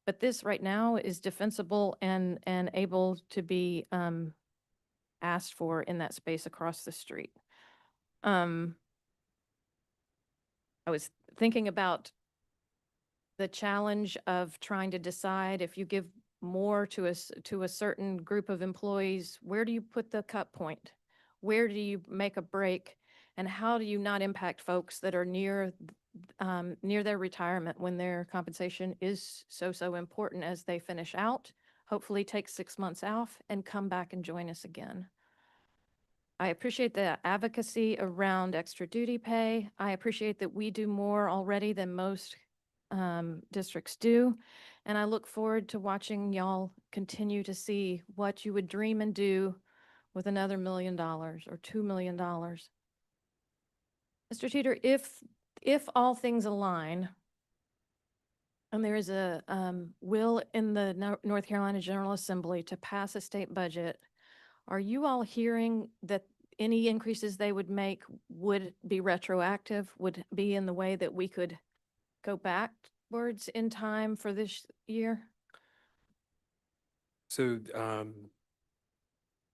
S14: but this right now is defensible and able to be asked for in that space across the street. I was thinking about the challenge of trying to decide if you give more to a certain group of employees, where do you put the cut point? Where do you make a break? And how do you not impact folks that are near their retirement when their compensation is so important as they finish out, hopefully take 6 months off and come back and join us again. I appreciate the advocacy around extra duty pay. I appreciate that we do more already than most districts do. And I look forward to watching y'all continue to see what you would dream and do with another $1 million or $2 million. Mr. Teeter, if all things align and there is a will in the North Carolina General Assembly to pass a state budget, are you all hearing that any increases they would make would be retroactive, would be in the way that we could go backwards in time for this year?
S9: So,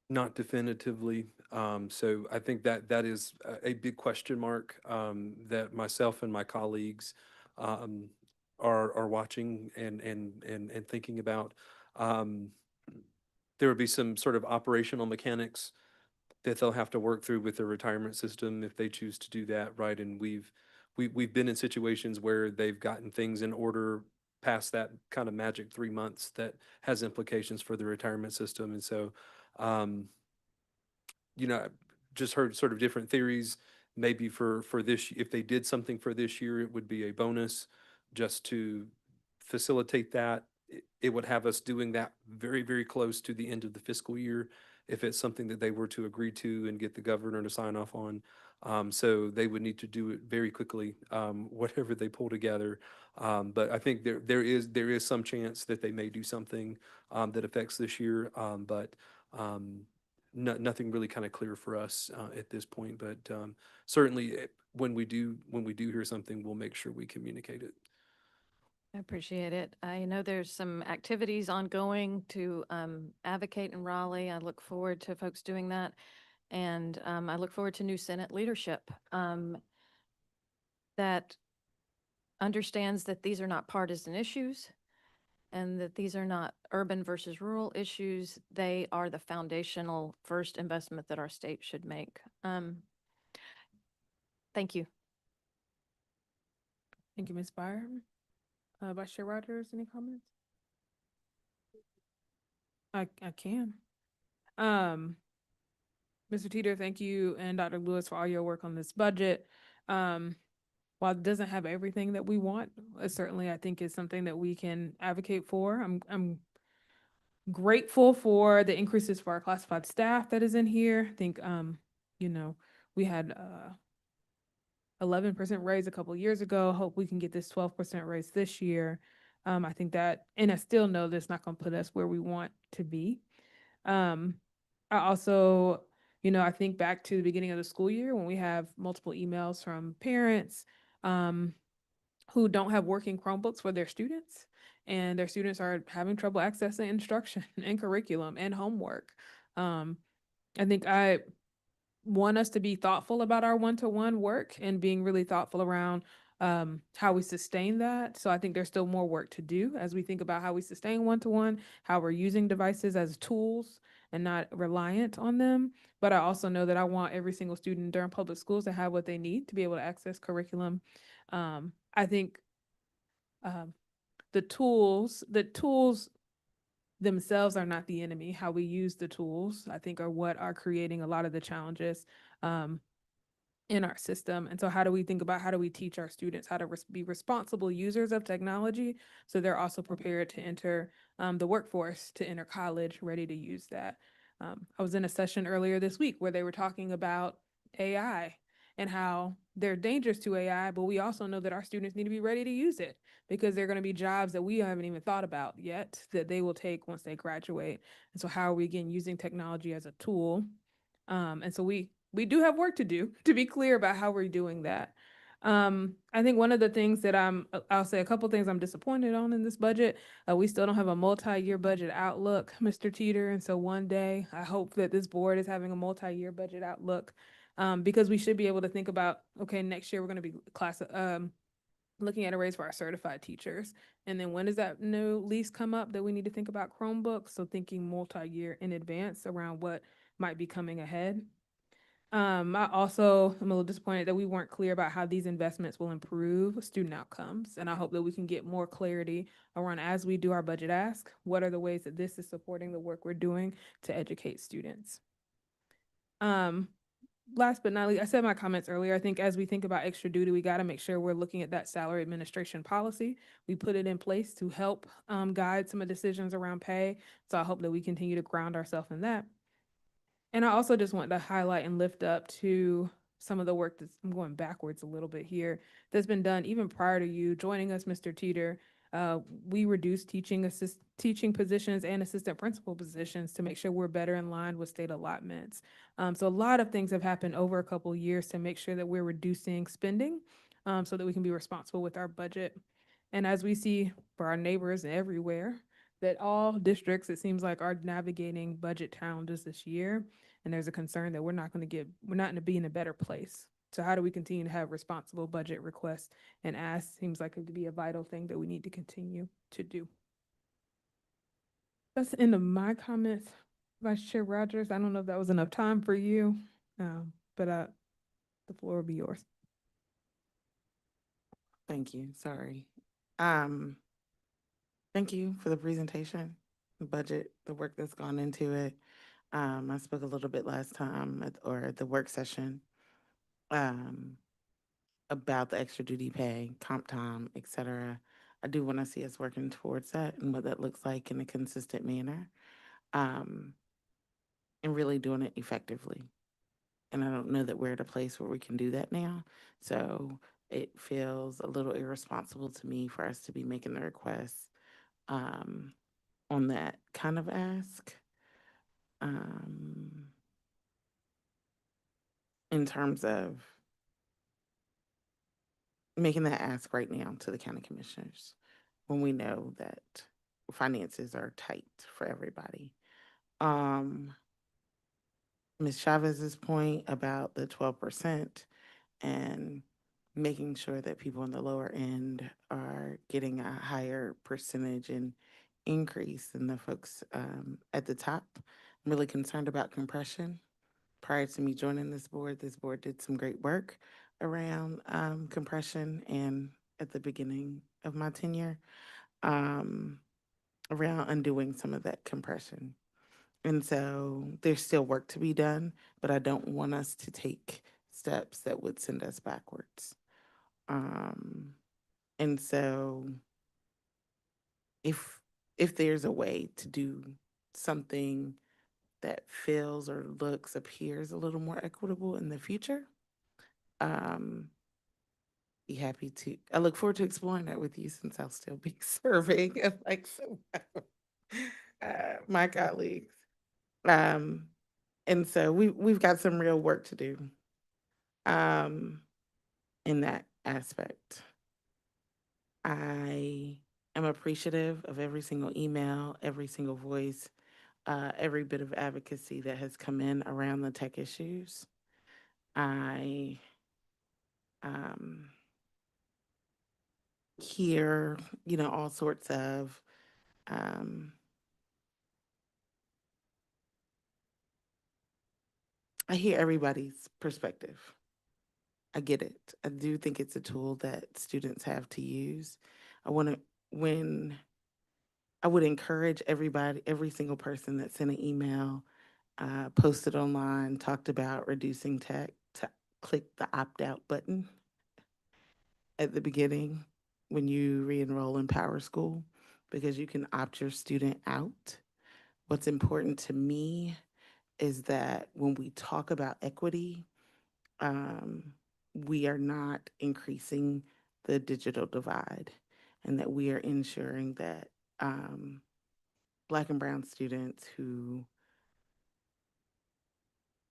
S9: not definitively. So I think that is a big question mark that myself and my colleagues are watching and thinking about. There would be some sort of operational mechanics that they'll have to work through with their retirement system if they choose to do that, right? And we've been in situations where they've gotten things in order past that kind of magic 3 months that has implications for the retirement system. And so, I just heard sort of different theories. Maybe for this, if they did something for this year, it would be a bonus just to facilitate that. It would have us doing that very, very close to the end of the fiscal year if it's something that they were to agree to and get the governor to sign off on. So they would need to do it very quickly, whatever they pull together. But I think there is some chance that they may do something that affects this year. But nothing really kind of clear for us at this point. But certainly, when we do hear something, we'll make sure we communicate it.
S14: I appreciate it. I know there's some activities ongoing to advocate in Raleigh. I look forward to folks doing that. And I look forward to new Senate leadership that understands that these are not partisan issues and that these are not urban versus rural issues. They are the foundational first investment that our state should make. Thank you.
S1: Thank you, Ms. Byer. Vice Chair Rogers, any comments? I can. Mr. Teeter, thank you, and Dr. Lewis for all your work on this budget. While it doesn't have everything that we want, certainly I think it's something that we can advocate for. I'm grateful for the increases for our classified staff that is in here. I think we had 11% raise a couple years ago. Hope we can get this 12% raise this year. I think that, and I still know that's not going to put us where we want to be. I also, I think back to the beginning of the school year when we have multiple emails from parents who don't have working Chromebooks for their students, and their students are having trouble accessing instruction and curriculum and homework. I think I want us to be thoughtful about our one-to-one work and being really thoughtful around how we sustain that. So I think there's still more work to do as we think about how we sustain one-to-one, how we're using devices as tools and not reliant on them. But I also know that I want every single student in Durham Public Schools to have what they need to be able to access curriculum. I think the tools themselves are not the enemy. How we use the tools, I think, are what are creating a lot of the challenges in our system. And so how do we think about how do we teach our students how to be responsible users of technology so they're also prepared to enter the workforce, to enter college ready to use that. I was in a session earlier this week where they were talking about AI and how there are dangers to AI, but we also know that our students need to be ready to use it because there are going to be jobs that we haven't even thought about yet that they will take once they graduate. And so how are we, again, using technology as a tool? And so we we do have work to do to be clear about how we're doing that. I think one of the things that I'll say a couple things I'm disappointed on in this budget. We still don't have a multi-year budget outlook, Mr. Teeter. And so one day I hope that this board is having a multi-year budget outlook, because we should be able to think about, okay, next year we're going to be looking at a raise for our certified teachers. And then when does that new lease come up that we need to think about Chromebooks? So thinking multi-year in advance around what might be coming ahead. I also am a little disappointed that we weren't clear about how these investments will improve student outcomes. And I hope that we can get more clarity around, as we do our budget ask, what are the ways that this is supporting the work we're doing to educate students? Last but not least, I said my comments earlier. I think as we think about extra duty, we got to make sure we're looking at that salary administration policy. We put it in place to help guide some of the decisions around pay. So I hope that we continue to ground ourselves in that. And I also just want to highlight and lift up to some of the work that's, I'm going backwards a little bit here, that's been done even prior to you joining us, Mr. Teeter. We reduced teaching positions and assistant principal positions to make sure we're better in line with state allotments. So a lot of things have happened over a couple of years to make sure that we're reducing spending, so that we can be responsible with our budget. And as we see for our neighbors everywhere, that all districts, it seems like, are navigating budget challenges this year. And there's a concern that we're not going to be in a better place. So how do we continue to have responsible budget requests and ask? Seems like it would be a vital thing that we need to continue to do. That's the end of my comments. Vice Chair Rogers, I don't know if that was enough time for you, but the floor will be yours.
S13: Thank you. Sorry. Thank you for the presentation, the budget, the work that's gone into it. I spoke a little bit last time at the work session about the extra duty pay, comp time, et cetera. I do want to see us working towards that and what that looks like in a consistent manner, and really doing it effectively. And I don't know that we're at a place where we can do that now. So it feels a little irresponsible to me for us to be making the requests on that kind of ask. In terms of making that ask right now to the county commissioners when we know that finances are tight for everybody. Ms. Chavez's point about the 12% and making sure that people on the lower end are getting a higher percentage and increase than the folks at the top. I'm really concerned about compression. Prior to me joining this board did some great work around compression, and at the beginning of my tenure, around undoing some of that compression. And so there's still work to be done, but I don't want us to take steps that would send us backwards. And so if there's a way to do something that feels or looks, appears a little more equitable in the future, be happy to. I look forward to exploring that with you, since I'll still be serving like some my colleagues. And so we've got some real work to do in that aspect. I am appreciative of every single email, every single voice, every bit of advocacy that has come in around the tech issues. I hear, all sorts of I hear everybody's perspective. I get it. I do think it's a tool that students have to use. I would encourage everybody, every single person that sent an email, posted online, talked about reducing tech, to click the opt-out button at the beginning when you re-enroll in PowerSchool, because you can opt your student out. What's important to me is that when we talk about equity, we are not increasing the digital divide, and that we are ensuring that Black and Brown students who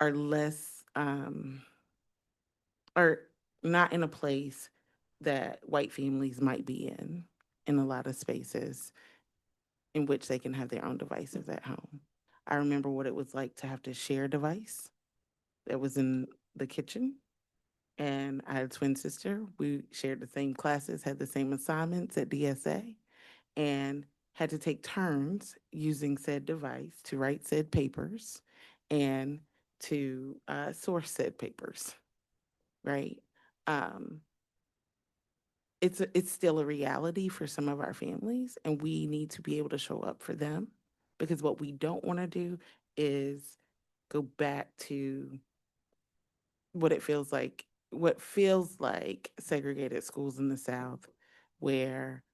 S13: are less are not in a place that white families might be in a lot of spaces in which they can have their own devices at home. I remember what it was like to have to share a device that was in the kitchen. And I had a twin sister. We shared the same classes, had the same assignments at DSA, and had to take turns using said device to write said papers and to source said papers, right? Um, it's still a reality for some of our families, and we need to be able to show up for them, because what we don't want to do is go back to what feels like segregated schools in the South, where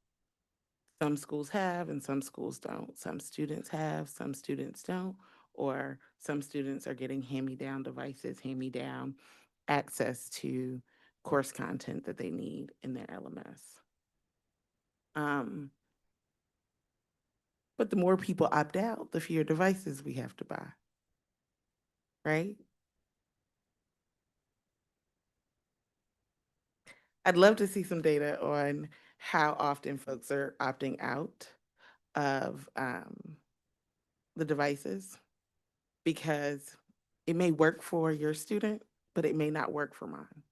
S13: some schools have and some schools don't. Some students have, some students don't, or some students are getting hand-me-down devices, hand-me-down access to course content that they need in their LMS. But the more people opt out, the fewer devices we have to buy, right? I'd love to see some data on how often folks are opting out of the devices, because it may work for your student, but it may not work for mine.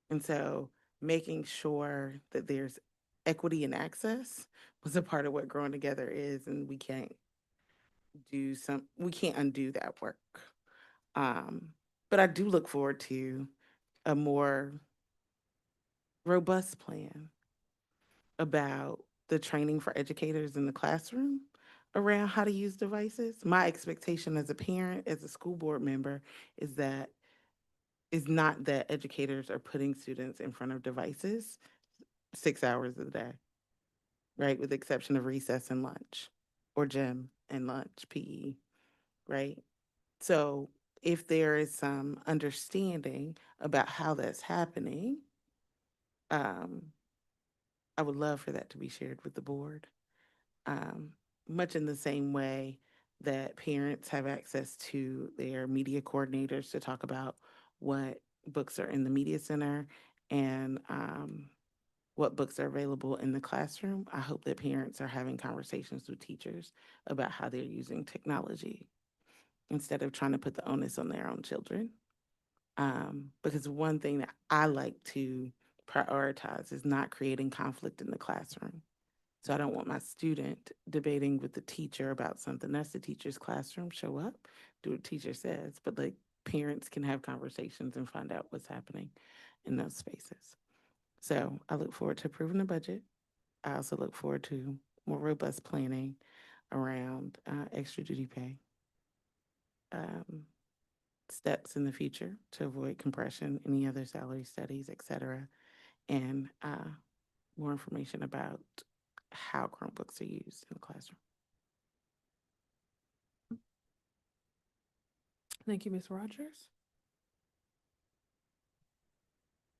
S13: And so making sure that there's equity and access was a part of what Growing Together is, and we can't undo that work. But I do look forward to a more robust plan about the training for educators in the classroom around how to use devices. My expectation as a parent, as a school board member, is not that educators are putting students in front of devices 6 hours a day, right? With the exception of recess and lunch, or gym and lunch, PE, right? So if there is some understanding about how that's happening, I would love for that to be shared with the board. Much in the same way that parents have access to their media coordinators to talk about what books are in the media center and what books are available in the classroom. I hope that parents are having conversations with teachers about how they're using technology instead of trying to put the onus on their own children. Because one thing that I like to prioritize is not creating conflict in the classroom. So I don't want my student debating with the teacher about something. That's the teacher's classroom. Show up, do what teacher says. But like, parents can have conversations and find out what's happening in those spaces. So I look forward to approving the budget. I also look forward to more robust planning around extra duty pay, steps in the future to avoid compression, any other salary studies, et cetera, and more information about how Chromebooks are used in the classroom.
S1: Thank you, Ms. Rogers.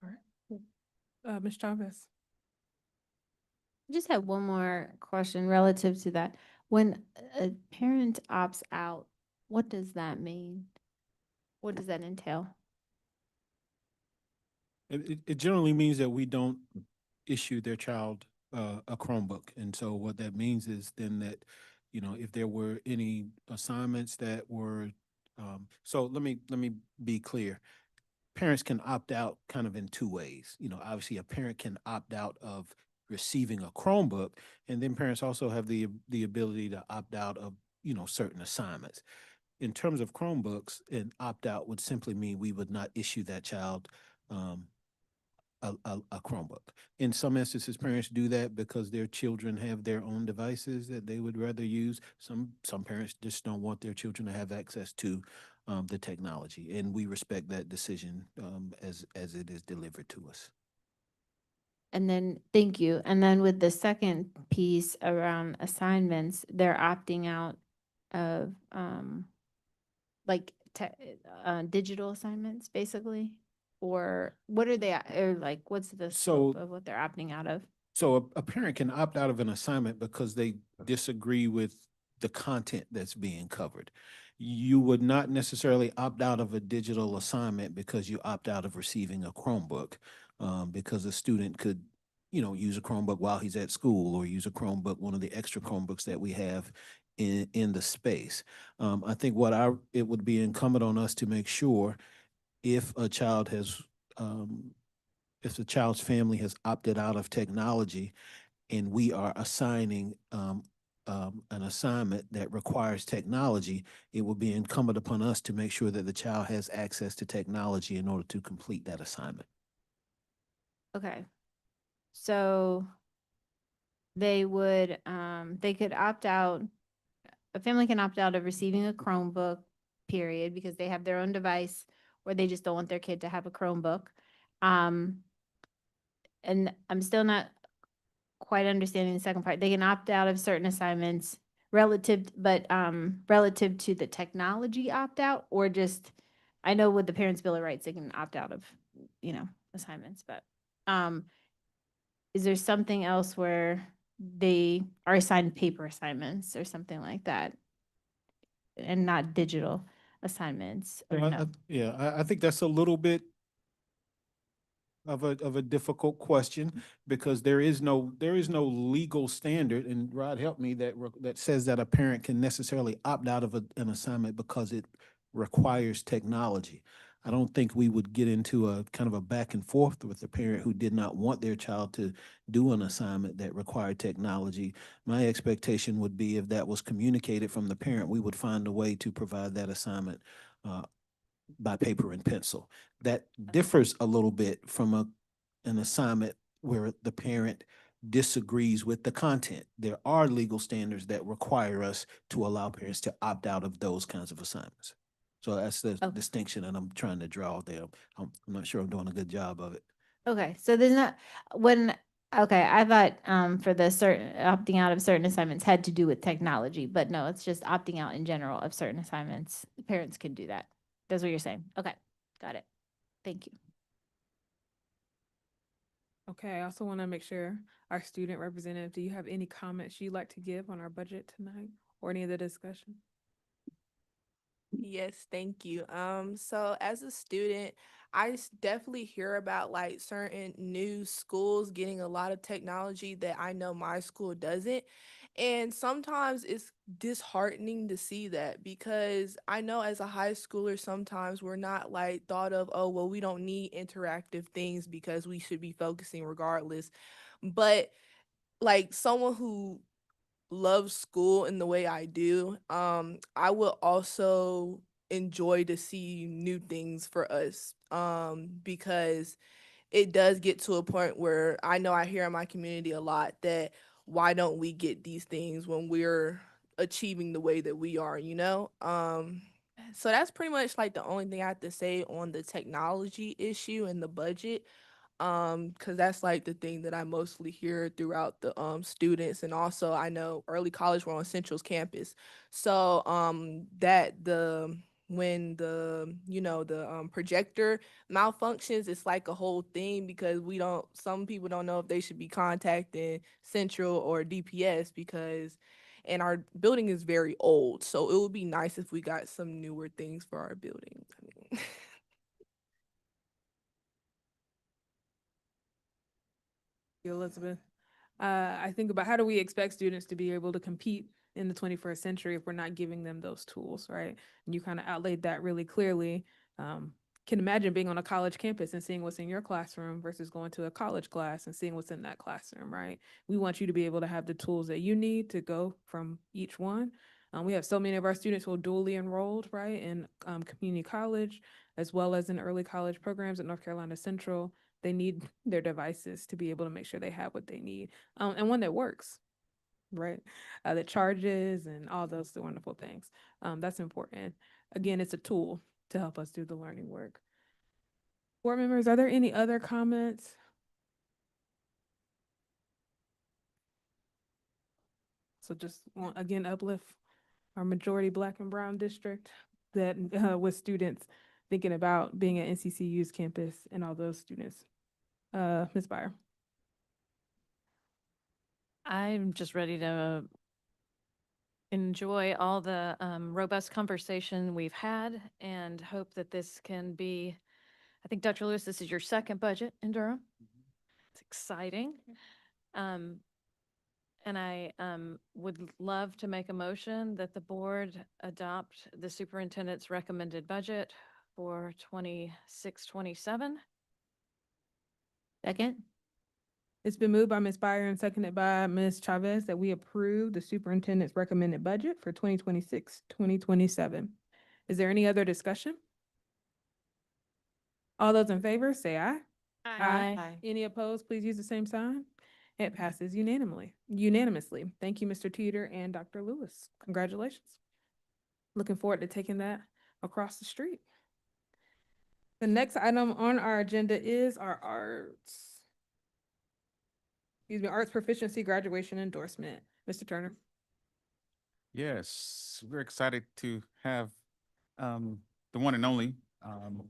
S1: All right. Ms. Chavez.
S15: I just have one more question relative to that. When a parent opts out, what does that mean? What does that entail?
S17: It generally means that we don't issue their child a Chromebook. And so what that means is then that, if there were any assignments that were, so let me be clear. Parents can opt out kind of in two ways. Obviously a parent can opt out of receiving a Chromebook, and then parents also have the ability to opt out of, certain assignments. In terms of Chromebooks, an opt out would simply mean we would not issue that child a Chromebook. In some instances, parents do that because their children have their own devices that they would rather use. Some parents just don't want their children to have access to the technology, and we respect that decision as it is delivered to us.
S15: And then, thank you. And then with the second piece around assignments, they're opting out of like digital assignments, basically? Or what are they, or like, what's the scope of what they're opting out of?
S17: So a parent can opt out of an assignment because they disagree with the content that's being covered. You would not necessarily opt out of a digital assignment because you opt out of receiving a Chromebook, because a student could, use a Chromebook while he's at school, or use a Chromebook, one of the extra Chromebooks that we have in the space. I think it would be incumbent on us to make sure if a child has, if the child's family has opted out of technology and we are assigning an assignment that requires technology, it will be incumbent upon us to make sure that the child has access to technology in order to complete that assignment.
S15: Okay. So they would, they could opt out, a family can opt out of receiving a Chromebook, period, because they have their own device, or they just don't want their kid to have a Chromebook. And I'm still not quite understanding the second part. They can opt out of certain assignments relative to the technology opt out, or just, I know with the Parents' Bill of Rights, they can opt out of, assignments, but is there something else where they are assigned paper assignments or something like that and not digital assignments? Or no?
S17: I think that's a little bit of a difficult question, because there is no legal standard, and Rod helped me, that says that a parent can necessarily opt out of an assignment because it requires technology. I don't think we would get into a kind of a back and forth with a parent who did not want their child to do an assignment that required technology. My expectation would be, if that was communicated from the parent, we would find a way to provide that assignment by paper and pencil. That differs a little bit from an assignment where the parent disagrees with the content. There are legal standards that require us to allow parents to opt out of those kinds of assignments. So that's the distinction that I'm trying to draw there. I'm not sure I'm doing a good job of it.
S15: Okay, so there's not, okay, I thought for the certain, opting out of certain assignments had to do with technology, but no, it's just opting out in general of certain assignments. Parents can do that. That's what you're saying. Okay, got it. Thank you.
S1: Okay, I also want to make sure our student representative, do you have any comments you'd like to give on our budget tonight or any of the discussion?
S19: Yes, thank you. So as a student, definitely hear about like certain new schools getting a lot of technology that I know my school doesn't. And sometimes it's disheartening to see that, because I know as a high schooler, sometimes we're not like thought of, oh, well, we don't need interactive things because we should be focusing regardless. But like someone who love school in the way I do, I will also enjoy to see new things for us. Because it does get to a point where I know I hear in my community a lot that why don't we get these things when we're achieving the way that we are, you know? So that's pretty much like the only thing I have to say on the technology issue and the budget, because that's like the thing that I mostly hear throughout the students. And also I know early college we're on Central's campus, so that the when the the projector malfunctions, it's like a whole thing, because some people don't know if they should be contacting Central or DPS, because and our building is very old, so it would be nice if we got some newer things for our building. I mean,
S1: Elizabeth. I think about, how do we expect students to be able to compete in the 21st century if we're not giving them those tools, right? And you kind of outlaid that really clearly. Can imagine being on a college campus and seeing what's in your classroom versus going to a college class and seeing what's in that classroom, right? We want you to be able to have the tools that you need to go from each one. We have so many of our students who are dually enrolled, right, in community college, as well as in early college programs at North Carolina Central. They need their devices to be able to make sure they have what they need, and one that works, right? That charges and all those wonderful things. That's important. Again, it's a tool to help us do the learning work. Board members, are there any other comments? So just want, again, uplift our majority Black and Brown district that with students thinking about being at NCCU's campus and all those students. Ms. Byer.
S14: I'm just ready to enjoy all the robust conversation we've had and hope that this can be, I think, Dr. Lewis, this is your second budget in Durham. It's exciting. And I would love to make a motion that the board adopt the superintendent's recommended budget for 26-27.
S15: Second?
S1: It's been moved by Ms. Byer and seconded by Ms. Chavez that we approve the superintendent's recommended budget for 2026-2027. Is there any other discussion? All those in favor, say aye.
S15: Aye.
S1: Any opposed, please use the same sign. It passes unanimously. Thank you, Mr. Teeter and Dr. Lewis. Congratulations. Looking forward to taking that across the street. The next item on our agenda is our arts proficiency graduation endorsement. Mr. Turner.
S6: Yes, we're excited to have the one and only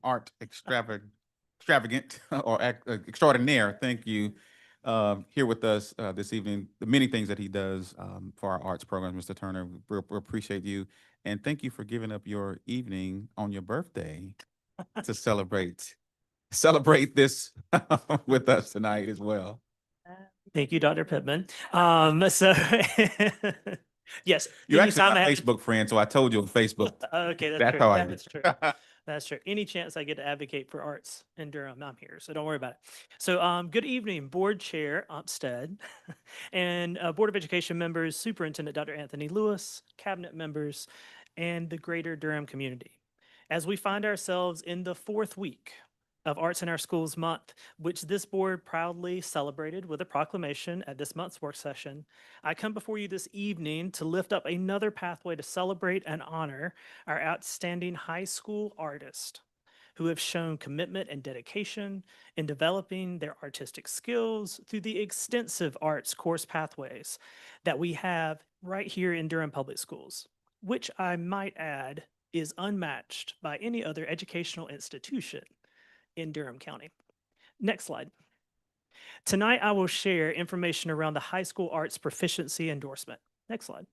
S6: art extravagant or extraordinaire, thank you, here with us this evening. The many things that he does for our arts program, Mr. Turner, we appreciate you. And thank you for giving up your evening on your birthday to celebrate this with us tonight as well.
S20: Thank you, Dr. Pittman. Yes.
S6: You're actually
S20: anytime
S6: my
S20: I have-
S6: Facebook friend, so I told you on Facebook.
S20: Okay, that's
S6: That's
S20: true.
S6: how I
S20: That's
S6: do.
S20: true. That's true. Any chance I get to advocate for arts in Durham, I'm here, so don't worry about it. So good evening, Board Chair Umpstead, and Board of Education members, Superintendent Dr. Anthony Lewis, Cabinet members, and the greater Durham community. As we find ourselves in the 4th week of Arts in Our Schools Month, which this board proudly celebrated with a proclamation at this month's work session, I come before you this evening to lift up another pathway to celebrate and honor our outstanding high school artists who have shown commitment and dedication in developing their artistic skills through the extensive arts course pathways that we have right here in Durham Public Schools, which I might add is unmatched by any other educational institution in Durham County. Next slide. Tonight, I will share information around the high school arts proficiency endorsement. Next slide.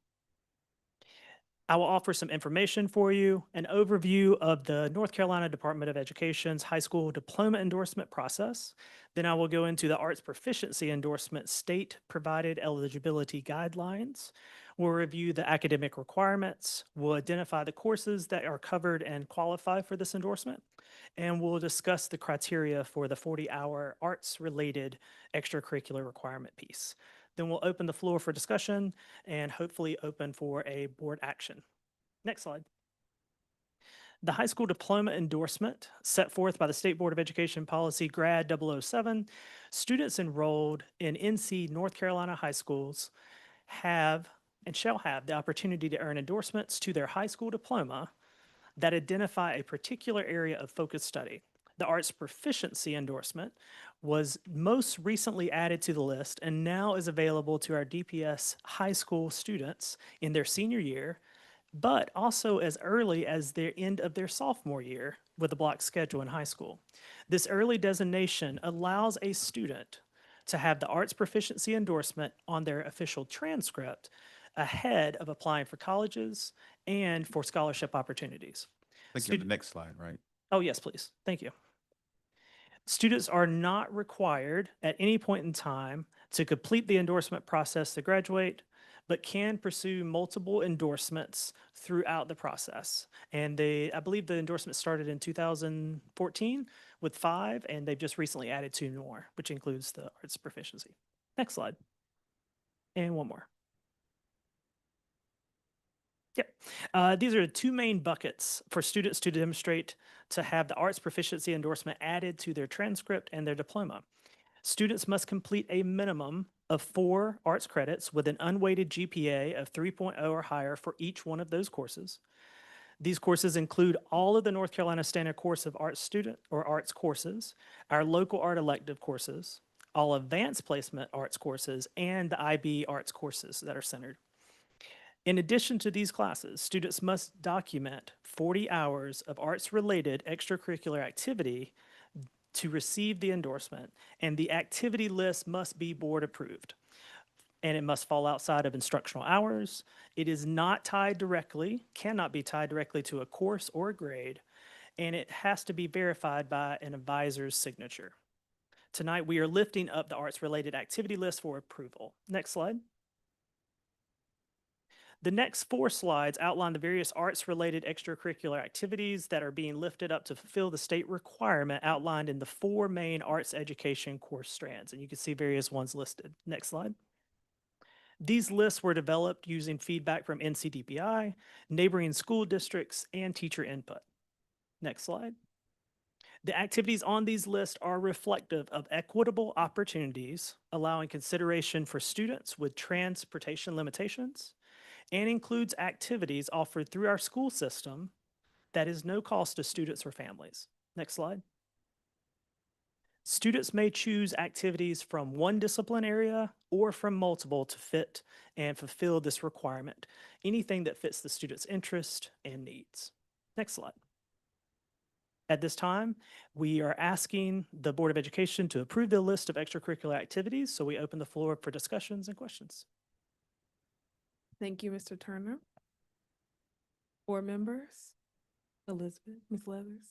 S20: I will offer some information for you, an overview of the North Carolina Department of Education's high school diploma endorsement process. Then I will go into the arts proficiency endorsement state-provided eligibility guidelines. We'll review the academic requirements. We'll identify the courses that are covered and qualify for this endorsement. And we'll discuss the criteria for the 40-hour arts-related extracurricular requirement piece. Then we'll open the floor for discussion and hopefully open for a board action. Next slide. The high school diploma endorsement set forth by the State Board of Education Policy Grad 007, students enrolled in NC North Carolina high schools have and shall have the opportunity to earn endorsements to their high school diploma that identify a particular area of focused study. The arts proficiency endorsement was most recently added to the list and now is available to our DPS high school students in their senior year, but also as early as the end of their sophomore year with a block schedule in high school. This early designation allows a student to have the arts proficiency endorsement on their official transcript ahead of applying for colleges and for scholarship opportunities.
S6: I think you're on the next slide, right?
S20: Oh, yes, please. Thank you. Students are not required at any point in time to complete the endorsement process to graduate, but can pursue multiple endorsements throughout the process. And I believe the endorsement started in 2014 with 5, and they've just recently added 2 more, which includes the arts proficiency. Next slide. And one more. Yep. These are the 2 main buckets for students to demonstrate to have the arts proficiency endorsement added to their transcript and their diploma. Students must complete a minimum of 4 arts credits with an unweighted GPA of 3.0 or higher for each one of those courses. These courses include all of the North Carolina Standard Course of Arts student or arts courses, our local art elective courses, all advanced placement arts courses, and the IB arts courses that are centered. In addition to these classes, students must document 40 hours of arts-related extracurricular activity to receive the endorsement, and the activity list must be board approved. and it must fall outside of instructional hours. It is not tied directly, cannot be tied directly to a course or a grade, and it has to be verified by an advisor's signature. Tonight, we are lifting up the arts-related activity list for approval. Next slide. The next 4 slides outline the various arts-related extracurricular activities that are being lifted up to fulfill the state requirement outlined in the 4 main arts education course strands, and you can see various ones listed. Next slide. These lists were developed using feedback from NCDPI, neighboring school districts, and teacher input. Next slide. The activities on these lists are reflective of equitable opportunities, allowing consideration for students with transportation limitations, and includes activities offered through our school system that is no cost to students or families. Next slide. Students may choose activities from one discipline area or from multiple to fit and fulfill this requirement, anything that fits the student's interest and needs. Next slide. At this time, we are asking the Board of Education to approve the list of extracurricular activities, so we open the floor for discussions and questions.
S1: Thank you, Mr. Turner. Board members, Elizabeth, Ms. Leathers.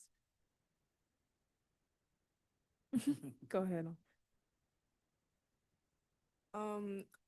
S1: Go ahead.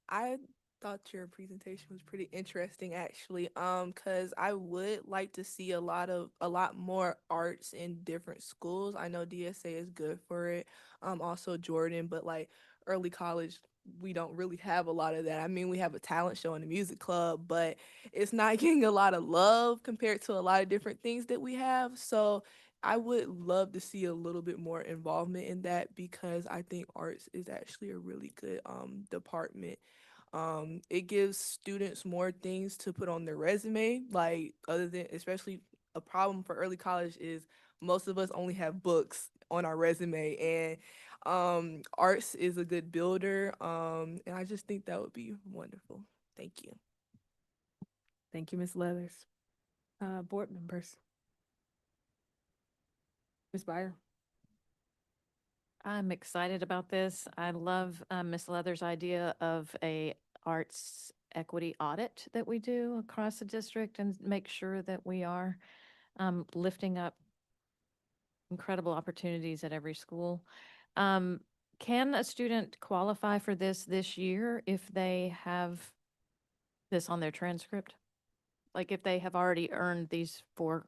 S19: I thought your presentation was pretty interesting actually. Cause I would like to see a lot more arts in different schools. I know DSA is good for it. Also Jordan, but like early college, we don't really have a lot of that. I mean, we have a talent show and a music club, but it's not getting a lot of love compared to a lot of different things that we have. So I would love to see a little bit more involvement in that because I think arts is actually a really good department. It gives students more things to put on their resume, like other than especially a problem for early college is most of us only have books on our resume and arts is a good builder. And I just think that would be wonderful. Thank you.
S1: Thank you, Ms. Leathers. Board members. Ms. Byer.
S14: I'm excited about this. I love Ms. Leather's idea of a arts equity audit that we do across the district and make sure that we are lifting up incredible opportunities at every school. Can a student qualify for this year if they have this on their transcript? Like if they have already earned these 4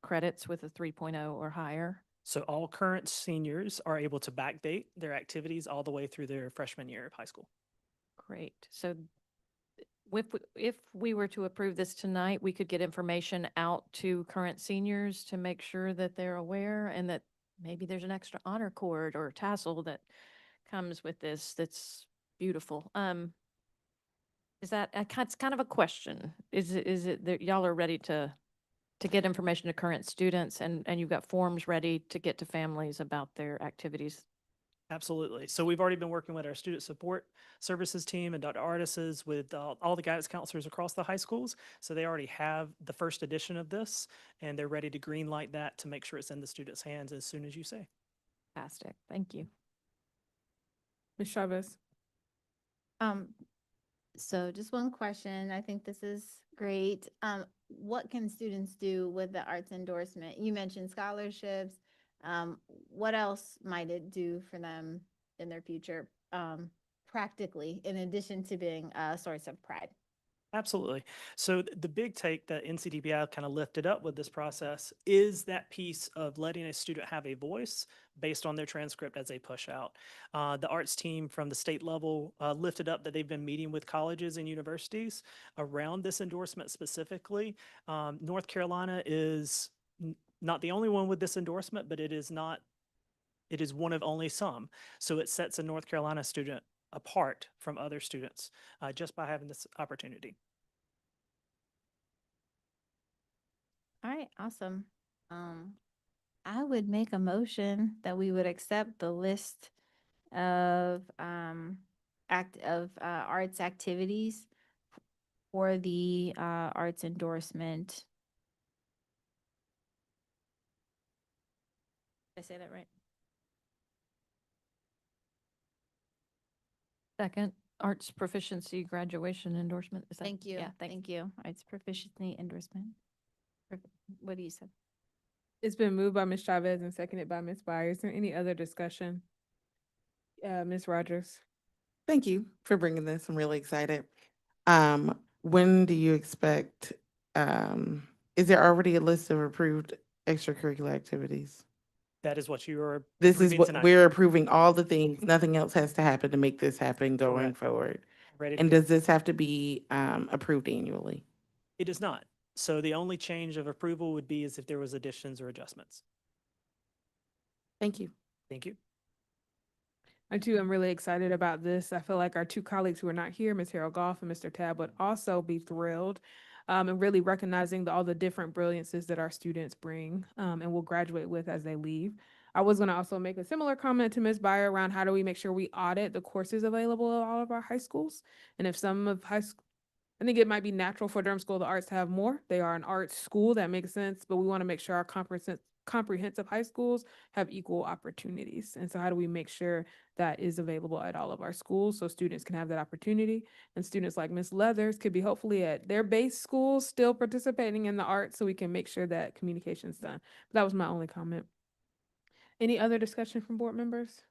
S14: credits with a 3.0 or higher?
S20: So all current seniors are able to backdate their activities all the way through their freshman year of high school.
S14: Great. So if we were to approve this tonight, we could get information out to current seniors to make sure that they're aware and that maybe there's an extra honor cord or tassel that comes with this that's beautiful. Is that it's kind of a question? Is it that y'all are ready to get information to current students and you've got forms ready to get to families about their activities?
S20: Absolutely. So we've already been working with our student support services team and Dr. Artises with all the guidance counselors across the high schools. So they already have the first edition of this and they're ready to green light that to make sure it's in the students' hands as soon as you say.
S14: Fantastic. Thank you.
S1: Ms. Chavez.
S15: So just one question. I think this is great. What can students do with the arts endorsement? You mentioned scholarships. What else might it do for them in their future, practically, in addition to being a source of pride?
S20: Absolutely. So the big take that NCDPI kind of lifted up with this process is that piece of letting a student have a voice based on their transcript as they push out. The arts team from the state level lifted up that they've been meeting with colleges and universities around this endorsement specifically. North Carolina is not the only one with this endorsement, but it is one of only some. So it sets a North Carolina student apart from other students just by having this opportunity.
S15: All right, awesome. I would make a motion that we would accept the list of arts activities for the arts endorsement. Did I say that right?
S14: Second. arts proficiency graduation endorsement. Is that?
S15: Thank you.
S14: Yeah, thanks.
S15: Thank you. It's proficiency endorsement. What do you say?
S1: It's been moved by Ms. Chavez and seconded by Ms. Byers. Is there any other discussion? Ms. Rogers.
S13: Thank you for bringing this. I'm really excited. When do you expect, is there already a list of approved extracurricular activities?
S20: That is what you are
S13: This is
S20: approving
S13: what
S20: tonight.
S13: we're approving, all the things. Nothing else has to happen to make this happen going
S20: Correct.
S13: forward.
S20: Ready to
S13: And
S20: go.
S13: does this have to be approved annually?
S20: It does not. So the only change of approval would be as if there was additions or adjustments.
S13: Thank you.
S20: Thank you.
S1: I too am really excited about this. I feel like our two colleagues who are not here, Ms. Harold Goff and Mr. Tab, would also be thrilled. And really recognizing all the different brilliances that our students bring and will graduate with as they leave. I was going to also make a similar comment to Ms. Byer around how do we make sure we audit the courses available at all of our high schools. And if some of I think it might be natural for Durham School of the Arts to have more. They are an arts school, that makes sense, but we want to make sure our comprehensive high schools have equal opportunities. And so how do we make sure that is available at all of our schools so students can have that opportunity? And students like Miss Leathers could be hopefully at their base schools still participating in the arts so we can make sure that communication's done. But that was my only comment. Any other discussion from board members?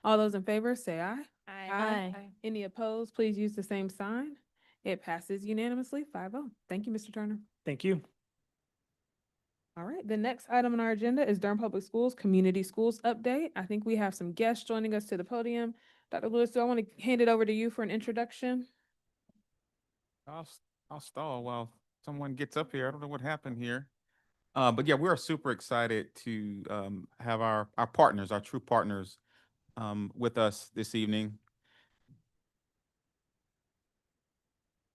S1: All those in favor say aye.
S14: Aye.
S1: Any opposed, please use the same sign. It passes unanimously 5-0. Thank you, Mr. Turner.
S20: Thank you.
S1: All right, the next item on our agenda is Durham Public Schools Community Schools Update. I think we have some guests joining us to the podium. Dr. Lewis, do I want to hand it over to you for an introduction?
S6: I'll stall while someone gets up here. I don't know what happened here. But yeah, we are super excited to have our partners, our true partners, with us this evening.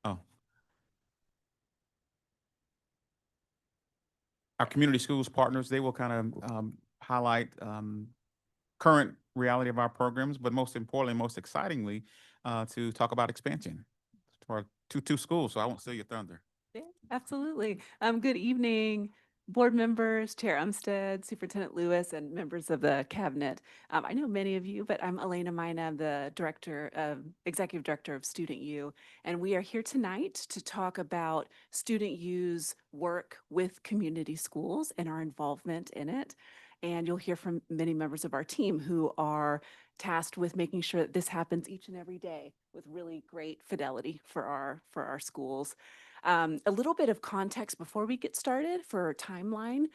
S6: Oh. Our community schools partners, they will kind of highlight current reality of our programs, but most importantly, most excitingly, to talk about expansion for two schools. So I won't steal your thunder.
S21: Yeah, absolutely. Good evening, board members, Chair Umstead, Superintendent Lewis, and members of the cabinet. I know many of you, but I'm Elena Mina, the Executive Director of Student U, and we are here tonight to talk about Student U's work with community schools and our involvement in it. And you'll hear from many members of our team who are tasked with making sure that this happens each and every day with really great fidelity for our schools. A little bit of context before we get started for our timeline.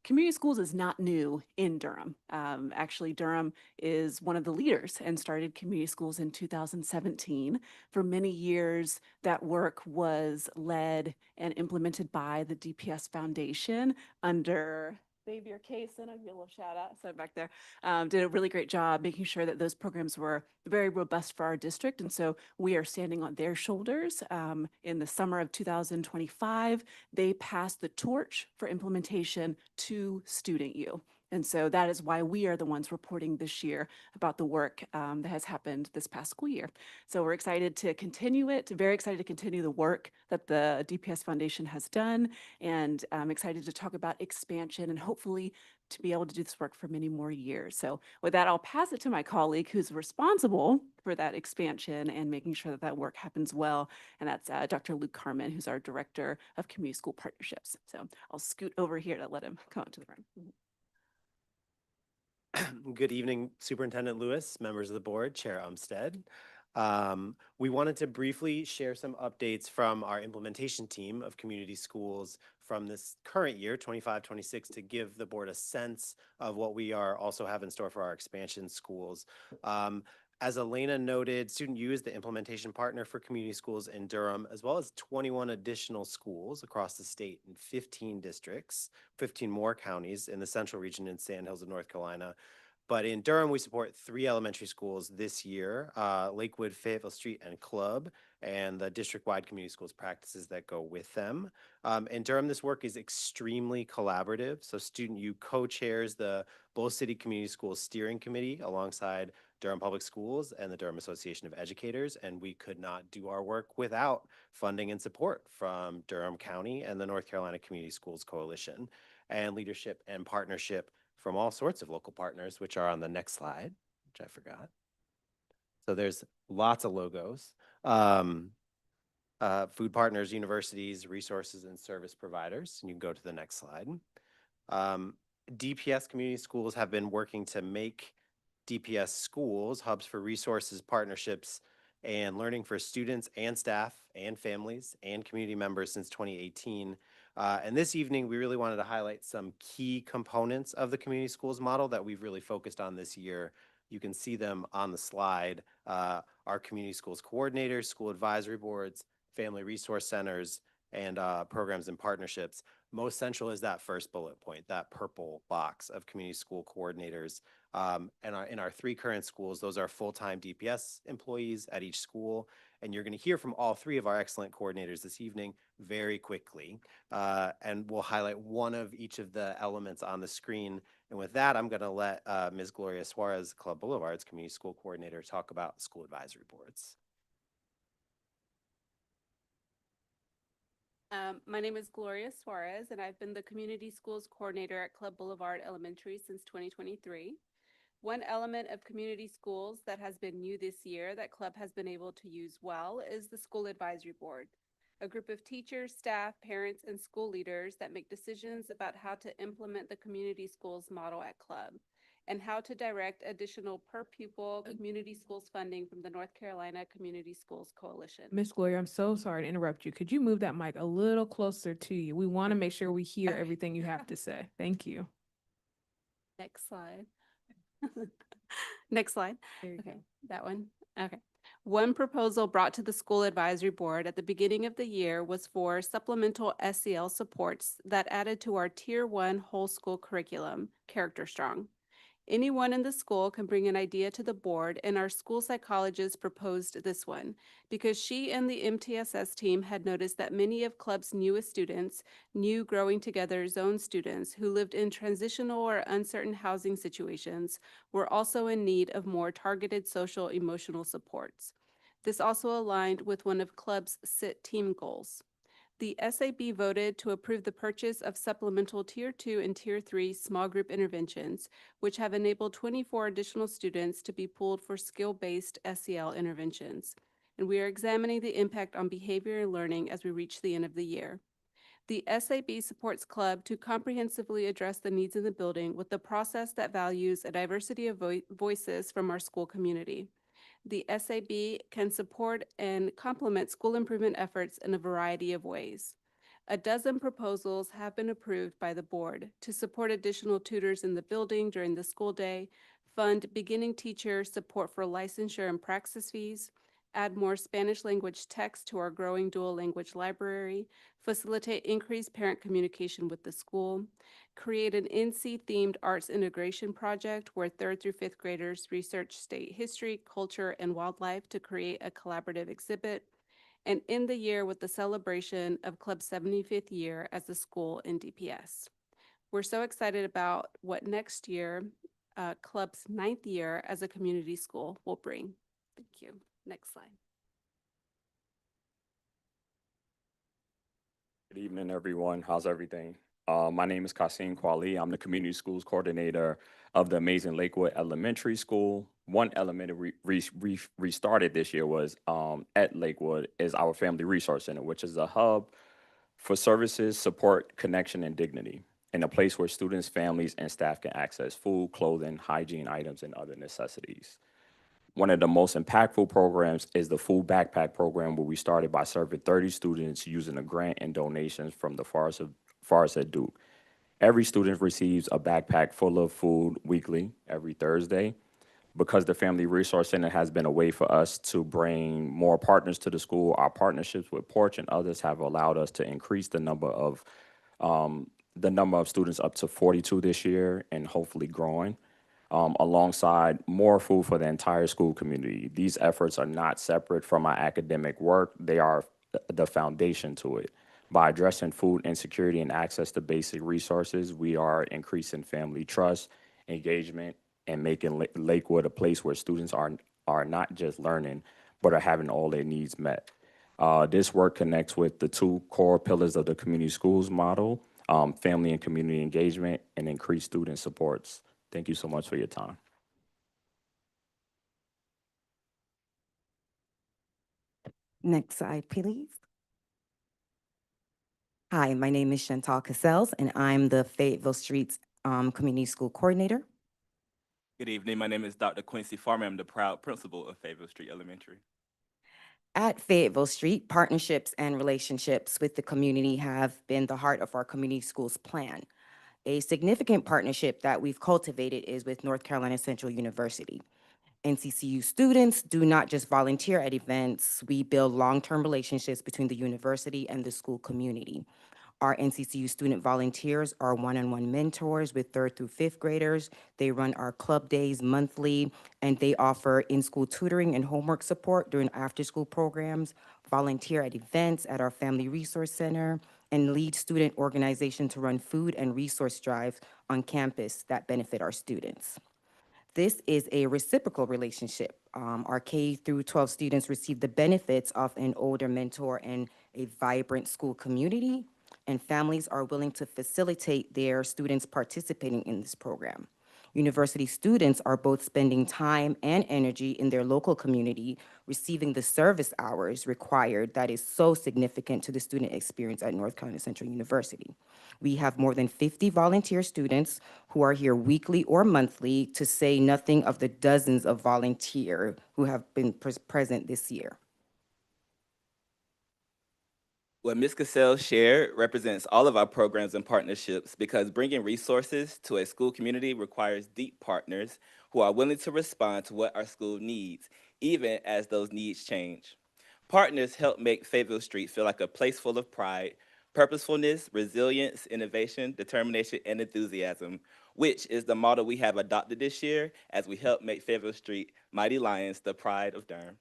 S21: Community schools is not new in Durham. Actually, Durham is one of the leaders and started community schools in 2017. For many years, that work was led and implemented by the DPS Foundation under Xavier Case, and I'll give you a little shout out. So back there, did a really great job making sure that those programs were very robust for our district. And so we are standing on their shoulders. In the summer of 2025, they passed the torch for implementation to Student U. And so that is why we are the ones reporting this year about the work that has happened this past school year. So we're excited to continue it, very excited to continue the work that the DPS Foundation has done, and I'm excited to talk about expansion and hopefully to be able to do this work for many more years. So with that, I'll pass it to my colleague who's responsible for that expansion and making sure that that work happens well, and that's Dr. Luke Carmen, who's our Director of Community School Partnerships. So I'll scoot over here to let him come up to the front.
S22: Good evening, Superintendent Lewis, members of the board, Chair Umstead. We wanted to briefly share some updates from our implementation team of community schools from this current year, 25-26, to give the board a sense of what we are also have in store for our expansion schools. As Elena noted, Student U is the implementation partner for community schools in Durham, as well as 21 additional schools across the state in 15 districts, 15 more counties in the central region in Sandhills of North Carolina. But in Durham, we support 3 elementary schools this year, Lakewood, Fayetteville Street, and Club, and the district-wide community schools practices that go with them. In Durham, this work is extremely collaborative. So Student U co-chairs the Bow City Community Schools Steering Committee alongside Durham Public Schools and the Durham Association of Educators, and we could not do our work without funding and support from Durham County and the North Carolina Community Schools Coalition, and leadership and partnership from all sorts of local partners, which are on the next slide, which I forgot. So there's lots of logos. Food partners, universities, resources, and service providers. And you can go to the next slide. DPS community schools have been working to make DPS schools hubs for resources, partnerships, and learning for students and staff and families and community members since 2018. And this evening, we really wanted to highlight some key components of the community schools model that we've really focused on this year. You can see them on the slide. Our community schools coordinators, school advisory boards, family resource centers, and programs and partnerships. Most central is that first bullet point, that purple box of community school coordinators. And in our 3 current schools, those are full-time DPS employees at each school. And you're going to hear from all 3 of our excellent coordinators this evening very quickly. And we'll highlight one of each of the elements on the screen. And with that, I'm going to let Ms. Gloria Suarez, Club Boulevard's community school coordinator, talk about school advisory boards.
S3: My name is Gloria Suarez, and I've been the Community Schools Coordinator at Club Boulevard Elementary since 2023. One element of community schools that has been new this year that Club has been able to use well is the School Advisory Board, a group of teachers, staff, parents, and school leaders that make decisions about how to implement the community schools model at Club and how to direct additional per pupil community schools funding from the North Carolina Community Schools Coalition.
S1: Miss Gloria, I'm so sorry to interrupt you. Could you move that mic a little closer to you? We want to make sure we hear everything you have to say. Thank you.
S3: Next slide. Next slide.
S1: There you
S3: Okay,
S1: go.
S3: that one. Okay. One proposal brought to the school advisory board at the beginning of the year was for supplemental SEL supports that added to our Tier 1 whole school curriculum, Character Strong. Anyone in the school can bring an idea to the board, and our school psychologist proposed this one because she and the MTSS team had noticed that many of Club's newest students, new Growing Together zone students who lived in transitional or uncertain housing situations, were also in need of more targeted social emotional supports. This also aligned with one of Club's SIT team goals. The SAB voted to approve the purchase of supplemental Tier 2 and Tier 3 small group interventions, which have enabled 24 additional students to be pooled for skill-based SEL interventions. And we are examining the impact on behavior and learning as we reach the end of the year. The SAB supports Club to comprehensively address the needs in the building with a process that values a diversity of voices from our school community. The SAB can support and complement school improvement efforts in a variety of ways. A dozen proposals have been approved by the board to support additional tutors in the building during the school day, fund beginning teacher support for licensure and praxis fees, add more Spanish language text to our growing dual language library, facilitate increased parent communication with the school, create an NC-themed arts integration project where 3rd through 5th graders research state history, culture, and wildlife to create a collaborative exhibit, and end the year with the celebration of Club's 75th year as a school in DPS. We're so excited about what next year, Club's 9th year as a community school will bring. Thank you. Next slide.
S4: Good evening, everyone. How's everything? My name is Kasim Kwali. I'm the Community Schools Coordinator of the amazing Lakewood Elementary School. One element restarted this year was at Lakewood is our Family Resource Center, which is a hub for services, support, connection, and dignity, and a place where students, families, and staff can access food, clothing, hygiene items, and other necessities. One of the most impactful programs is the Food Backpack Program, where we started by serving 30 students using a grant and donations from the Forest at Duke. Every student receives a backpack full of food weekly, every Thursday. Because the Family Resource Center has been a way for us to bring more partners to the school, our partnerships with Porch and others have allowed us to increase the number of students up to 42 this year and hopefully growing. Alongside more food for the entire school community. These efforts are not separate from our academic work. They are the foundation to it. By addressing food insecurity and access to basic resources, we are increasing family trust, engagement, and making Lakewood a place where students are not just learning, but are having all their needs met. This work connects with the 2 core pillars of the community schools model, family and community engagement, and increased student supports. Thank you so much for your time.
S5: Next slide, please. Hi, my name is Chantal Cassels, and I'm the Fayetteville Streets Community School Coordinator.
S7: Good evening. My name is Dr. Quincy Farmer. I'm the proud principal of Fayetteville Street Elementary.
S5: At Fayetteville Street, partnerships and relationships with the community have been the heart of our community schools plan. A significant partnership that we've cultivated is with North Carolina Central University. NCCU students do not just volunteer at events, we build long-term relationships between the university and the school community. Our NCCU student volunteers are one-on-one mentors with 3rd through 5th graders. They run our club days monthly, and they offer in-school tutoring and homework support during after-school programs, volunteer at events at our Family Resource Center, and lead student organization to run food and resource drives on campus that benefit our students. This is a reciprocal relationship. Our K through 12 students receive the benefits of an older mentor and a vibrant school community, and families are willing to facilitate their students participating in this program. University students are both spending time and energy in their local community, receiving the service hours required that is so significant to the student experience at North Carolina Central University. We have more than 50 volunteer students who are here weekly or monthly, to say nothing of the dozens of volunteers who have been present this year.
S7: What Ms. Cassell shared represents all of our programs and partnerships, because bringing resources to a school community requires deep partners who are willing to respond to what our school needs, even as those needs change. Partners help make Fayetteville Street feel like a place full of pride, purposefulness, resilience, innovation, determination, and enthusiasm, which is the model we have adopted this year as we help make Fayetteville Street Mighty Lions the pride of Durham.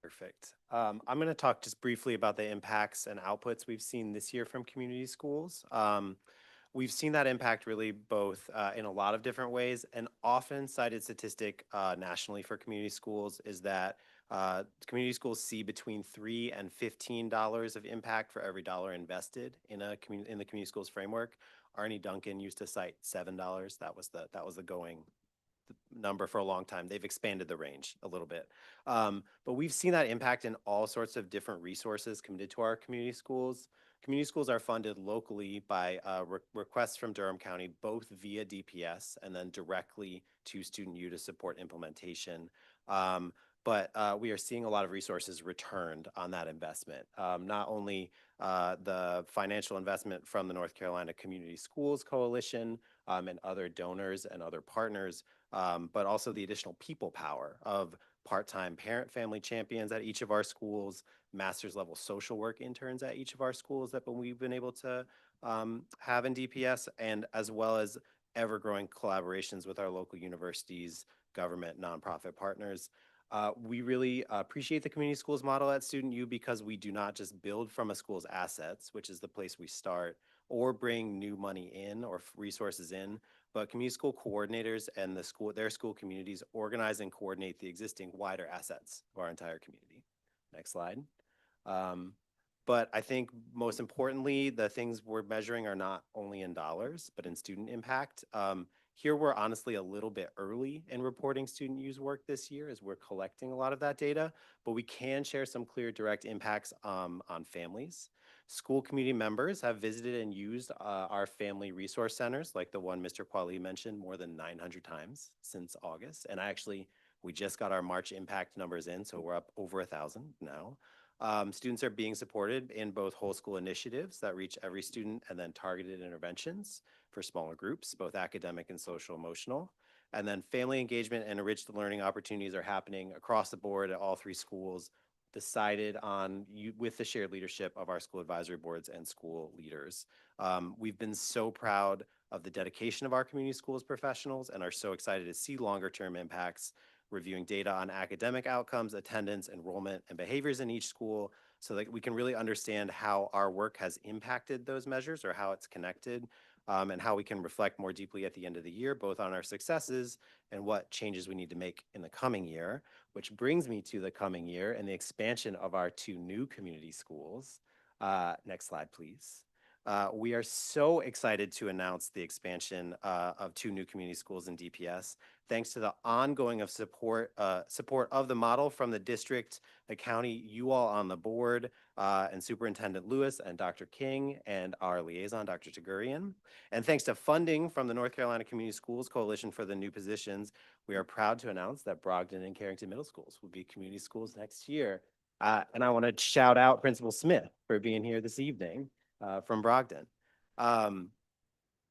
S22: Perfect. I'm going to talk just briefly about the impacts and outputs we've seen this year from community schools. We've seen that impact really both in a lot of different ways. An often cited statistic nationally for community schools is that community schools see between $3 and $15 of impact for every dollar invested in the community schools framework. Arnie Duncan used to cite $7. That was the going number for a long time. They've expanded the range a little bit. But we've seen that impact in all sorts of different resources committed to our community schools. Community schools are funded locally by requests from Durham County, both via DPS and then directly to Student U to support implementation. But we are seeing a lot of resources returned on that investment. Not only the financial investment from the North Carolina Community Schools Coalition and other donors and other partners, but also the additional people power of part-time parent-family champions at each of our schools, master's level social work interns at each of our schools that we've been able to have in DPS, and as well as ever-growing collaborations with our local universities, government, nonprofit partners. We really appreciate the community schools model at Student U because we do not just build from a school's assets, which is the place we start, or bring new money in or resources in, but community school coordinators and their school communities organize and coordinate the existing wider assets of our entire community. Next slide. But I think most importantly, the things we're measuring are not only in dollars, but in student impact. Here we're honestly a little bit early in reporting student use work this year as we're collecting a lot of that data, but we can share some clear direct impacts on families. School community members have visited and used our family resource centers, like the one Mr. Quali mentioned, more than 900 times since August. And we just got our March impact numbers in, so we're up over 1,000 now. Students are being supported in both whole school initiatives that reach every student and then targeted interventions for smaller groups, both academic and social emotional. And then family engagement and enriched learning opportunities are happening across the board at all 3 schools, decided on with the shared leadership of our school advisory boards and school leaders. We've been so proud of the dedication of our community schools professionals and are so excited to see longer term impacts, reviewing data on academic outcomes, attendance, enrollment, and behaviors in each school so that we can really understand how our work has impacted those measures or how it's connected, and how we can reflect more deeply at the end of the year, both on our successes and what changes we need to make in the coming year, which brings me to the coming year and the expansion of our 2 new community schools. Next slide, please. We are so excited to announce the expansion of 2 new community schools in DPS, thanks to the ongoing of support of the model from the district, the county, you all on the board, and Superintendent Lewis and Dr. King and our liaison, Dr. Tagurian. And thanks to funding from the North Carolina Community Schools Coalition for the new positions, we are proud to announce that Brogdon and Carrington Middle Schools will be community schools next year. And I want to shout out Principal Smith for being here this evening from Brogdon.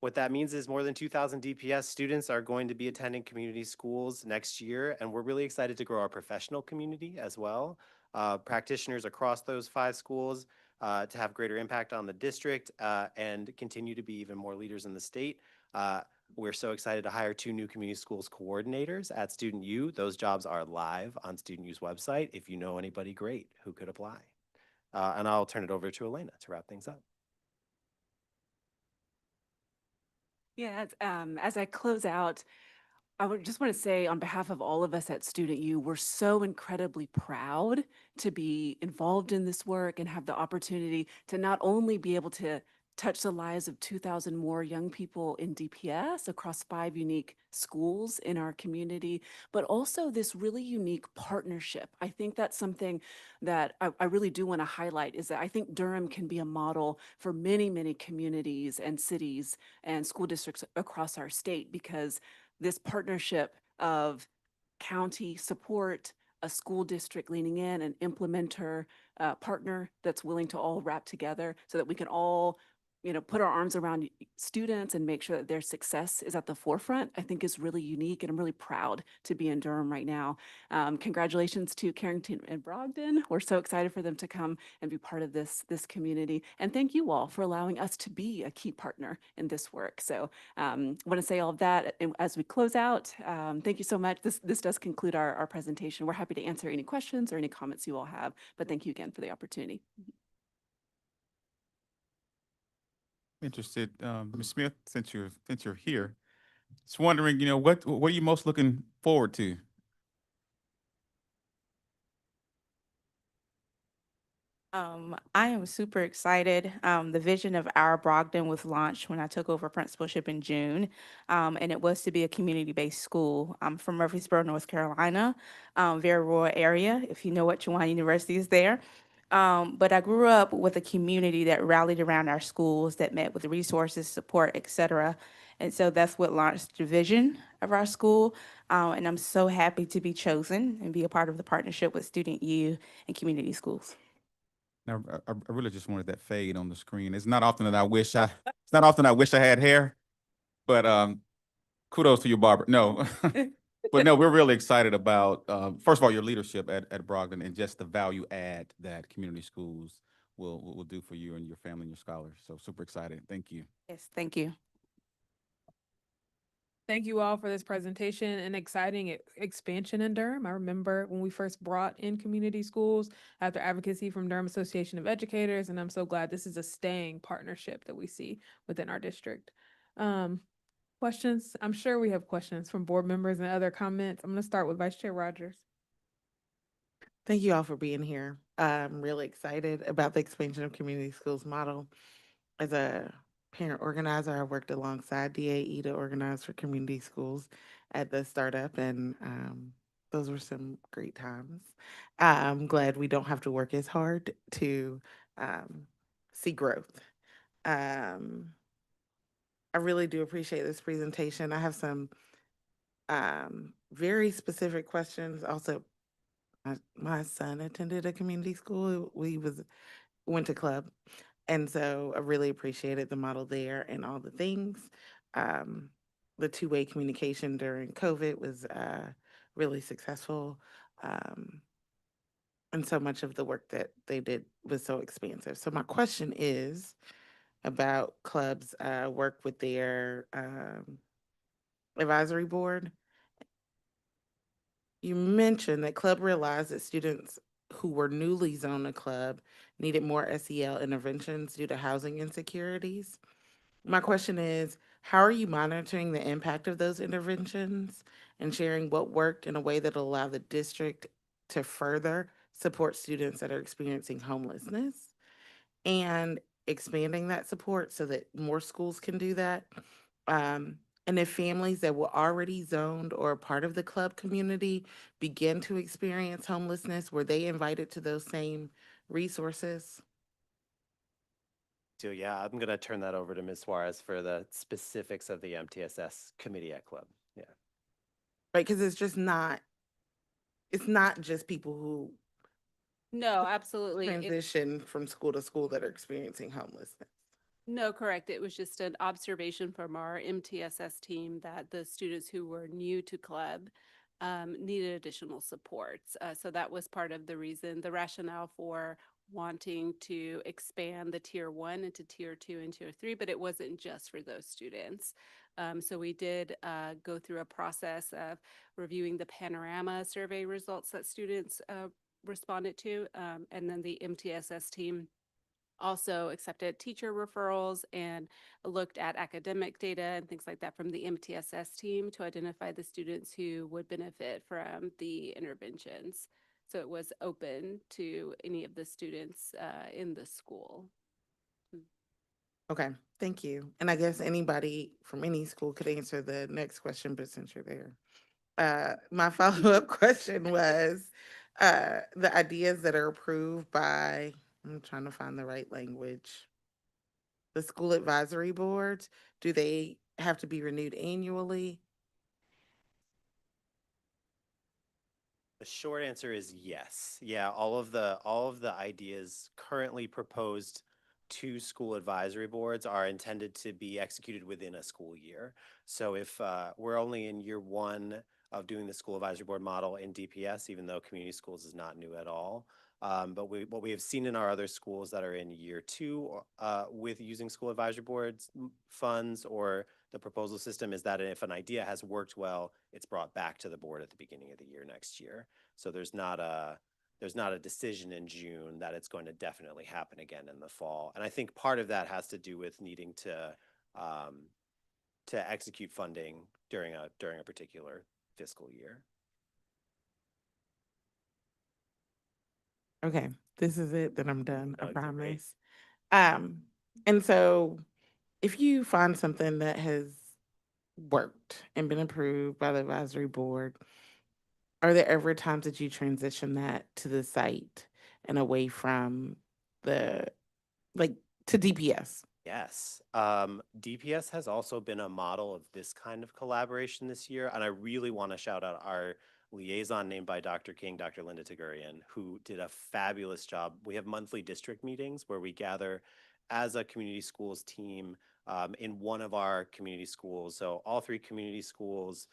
S22: What that means is more than 2,000 DPS students are going to be attending community schools next year, and we're really excited to grow our professional community as well. Practitioners across those 5 schools to have greater impact on the district and continue to be even more leaders in the state. We're so excited to hire 2 new community schools coordinators at Student U. Those jobs are live on Student U's website if you know anybody great who could apply. And I'll turn it over to Elena to wrap things up.
S21: Yeah, as I close out, I would just want to say on behalf of all of us at Student U, we're so incredibly proud to be involved in this work and have the opportunity to not only be able to touch the lives of 2,000 more young people in DPS across 5 unique schools in our community, but also this really unique partnership. I think that's something that I really do want to highlight, is that I think Durham can be a model for many, many communities and cities and school districts across our state, because this partnership of county support, a school district leaning in, an implementer partner that's willing to all wrap together so that we can all, put our arms around students and make sure that their success is at the forefront, I think is really unique. And I'm really proud to be in Durham right now. Congratulations to Carrington and Brogdon. We're so excited for them to come and be part of this community. And thank you all for allowing us to be a key partner in this work. So I want to say all of that as we close out. Thank you so much. This does conclude our presentation. We're happy to answer any questions or any comments you all have, but thank you again for the opportunity.
S6: Interested, Ms. Smith, since you're here, just wondering, what are you most looking forward to?
S2: I am super excited. The vision of Our Brogdon was launched when I took over principalship in June, and it was to be a community-based school. I'm from Murfreesboro, North Carolina, very rural area, if you know what Chowan University is there. But I grew up with a community that rallied around our schools, that met with resources, support, et cetera. And so that's what launched the vision of our school. And I'm so happy to be chosen and be a part of the partnership with Student U and community schools.
S6: Now, I really just wanted that fade on the screen. It's not often that I wish I had hair, but kudos to your barber. No, but no, we're really excited about, first of all, your leadership at Brogdon and just the value add that community schools will do for you and your family and your scholars. So super excited. Thank you.
S2: Yes, thank you.
S1: Thank you all for this presentation and exciting expansion in Durham. I remember when we first brought in community schools after advocacy from Durham Association of Educators, and I'm so glad this is a staying partnership that we see within our district. Questions? I'm sure we have questions from board members and other comments. I'm going to start with Vice Chair Rogers.
S13: Thank you all for being here. I'm really excited about the expansion of community schools model. As a parent organizer, I worked alongside DAE to organize for community schools at the startup, and those were some great times. I'm glad we don't have to work as hard to see growth. I really do appreciate this presentation. I have some very specific questions. Also, my son attended a community school. We went to club. And so I really appreciated the model there and all the things. The two-way communication during COVID was really successful. And so much of the work that they did was so expansive. So my question is about clubs' work with their advisory board. You mentioned that club realized that students who were newly zoned a club needed more SEL interventions due to housing insecurities. My question is, how are you monitoring the impact of those interventions and sharing what worked in a way that will allow the district to further support students that are experiencing homelessness? And expanding that support so that more schools can do that. Um, and if families that were already zoned or part of the club community begin to experience homelessness, were they invited to those same resources?
S22: So yeah, I'm gonna turn that over to Ms. Suarez for the specifics of the MTSS committee at club. Yeah.
S13: Right, because it's not just people who
S3: No, absolutely.
S13: transition from school to school that are experiencing homelessness.
S3: No, correct. It was just an observation from our MTSS team that the students who were new to club needed additional supports. So that was part of the reason, the rationale for wanting to expand the tier 1 into tier 2 and tier 3, but it wasn't just for those students. So we did go through a process of reviewing the panorama survey results that students responded to, and then the MTSS team also accepted teacher referrals and looked at academic data and things like that from the MTSS team to identify the students who would benefit from the interventions. So it was open to any of the students in the school.
S13: Okay, thank you. And I guess anybody from any school could answer the next question, but since you're there. My follow-up question was, the ideas that are approved by, I'm trying to find the right language, the school advisory boards, do they have to be renewed annually?
S22: The short answer is yes. Yeah, all of the ideas currently proposed to school advisory boards are intended to be executed within a school year. So if we're only in year 1 of doing the school advisory board model in DPS, even though community schools is not new at all. But what we have seen in our other schools that are in year 2 with using school advisory boards funds or the proposal system is that if an idea has worked well, it's brought back to the board at the beginning of the year next year. So there's not a decision in June that it's going to definitely happen again in the fall. And I think part of that has to do with needing to execute funding during a particular fiscal year.
S13: Okay, this is it, then I'm done, I
S22: No, you're great.
S13: promise. And so if you find something that has worked and been approved by the advisory board, are there ever times that you transition that to the site and away from the, like, to DPS?
S22: Yes. DPS has also been a model of this kind of collaboration this year, and I really want to shout out our liaison named by Dr. King, Dr. Linda Tagurian, who did a fabulous job. We have monthly district meetings where we gather as a community schools team in one of our community schools. So all 3 community schools,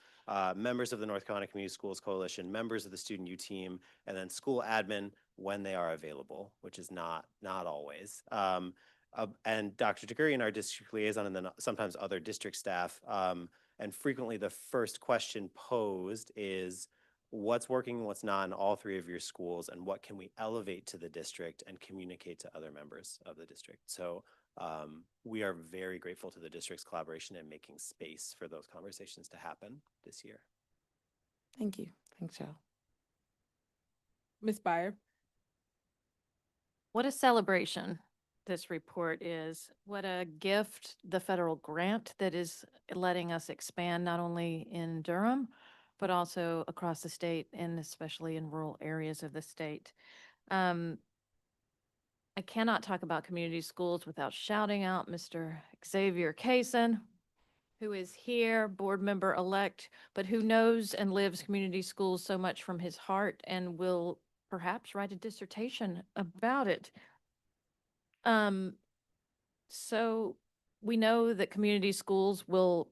S22: members of the North Carolina Community Schools Coalition, members of the Student U team, and then school admin when they are available, which is not always. And Dr. Tagurian, our district liaison, and then sometimes other district staff. And frequently the first question posed is, what's working, what's not in all 3 of your schools, and what can we elevate to the district and communicate to other members of the district? So we are very grateful to the district's collaboration and making space for those conversations to happen this year.
S13: Thank you. Thanks, Joe.
S1: Ms. Byer.
S14: What a celebration this report is. What a gift, the federal grant that is letting us expand not only in Durham, but also across the state and especially in rural areas of the state. I cannot talk about community schools without shouting out Mr. Xavier Kaysen, who is here, board member elect, but who knows and lives community schools so much from his heart and will perhaps write a dissertation about it. So we know that community schools will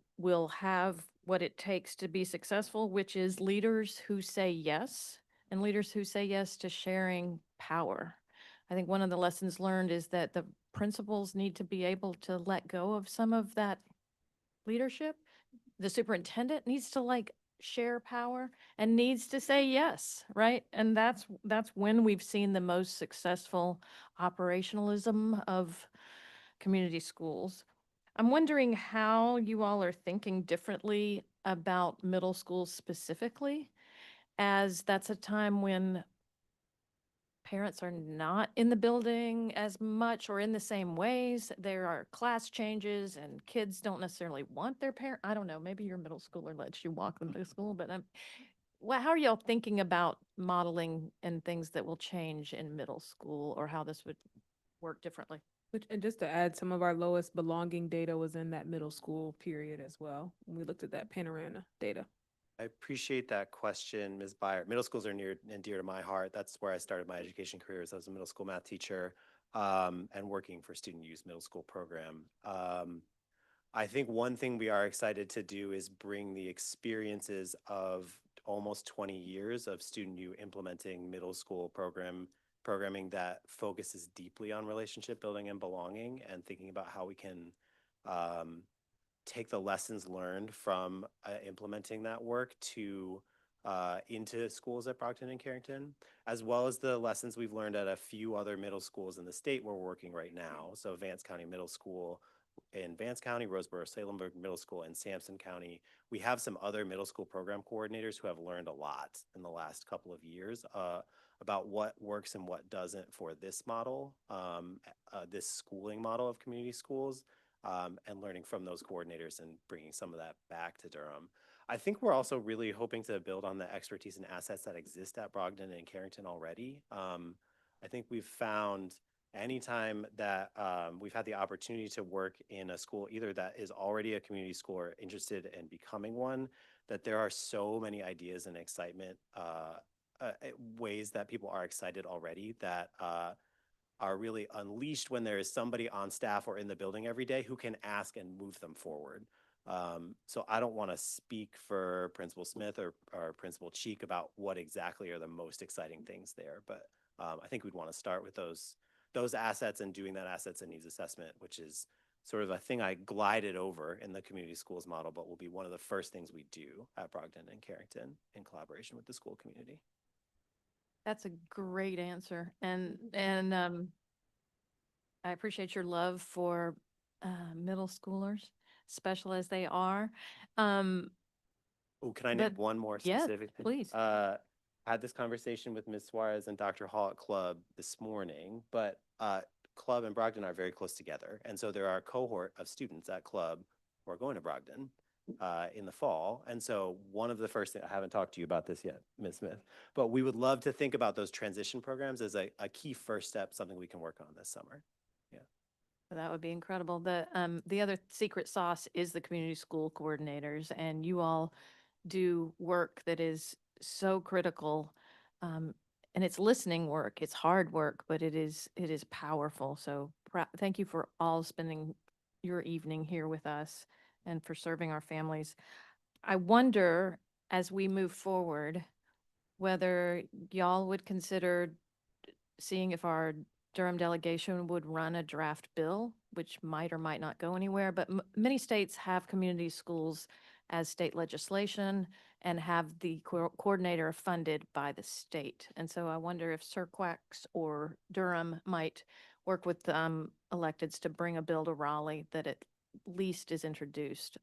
S14: have what it takes to be successful, which is leaders who say yes and leaders who say yes to sharing power. I think one of the lessons learned is that the principals need to be able to let go of some of that leadership. The superintendent needs to share power and needs to say yes, right? And that's when we've seen the most successful operationalism of community schools. I'm wondering how you all are thinking differently about middle schools specifically, as that's a time when parents are not in the building as much or in the same ways. There are class changes and kids don't necessarily want their parent. I don't know, maybe your middle schooler lets you walk them to school, but how are y'all thinking about modeling and things that will change in middle school or how this would work differently?
S1: And just to add, some of our lowest belonging data was in that middle school period as well, when we looked at that panorama data.
S22: I appreciate that question, Ms. Byer. Middle schools are near and dear to my heart. That's where I started my education career, as I was a middle school math teacher and working for Student Use Middle School program. I think one thing we are excited to do is bring the experiences of almost 20 years of Student U implementing middle school programming that focuses deeply on relationship building and belonging, and thinking about how we can take the lessons learned from implementing that work to into schools at Brockton and Carrington, as well as the lessons we've learned at a few other middle schools in the state where we're working right now. So Vance County Middle School in Vance County, Roseboro Salemburg Middle School in Sampson County. We have some other middle school program coordinators who have learned a lot in the last couple of years about what works and what doesn't for this model, this schooling model of community schools. And learning from those coordinators and bringing some of that back to Durham. I think we're also really hoping to build on the expertise and assets that exist at Brogden and Carrington already. I think we've found anytime that we've had the opportunity to work in a school, either that is already a community school or interested in becoming one, that there are so many ideas and excitement, ways that people are excited already that are really unleashed when there is somebody on staff or in the building every day who can ask and move them forward. So I don't want to speak for Principal Smith or Principal Cheek about what exactly are the most exciting things there, but I think we'd want to start with those assets and doing that assets and needs assessment, which is sort of a thing I glided over in the community schools model, but will be one of the first things we do at Brogden and Carrington in collaboration with the school community.
S14: That's a great answer. And I appreciate your love for middle schoolers, special as they are.
S22: Oh, can I name one more specific thing?
S14: Please.
S22: Had this conversation with Ms. Suarez and Dr. Hall at Club this morning, but Club and Brogden are very close together. And so there are a cohort of students at Club who are going to Brogden in the fall. And so one of the first things, I haven't talked to you about this yet, Ms. Smith, but we would love to think about those transition programs as a key first step, something we can work on this summer. Yeah.
S14: That would be incredible. The other secret sauce is the community school coordinators, and you all do work that is so critical. And it's listening work. It's hard work, but it is powerful. So thank you for all spending your evening here with us and for serving our families. I wonder, as we move forward, whether y'all would consider seeing if our Durham delegation would run a draft bill, which might or might not go anywhere, but many states have community schools as state legislation and have the coordinator funded by the state. And so I wonder if Surquax or Durham might work with electeds to bring a bill to Raleigh that at least is introduced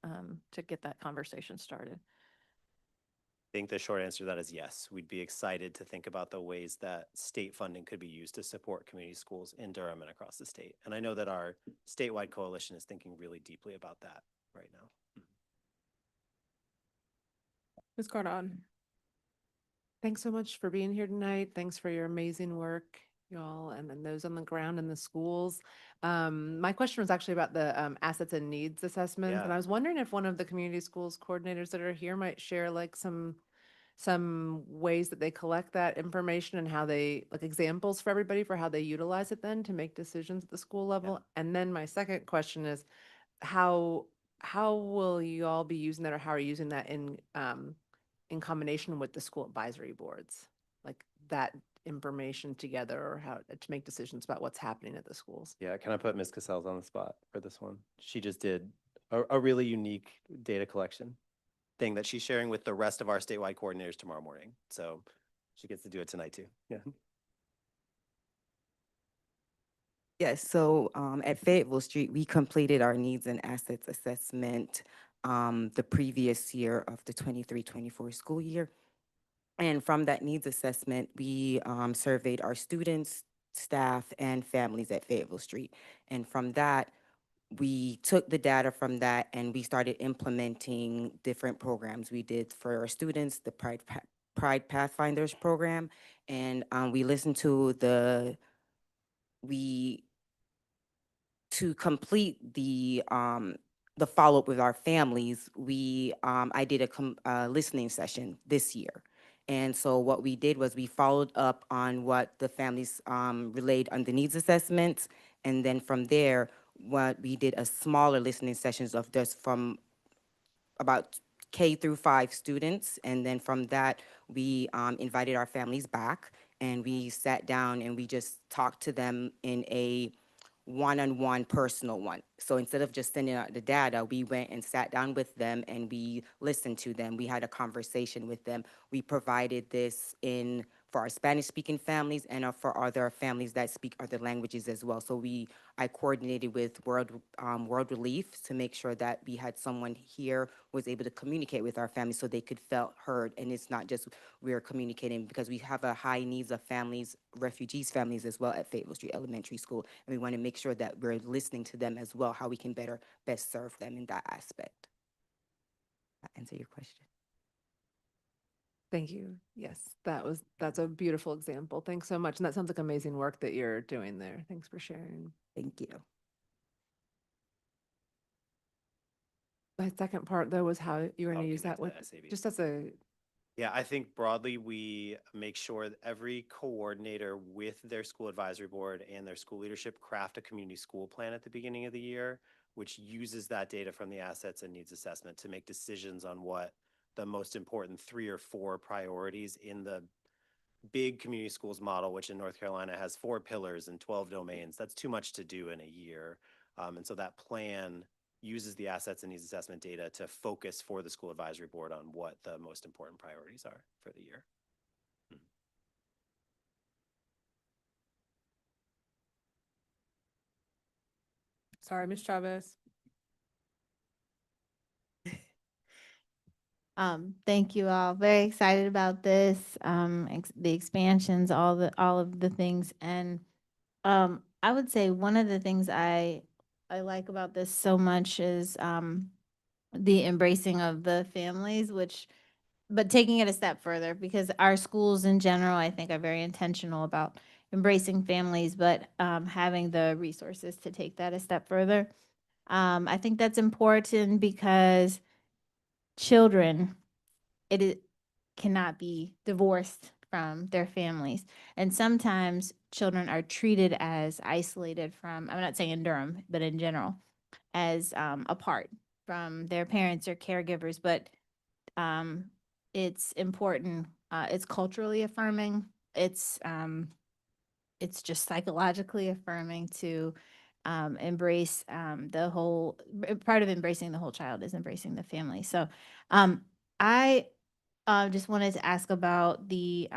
S14: to get that conversation started.
S22: I think the short answer to that is yes. We'd be excited to think about the ways that state funding could be used to support community schools in Durham and across the state. And I know that our statewide coalition is thinking really deeply about that right now.
S1: Ms. Cardon.
S10: Thanks so much for being here tonight. Thanks for your amazing work, y'all, and then those on the ground in the schools. My question was actually about the assets and needs assessments, and I was wondering if one of the community schools coordinators that are here might share like some ways that they collect that information and how they, like examples for everybody for how they utilize it then to make decisions at the school level. And then my second question is how will you all be using that, or how are you using that in combination with the school advisory boards, like that information together, or how to make decisions about what's happening at the schools?
S22: Yeah, can I put Ms. Cassels on the spot for this one? She just did a really unique data collection thing that she's sharing with the rest of our statewide coordinators tomorrow morning. So she gets to do it tonight too. Yeah.
S5: Yes, so at Fayetteville Street, we completed our needs and assets assessment the previous year of the 23-24 school year. And from that needs assessment, we surveyed our students, staff, and families at Fayetteville Street. And from that, we took the data from that and we started implementing different programs. We did for our students, the Pride Pathfinders program, and we listened to we to complete the follow-up with our families, I did a listening session this year. And so what we did was we followed up on what the families relayed on the needs assessments. And then from there, what we did a smaller listening sessions of just from about K through 5 students. And then from that, we invited our families back and we sat down and we just talked to them in a one-on-one personal one. So instead of just sending out the data, we went and sat down with them and we listened to them. We had a conversation with them. We provided this for our Spanish-speaking families and for other families that speak other languages as well. So I coordinated with World Relief to make sure that we had someone here who was able to communicate with our families so they could feel heard. And it's not just we're communicating because we have a high needs of families, refugees families as well at Fayetteville Street Elementary School. And we want to make sure that we're listening to them as well, how we can best serve them in that aspect. That answer your question?
S10: Thank you. Yes, that's a beautiful example. Thanks so much. And that sounds like amazing work that you're doing there. Thanks for sharing.
S5: Thank you.
S10: My second part though was how you were going to use that with
S22: SAB.
S10: just as a
S22: Yeah, I think broadly, we make sure that every coordinator with their school advisory board and their school leadership craft a community school plan at the beginning of the year, which uses that data from the assets and needs assessment to make decisions on what the most important 3 or 4 priorities in the big community schools model, which in North Carolina has 4 pillars and 12 domains. That's too much to do in a year. And so that plan uses the assets and needs assessment data to focus for the school advisory board on what the most important priorities are for the year.
S1: Sorry, Ms. Chavez.
S15: Thank you all. Very excited about this, the expansions, all of the things. And I would say one of the things I like about this so much is the embracing of the families, but taking it a step further, because our schools in general, I think, are very intentional about embracing families, but having the resources to take that a step further. I think that's important because children, cannot be divorced from their families. And sometimes children are treated as isolated from, I'm not saying in Durham, but in general, as apart from their parents or caregivers. But it's important. It's culturally affirming. It's just psychologically affirming to embrace the whole. Part of embracing the whole child is embracing the family. So I just wanted to ask about the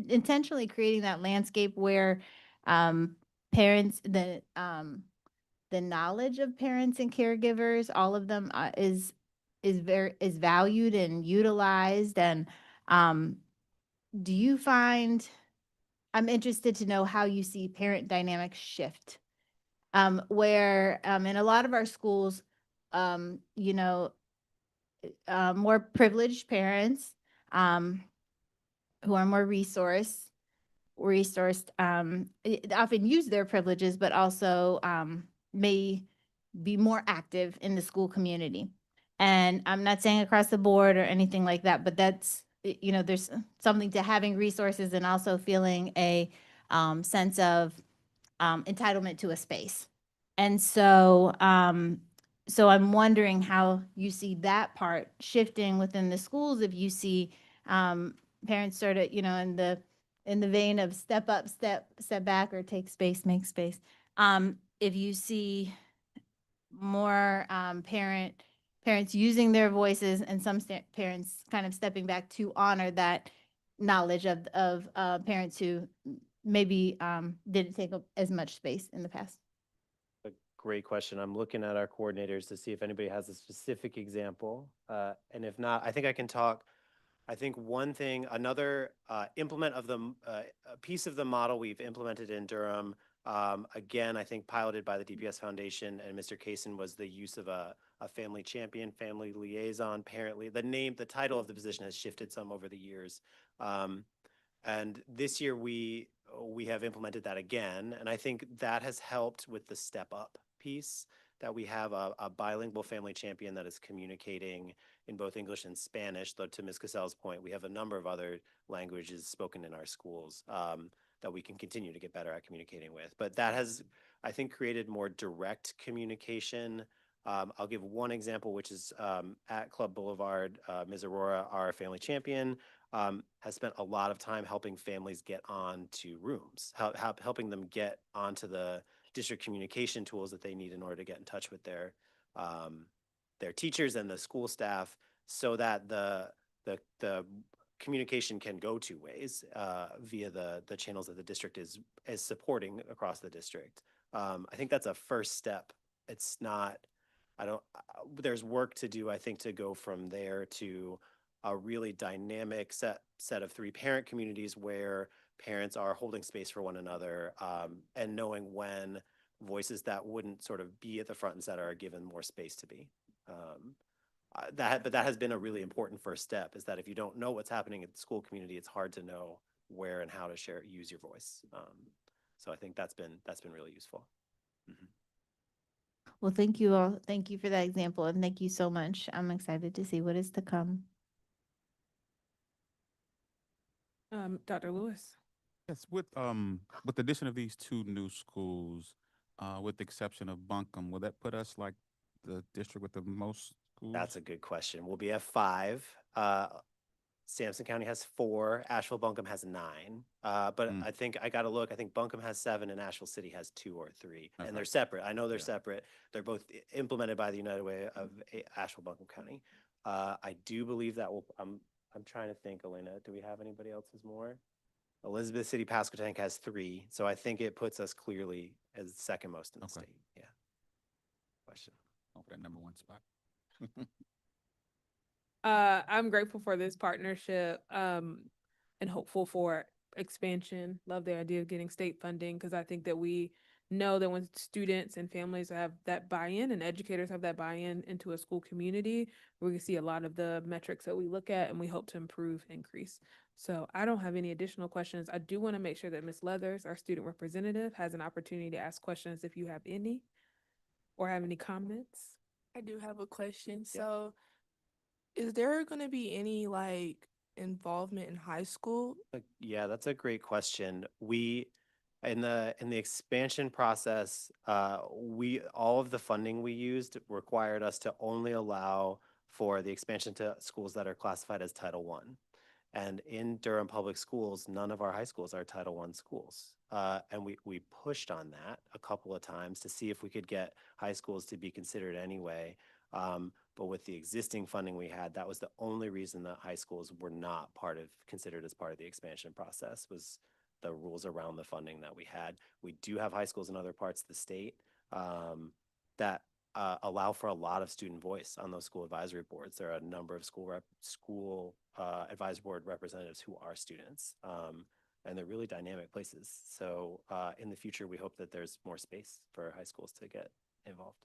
S15: intentionally creating that landscape where parents the knowledge of parents and caregivers, all of them is valued and utilized. And do you find, I'm interested to know how you see parent dynamics shift, where in a lot of our schools, you know, more privileged parents who are more resourced often use their privileges, but also may be more active in the school community. And I'm not saying across the board or anything like that, but that's, there's something to having resources and also feeling a sense of entitlement to a space. And so, I'm wondering how you see that part shifting within the schools. If you see parents sort of, in the vein of step up, step back, or take space, make space. If you see more parents using their voices and some parents kind of stepping back to honor that knowledge of parents who maybe didn't take up as much space in the past.
S22: A great question. I'm looking at our coordinators to see if anybody has a specific example. And if not, I think I can talk I think one thing, another a piece of the model we've implemented in Durham, again, I think piloted by the DPS Foundation and Mr. Kaysen, was the use of a family champion, family liaison, the title of the position has shifted some over the years. And this year we have implemented that again, and I think that has helped with the step up piece, that we have a bilingual family champion that is communicating in both English and Spanish, though to Ms. Cassell's point, we have a number of other languages spoken in our schools that we can continue to get better at communicating with. But that has, I think, created more direct communication. I'll give one example, which is at Club Boulevard, Ms. Aurora, our family champion, has spent a lot of time helping families get onto rooms, helping them get onto the district communication tools that they need in order to get in touch with their teachers and the school staff, so that the communication can go two ways via the channels that the district is supporting across the district. I think that's a first step. It's not, there's work to do, I think, to go from there to a really dynamic set of 3 parent communities where parents are holding space for one another and knowing when voices that wouldn't sort of be at the front and center are given more space to be. But that has been a really important first step, is that if you don't know what's happening at the school community, it's hard to know where and how to use your voice. So I think that's been really useful. Mm-hmm.
S15: Well, thank you all. Thank you for that example, and thank you so much. I'm excited to see what is to come.
S1: Dr. Lewis.
S6: Yes, with the addition of these 2 new schools, with the exception of Buncombe, will that put us like the district with the most schools?
S22: That's a good question. We'll be at 5. Sampson County has 4. Asheville Buncombe has 9. But I think I got to look. I think Buncombe has 7 and Asheville City has 2 or 3.
S6: Okay.
S22: And they're separate. I know they're separate. They're both implemented by the United Way of Asheville Buncombe County. I do believe that will. I'm trying to think, Elena. Do we have anybody else's more? Elizabeth City Pasquotank has 3, so I think it puts us clearly as second most in the state. Yeah. Question.
S6: Over that number 1 spot.
S1: I'm grateful for this partnership and hopeful for expansion. Love the idea of getting state funding, because I think that we know that when students and families have that buy-in and educators have that buy-in into a school community, we can see a lot of the metrics that we look at and we hope to improve, increase. So I don't have any additional questions. I do want to make sure that Ms. Leathers, our student representative, has an opportunity to ask questions if you have any or have any comments.
S19: I do have a question. So is there going to be any involvement in high school?
S22: Yeah, that's a great question. We in the expansion process, all of the funding we used required us to only allow for the expansion to schools that are classified as Title I. And in Durham Public Schools, none of our high schools are Title I schools. And we pushed on that a couple of times to see if we could get high schools to be considered anyway. But with the existing funding we had, that was the only reason that high schools were not considered as part of the expansion process, was the rules around the funding that we had. We do have high schools in other parts of the state that allow for a lot of student voice on those school advisory boards. There are a number of school advisory board representatives who are students, and they're really dynamic places. So in the future, we hope that there's more space for high schools to get involved.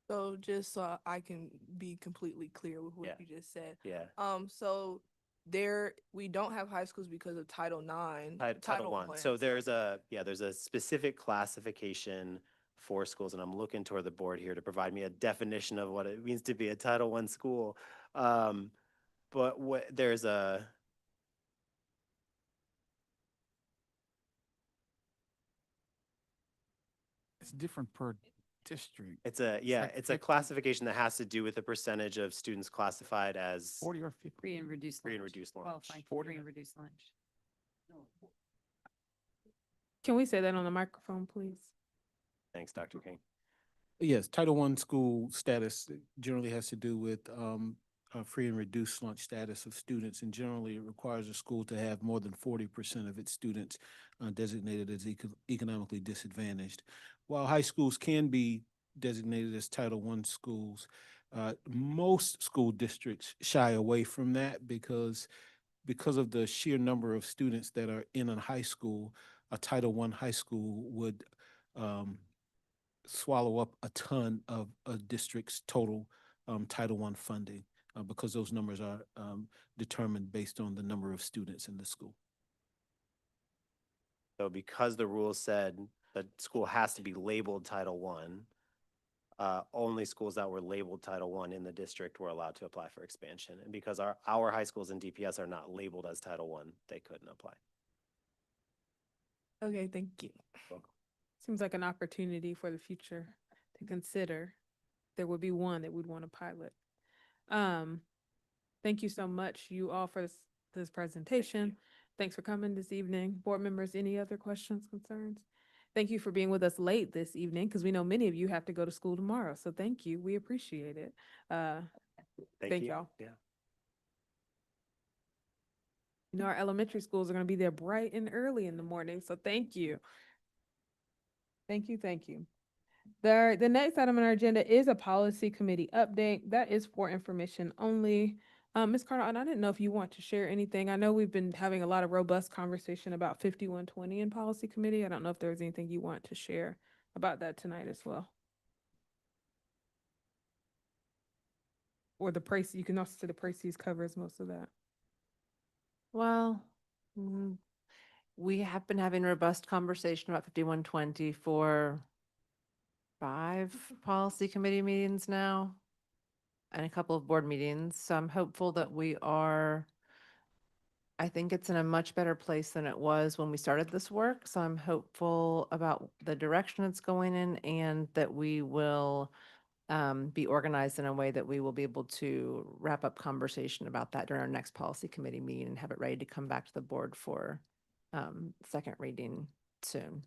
S19: So just so I can be completely clear with what you just said.
S22: Yeah.
S19: So we don't have high schools because of Title IX.
S22: Title I. So there's a specific classification for schools, and I'm looking toward the board here to provide me a definition of what it means to be a Title I school. But there's a
S6: It's different per district.
S22: It's a classification that has to do with the percentage of students classified as
S6: 40 or 50.
S8: Free and reduced
S22: free
S8: lunch.
S22: and reduced lunch.
S8: Qualifying for free and reduced lunch.
S1: Can we say that on the microphone, please?
S22: Thanks, Dr. King.
S17: Yes, Title I school status generally has to do with free and reduced lunch status of students, and generally it requires a school to have more than 40% of its students designated as economically disadvantaged. While high schools can be designated as Title I schools, most school districts shy away from that because because of the sheer number of students that are in a high school, a Title I high school would swallow up a ton of a district's total Title I funding because those numbers are determined based on the number of students in the school.
S22: So because the rule said that school has to be labeled Title I, only schools that were labeled Title I in the district were allowed to apply for expansion. And because our high schools in DPS are not labeled as Title I, they couldn't apply.
S1: Okay, thank you. Seems like an opportunity for the future to consider. There would be one that we'd want to pilot. Thank you so much, you all, for this presentation. Thanks for coming this evening. Board members, any other questions, concerns? Thank you for being with us late this evening, because we know many of you have to go to school tomorrow. So thank you. We appreciate it. Thank y'all.
S22: Yeah.
S1: You know, our elementary schools are going to be there bright and early in the morning. So thank you. Thank you. Thank you. The next item on our agenda is a policy committee update. That is for information only. Ms. Carter, I didn't know if you want to share anything. I know we've been having a lot of robust conversation about 5120 in policy committee. I don't know if there's anything you want to share about that tonight as well. Or the price, you can also say the Prices covers most of that.
S10: Well, we have been having robust conversation about 5120 for 5 policy committee meetings now and a couple of board meetings. So I'm hopeful that I think it's in a much better place than it was when we started this work. So I'm hopeful about the direction it's going in and that we will be organized in a way that we will be able to wrap up conversation about that during our next policy committee meeting and have it ready to come back to the board for second reading soon.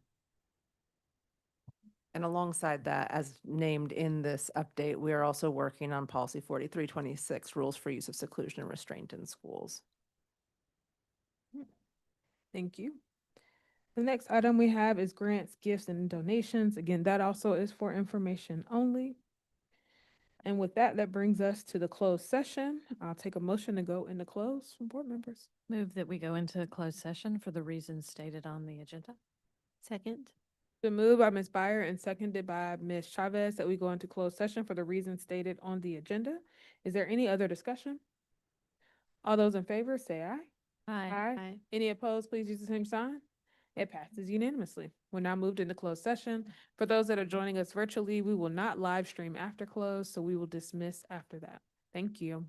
S10: And alongside that, as named in this update, we are also working on policy 4326, rules for use of seclusion and restraint in schools.
S1: Thank you. The next item we have is grants, gifts, and donations. Again, that also is for information only. And with that, that brings us to the closed session. I'll take a motion to go into close from board members.
S14: Move that we go into closed session for the reasons stated on the agenda.
S11: Second.
S1: Been moved by Ms. Byer and seconded by Ms. Chavez that we go into closed session for the reasons stated on the agenda. Is there any other discussion? All those in favor, say aye.
S14: Aye.
S1: Any opposed, please use the same sign. It passes unanimously. We're now moved into closed session. For those that are joining us virtually, we will not live stream after close, so we will dismiss after that. Thank you.